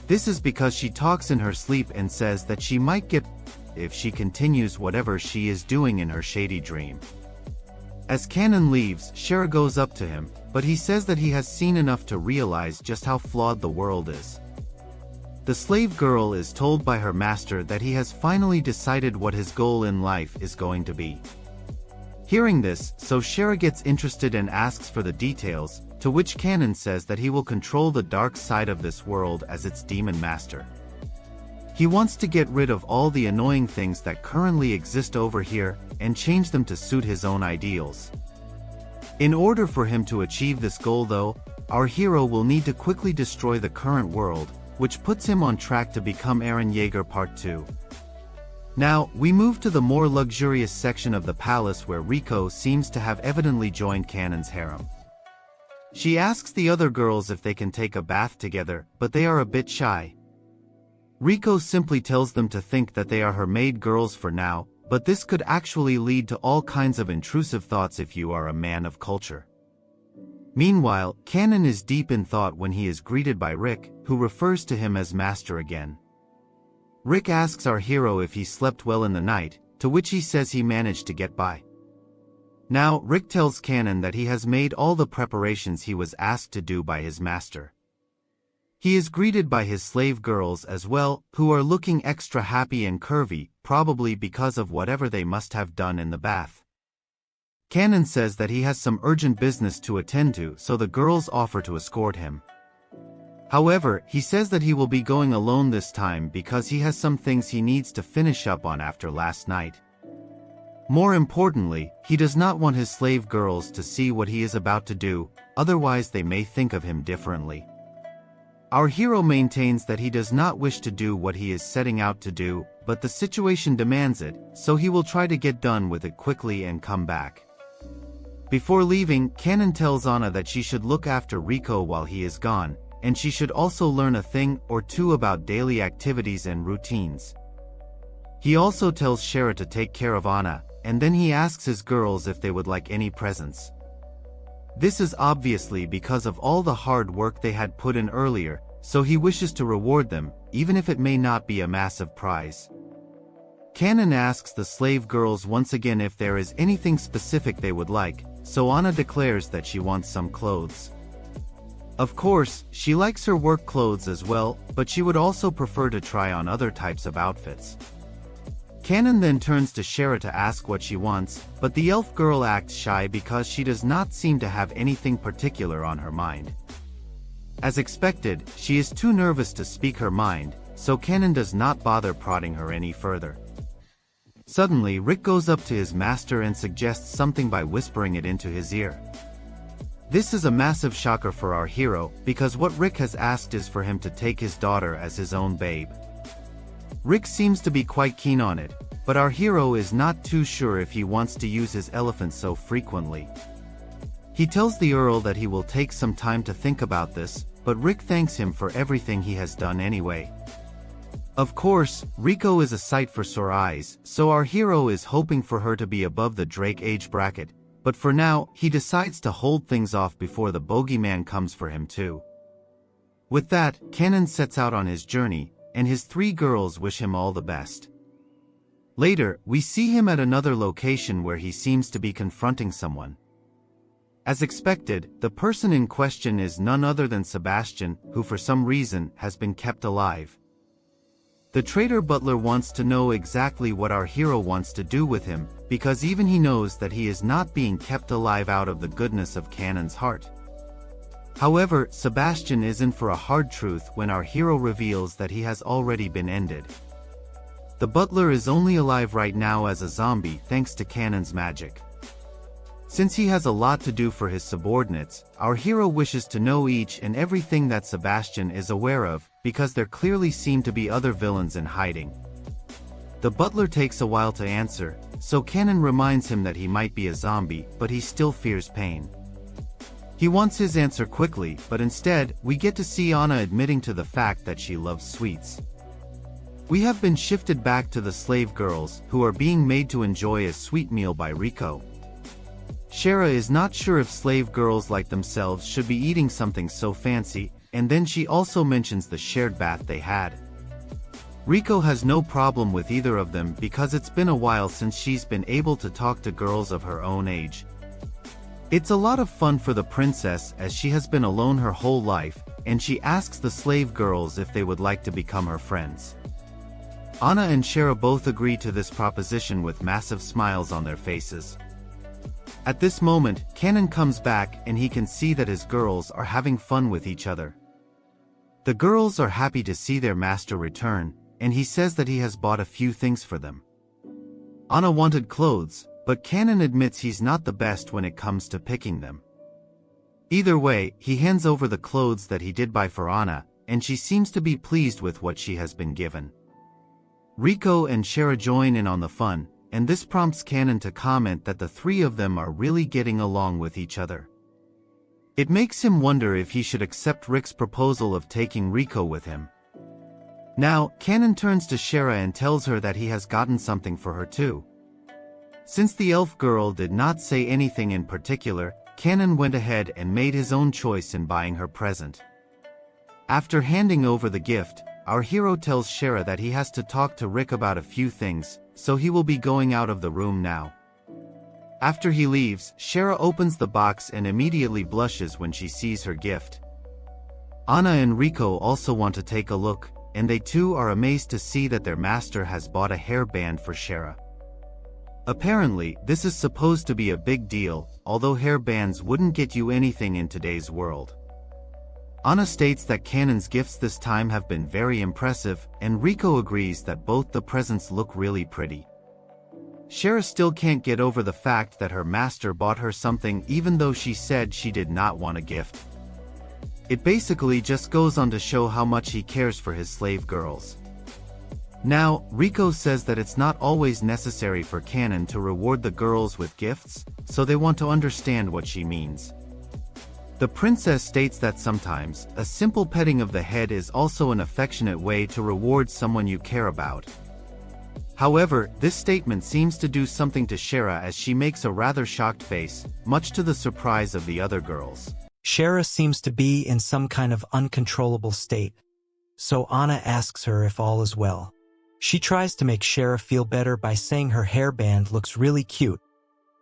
This is because she talks in her sleep and says that she might get if she continues whatever she is doing in her shady dream. As Kanon leaves, Shera goes up to him, but he says that he has seen enough to realize just how flawed the world is. The slave girl is told by her master that he has finally decided what his goal in life is going to be. Hearing this, so Shera gets interested and asks for the details, to which Kanon says that he will control the dark side of this world as its demon master. He wants to get rid of all the annoying things that currently exist over here, and change them to suit his own ideals. In order for him to achieve this goal though, our hero will need to quickly destroy the current world, which puts him on track to become Eren Yeager Part 2. Now, we move to the more luxurious section of the palace where Rico seems to have evidently joined Kanon's harem. She asks the other girls if they can take a bath together, but they are a bit shy. Rico simply tells them to think that they are her maid girls for now, but this could actually lead to all kinds of intrusive thoughts if you are a man of culture. Meanwhile, Kanon is deep in thought when he is greeted by Rick, who refers to him as master again. Rick asks our hero if he slept well in the night, to which he says he managed to get by. Now, Rick tells Kanon that he has made all the preparations he was asked to do by his master. He is greeted by his slave girls as well, who are looking extra happy and curvy, probably because of whatever they must have done in the bath. Kanon says that he has some urgent business to attend to, so the girls offer to escort him. However, he says that he will be going alone this time because he has some things he needs to finish up on after last night. More importantly, he does not want his slave girls to see what he is about to do, otherwise they may think of him differently. Our hero maintains that he does not wish to do what he is setting out to do, but the situation demands it, so he will try to get done with it quickly and come back. Before leaving, Kanon tells Anna that she should look after Rico while he is gone, and she should also learn a thing or two about daily activities and routines. He also tells Shera to take care of Anna, and then he asks his girls if they would like any presents. This is obviously because of all the hard work they had put in earlier, so he wishes to reward them, even if it may not be a massive prize. Kanon asks the slave girls once again if there is anything specific they would like, so Anna declares that she wants some clothes. Of course, she likes her work clothes as well, but she would also prefer to try on other types of outfits. Kanon then turns to Shera to ask what she wants, but the elf girl acts shy because she does not seem to have anything particular on her mind. As expected, she is too nervous to speak her mind, so Kanon does not bother prodding her any further. Suddenly, Rick goes up to his master and suggests something by whispering it into his ear. This is a massive shocker for our hero, because what Rick has asked is for him to take his daughter as his own babe. Rick seems to be quite keen on it, but our hero is not too sure if he wants to use his elephant so frequently. He tells the Earl that he will take some time to think about this, but Rick thanks him for everything he has done anyway. Of course, Rico is a sight for sore eyes, so our hero is hoping for her to be above the Drake age bracket, but for now, he decides to hold things off before the bogeyman comes for him too. With that, Kanon sets out on his journey, and his three girls wish him all the best. Later, we see him at another location where he seems to be confronting someone. As expected, the person in question is none other than Sebastian, who for some reason has been kept alive. The traitor butler wants to know exactly what our hero wants to do with him, because even he knows that he is not being kept alive out of the goodness of Kanon's heart. However, Sebastian is in for a hard truth when our hero reveals that he has already been ended. The butler is only alive right now as a zombie thanks to Kanon's magic. Since he has a lot to do for his subordinates, our hero wishes to know each and everything that Sebastian is aware of, because there clearly seem to be other villains in hiding. The butler takes a while to answer, so Kanon reminds him that he might be a zombie, but he still fears pain. He wants his answer quickly, but instead, we get to see Anna admitting to the fact that she loves sweets. We have been shifted back to the slave girls, who are being made to enjoy a sweet meal by Rico. Shera is not sure if slave girls like themselves should be eating something so fancy, and then she also mentions the shared bath they had. Rico has no problem with either of them because it's been a while since she's been able to talk to girls of her own age. It's a lot of fun for the princess as she has been alone her whole life, and she asks the slave girls if they would like to become her friends. Anna and Shera both agree to this proposition with massive smiles on their faces. At this moment, Kanon comes back and he can see that his girls are having fun with each other. The girls are happy to see their master return, and he says that he has bought a few things for them. Anna wanted clothes, but Kanon admits he's not the best when it comes to picking them. Either way, he hands over the clothes that he did buy for Anna, and she seems to be pleased with what she has been given. Rico and Shera join in on the fun, and this prompts Kanon to comment that the three of them are really getting along with each other. It makes him wonder if he should accept Rick's proposal of taking Rico with him. Now, Kanon turns to Shera and tells her that he has gotten something for her too. Since the elf girl did not say anything in particular, Kanon went ahead and made his own choice in buying her present. After handing over the gift, our hero tells Shera that he has to talk to Rick about a few things, so he will be going out of the room now. After he leaves, Shera opens the box and immediately blushes when she sees her gift. Anna and Rico also want to take a look, and they too are amazed to see that their master has bought a hairband for Shera. Apparently, this is supposed to be a big deal, although hairbands wouldn't get you anything in today's world. Anna states that Kanon's gifts this time have been very impressive, and Rico agrees that both the presents look really pretty. Shera still can't get over the fact that her master bought her something even though she said she did not want a gift. It basically just goes on to show how much he cares for his slave girls. Now, Rico says that it's not always necessary for Kanon to reward the girls with gifts, so they want to understand what she means. The princess states that sometimes, a simple petting of the head is also an affectionate way to reward someone you care about. However, this statement seems to do something to Shera as she makes a rather shocked face, much to the surprise of the other girls. Shera seems to be in some kind of uncontrollable state, so Anna asks her if all is well. She tries to make Shera feel better by saying her hairband looks really cute,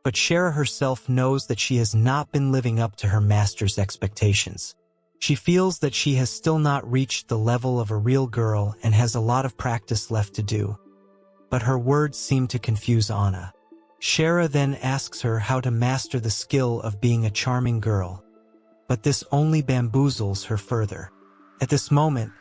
but Shera herself knows that she has not been living up to her master's expectations. She feels that she has still not reached the level of a real girl and has a lot of practice left to do. But her words seem to confuse Anna. Shera then asks her how to master the skill of being a charming girl, but this only bamboozles her further. At this moment,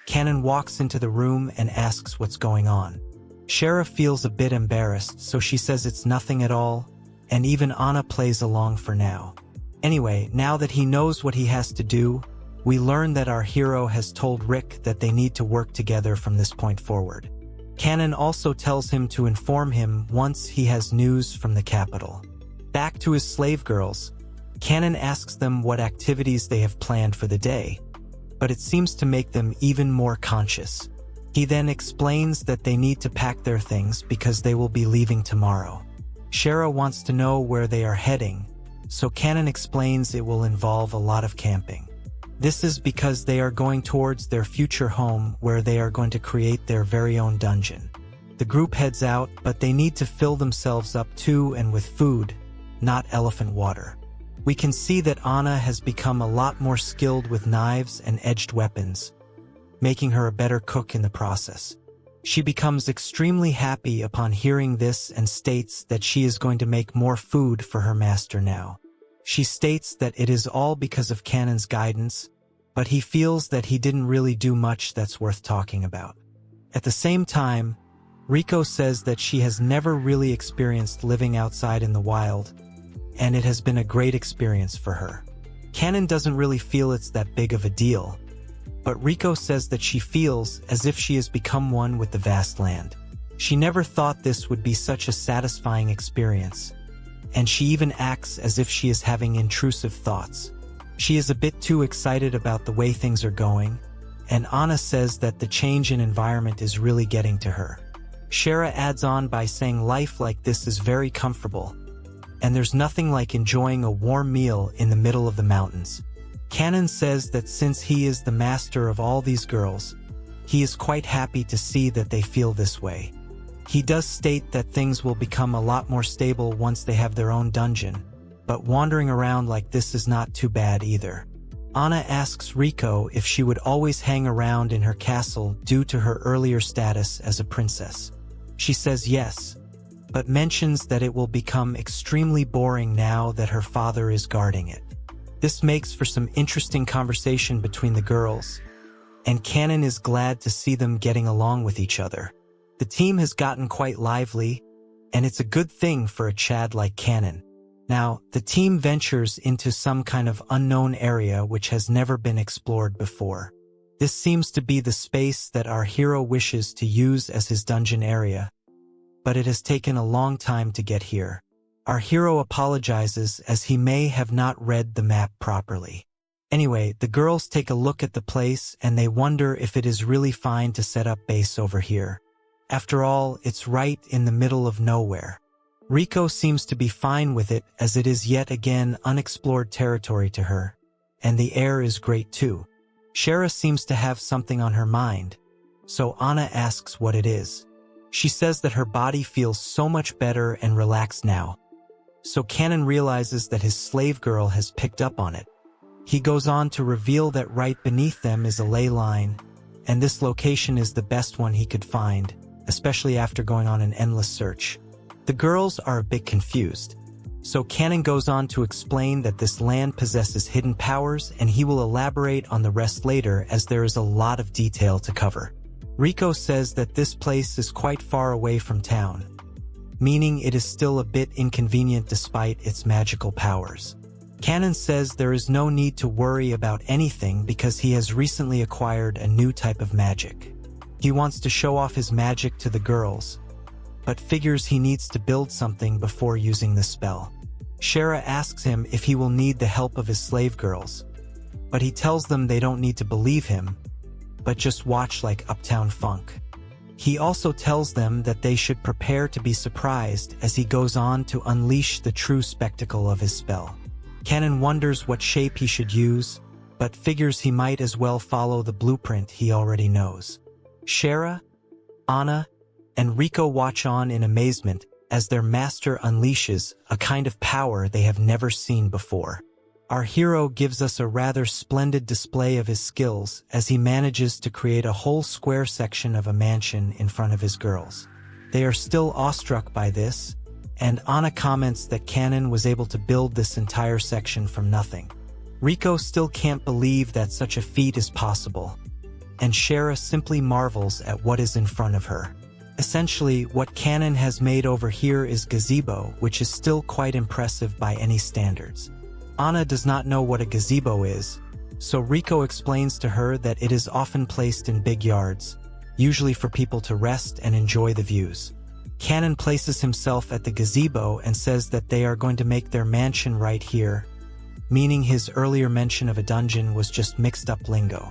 Kanon walks into the room and asks what's going on. Shera feels a bit embarrassed, so she says it's nothing at all, and even Anna plays along for now. Anyway, now that he knows what he has to do, we learn that our hero has told Rick that they need to work together from this point forward. Kanon also tells him to inform him once he has news from the capital. Back to his slave girls, Kanon asks them what activities they have planned for the day, but it seems to make them even more conscious. He then explains that they need to pack their things because they will be leaving tomorrow. Shera wants to know where they are heading, so Kanon explains it will involve a lot of camping. This is because they are going towards their future home where they are going to create their very own dungeon. The group heads out, but they need to fill themselves up too and with food, not elephant water. We can see that Anna has become a lot more skilled with knives and edged weapons, making her a better cook in the process. She becomes extremely happy upon hearing this and states that she is going to make more food for her master now. She states that it is all because of Kanen's guidance, but he feels that he didn't really do much that's worth talking about. At the same time, Rico says that she has never really experienced living outside in the wild, and it has been a great experience for her. Kanen doesn't really feel it's that big of a deal, but Rico says that she feels as if she has become one with the vast land. She never thought this would be such a satisfying experience, and she even acts as if she is having intrusive thoughts. She is a bit too excited about the way things are going, and Anna says that the change in environment is really getting to her. Shera adds on by saying life like this is very comfortable, and there's nothing like enjoying a warm meal in the middle of the mountains. Kanen says that since he is the master of all these girls, he is quite happy to see that they feel this way. He does state that things will become a lot more stable once they have their own dungeon, but wandering around like this is not too bad either. Anna asks Rico if she would always hang around in her castle due to her earlier status as a princess. She says yes, but mentions that it will become extremely boring now that her father is guarding it. This makes for some interesting conversation between the girls, and Kanen is glad to see them getting along with each other. The team has gotten quite lively, and it's a good thing for a Chad like Kanen. Now, the team ventures into some kind of unknown area which has never been explored before. This seems to be the space that our hero wishes to use as his dungeon area, but it has taken a long time to get here. Our hero apologizes as he may have not read the map properly. Anyway, the girls take a look at the place and they wonder if it is really fine to set up base over here. After all, it's right in the middle of nowhere. Rico seems to be fine with it as it is yet again unexplored territory to her, and the air is great too. Shera seems to have something on her mind, so Anna asks what it is. She says that her body feels so much better and relaxed now. So Kanen realizes that his slave girl has picked up on it. He goes on to reveal that right beneath them is a ley line, and this location is the best one he could find, especially after going on an endless search. The girls are a bit confused, so Kanen goes on to explain that this land possesses hidden powers and he will elaborate on the rest later as there is a lot of detail to cover. Rico says that this place is quite far away from town, meaning it is still a bit inconvenient despite its magical powers. Kanen says there is no need to worry about anything because he has recently acquired a new type of magic. He wants to show off his magic to the girls, but figures he needs to build something before using the spell. Shera asks him if he will need the help of his slave girls, but he tells them they don't need to believe him, but just watch like Uptown Funk. He also tells them that they should prepare to be surprised as he goes on to unleash the true spectacle of his spell. Kanen wonders what shape he should use, but figures he might as well follow the blueprint he already knows. Shera, Anna, and Rico watch on in amazement as their master unleashes a kind of power they have never seen before. Our hero gives us a rather splendid display of his skills as he manages to create a whole square section of a mansion in front of his girls. They are still awestruck by this, and Anna comments that Kanen was able to build this entire section from nothing. Rico still can't believe that such a feat is possible, and Shera simply marvels at what is in front of her. Essentially, what Kanen has made over here is gazebo, which is still quite impressive by any standards. Anna does not know what a gazebo is, so Rico explains to her that it is often placed in big yards, usually for people to rest and enjoy the views. Kanen places himself at the gazebo and says that they are going to make their mansion right here, meaning his earlier mention of a dungeon was just mixed up lingo.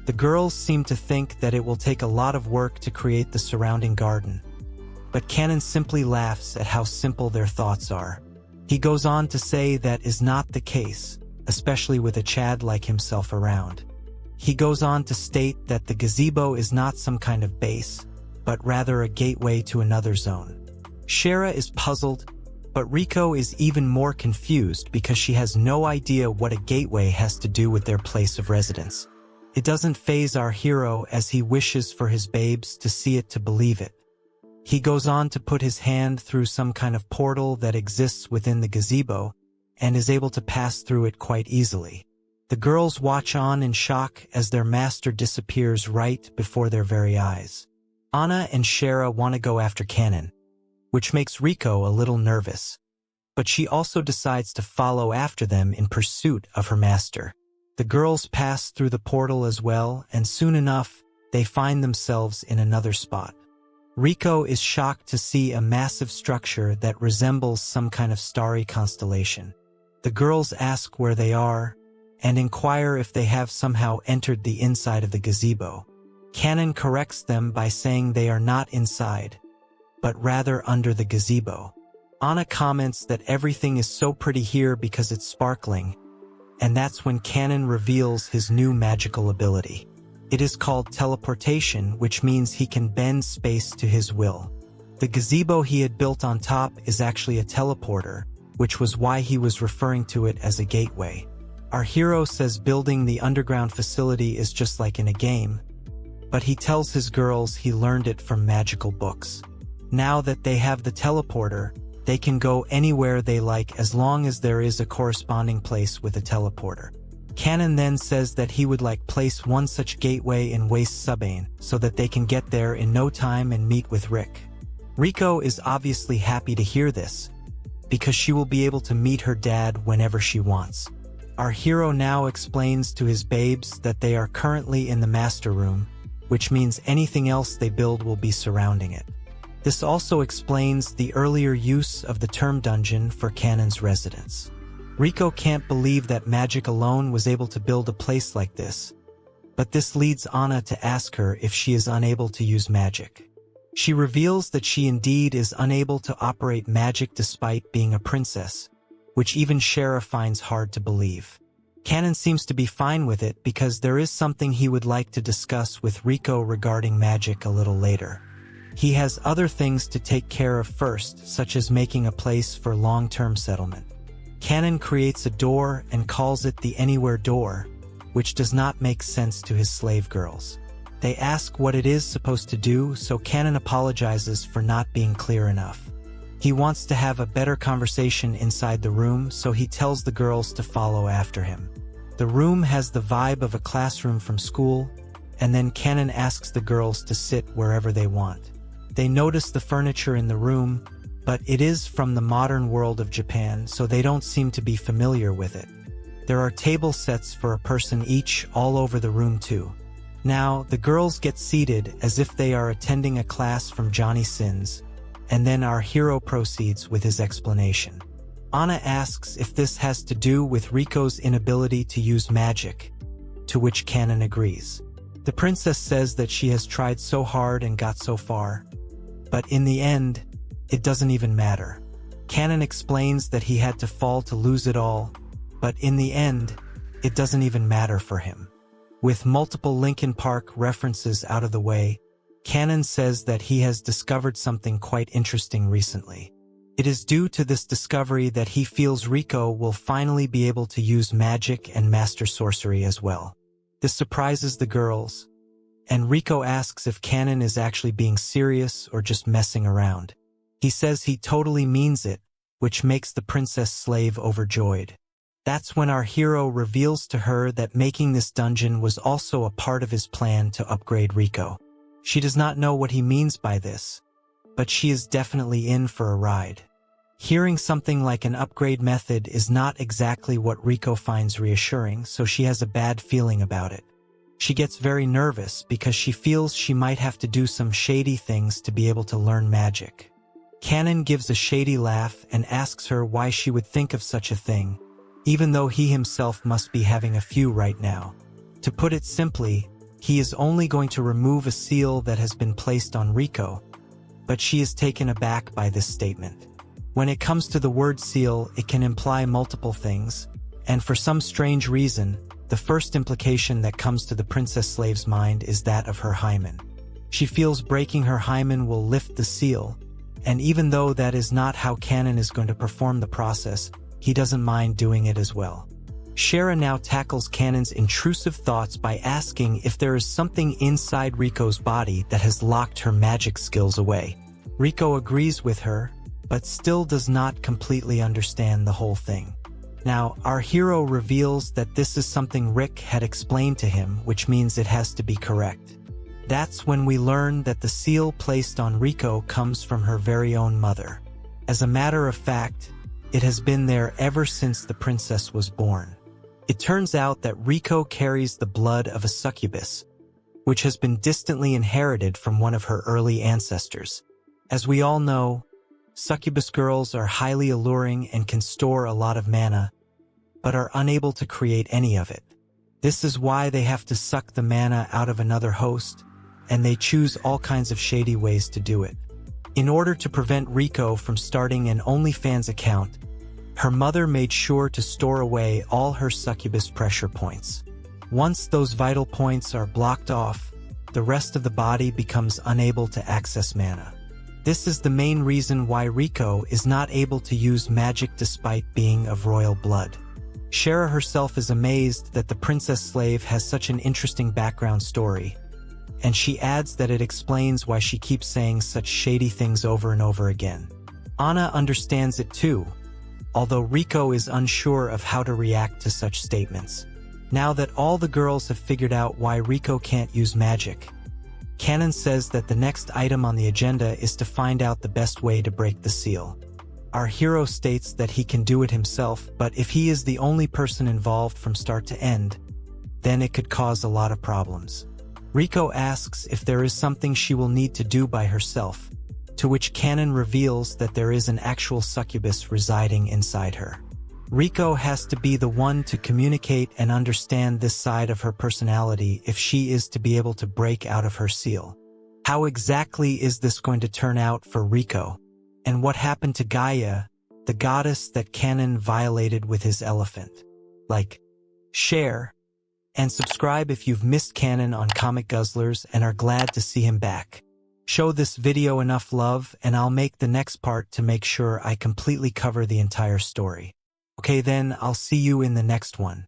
The girls seem to think that it will take a lot of work to create the surrounding garden, but Kanen simply laughs at how simple their thoughts are. He goes on to say that is not the case, especially with a Chad like himself around. He goes on to state that the gazebo is not some kind of base, but rather a gateway to another zone. Shera is puzzled, but Rico is even more confused because she has no idea what a gateway has to do with their place of residence. It doesn't faze our hero as he wishes for his babes to see it to believe it. He goes on to put his hand through some kind of portal that exists within the gazebo and is able to pass through it quite easily. The girls watch on in shock as their master disappears right before their very eyes. Anna and Shera want to go after Kanon, which makes Rico a little nervous, but she also decides to follow after them in pursuit of her master. The girls pass through the portal as well, and soon enough, they find themselves in another spot. Rico is shocked to see a massive structure that resembles some kind of starry constellation. The girls ask where they are and inquire if they have somehow entered the inside of the gazebo. Kanon corrects them by saying they are not inside, but rather under the gazebo. Anna comments that everything is so pretty here because it's sparkling, and that's when Kanon reveals his new magical ability. It is called teleportation, which means he can bend space to his will. The gazebo he had built on top is actually a teleporter, which was why he was referring to it as a gateway. Our hero says building the underground facility is just like in a game, but he tells his girls he learned it from magical books. Now that they have the teleporter, they can go anywhere they like as long as there is a corresponding place with a teleporter. Kanon then says that he would like place one such gateway in Waste Subbane so that they can get there in no time and meet with Rick. Rico is obviously happy to hear this, because she will be able to meet her dad whenever she wants. Our hero now explains to his babes that they are currently in the master room, which means anything else they build will be surrounding it. This also explains the earlier use of the term dungeon for Kanon's residence. Rico can't believe that magic alone was able to build a place like this, but this leads Anna to ask her if she is unable to use magic. She reveals that she indeed is unable to operate magic despite being a princess, which even Shera finds hard to believe. Kanon seems to be fine with it because there is something he would like to discuss with Rico regarding magic a little later. He has other things to take care of first, such as making a place for long-term settlement. Kanon creates a door and calls it the Anywhere Door, which does not make sense to his slave girls. They ask what it is supposed to do, so Kanon apologizes for not being clear enough. He wants to have a better conversation inside the room, so he tells the girls to follow after him. The room has the vibe of a classroom from school, and then Kanon asks the girls to sit wherever they want. They notice the furniture in the room, but it is from the modern world of Japan, so they don't seem to be familiar with it. There are table sets for a person each all over the room too. Now, the girls get seated as if they are attending a class from Johnny Sins, and then our hero proceeds with his explanation. Anna asks if this has to do with Rico's inability to use magic, to which Kanon agrees. The princess says that she has tried so hard and got so far, but in the end, it doesn't even matter. Kanon explains that he had to fall to lose it all, but in the end, it doesn't even matter for him. With multiple Linkin Park references out of the way, Kanon says that he has discovered something quite interesting recently. It is due to this discovery that he feels Rico will finally be able to use magic and master sorcery as well. This surprises the girls, and Rico asks if Kanon is actually being serious or just messing around. He says he totally means it, which makes the princess slave overjoyed. That's when our hero reveals to her that making this dungeon was also a part of his plan to upgrade Rico. She does not know what he means by this, but she is definitely in for a ride. Hearing something like an upgrade method is not exactly what Rico finds reassuring, so she has a bad feeling about it. She gets very nervous because she feels she might have to do some shady things to be able to learn magic. Kanon gives a shady laugh and asks her why she would think of such a thing, even though he himself must be having a few right now. To put it simply, he is only going to remove a seal that has been placed on Rico, but she is taken aback by this statement. When it comes to the word seal, it can imply multiple things, and for some strange reason, the first implication that comes to the princess slave's mind is that of her hymen. She feels breaking her hymen will lift the seal, and even though that is not how Kanon is going to perform the process, he doesn't mind doing it as well. Shera now tackles Kanon's intrusive thoughts by asking if there is something inside Rico's body that has locked her magic skills away. Rico agrees with her, but still does not completely understand the whole thing. Now, our hero reveals that this is something Rick had explained to him, which means it has to be correct. That's when we learn that the seal placed on Rico comes from her very own mother. As a matter of fact, it has been there ever since the princess was born. It turns out that Rico carries the blood of a succubus, which has been distantly inherited from one of her early ancestors. As we all know, succubus girls are highly alluring and can store a lot of mana, but are unable to create any of it. This is why they have to suck the mana out of another host, and they choose all kinds of shady ways to do it. In order to prevent Rico from starting an OnlyFans account, her mother made sure to store away all her succubus pressure points. Once those vital points are blocked off, the rest of the body becomes unable to access mana. This is the main reason why Rico is not able to use magic despite being of royal blood. Shera herself is amazed that the princess slave has such an interesting background story, and she adds that it explains why she keeps saying such shady things over and over again. Anna understands it too, although Rico is unsure of how to react to such statements. Now that all the girls have figured out why Rico can't use magic, Kanon says that the next item on the agenda is to find out the best way to break the seal. Our hero states that he can do it himself, but if he is the only person involved from start to end, then it could cause a lot of problems. Rico asks if there is something she will need to do by herself, to which Kanon reveals that there is an actual succubus residing inside her. Rico has to be the one to communicate and understand this side of her personality if she is to be able to break out of her seal. How exactly is this going to turn out for Rico? And what happened to Gaia, the goddess that Kanon violated with his elephant? Like, share, and subscribe if you've missed Kanon on Comic Guzzlers and are glad to see him back. Show this video enough love and I'll make the next part to make sure I completely cover the entire story. Okay then, I'll see you in the next one.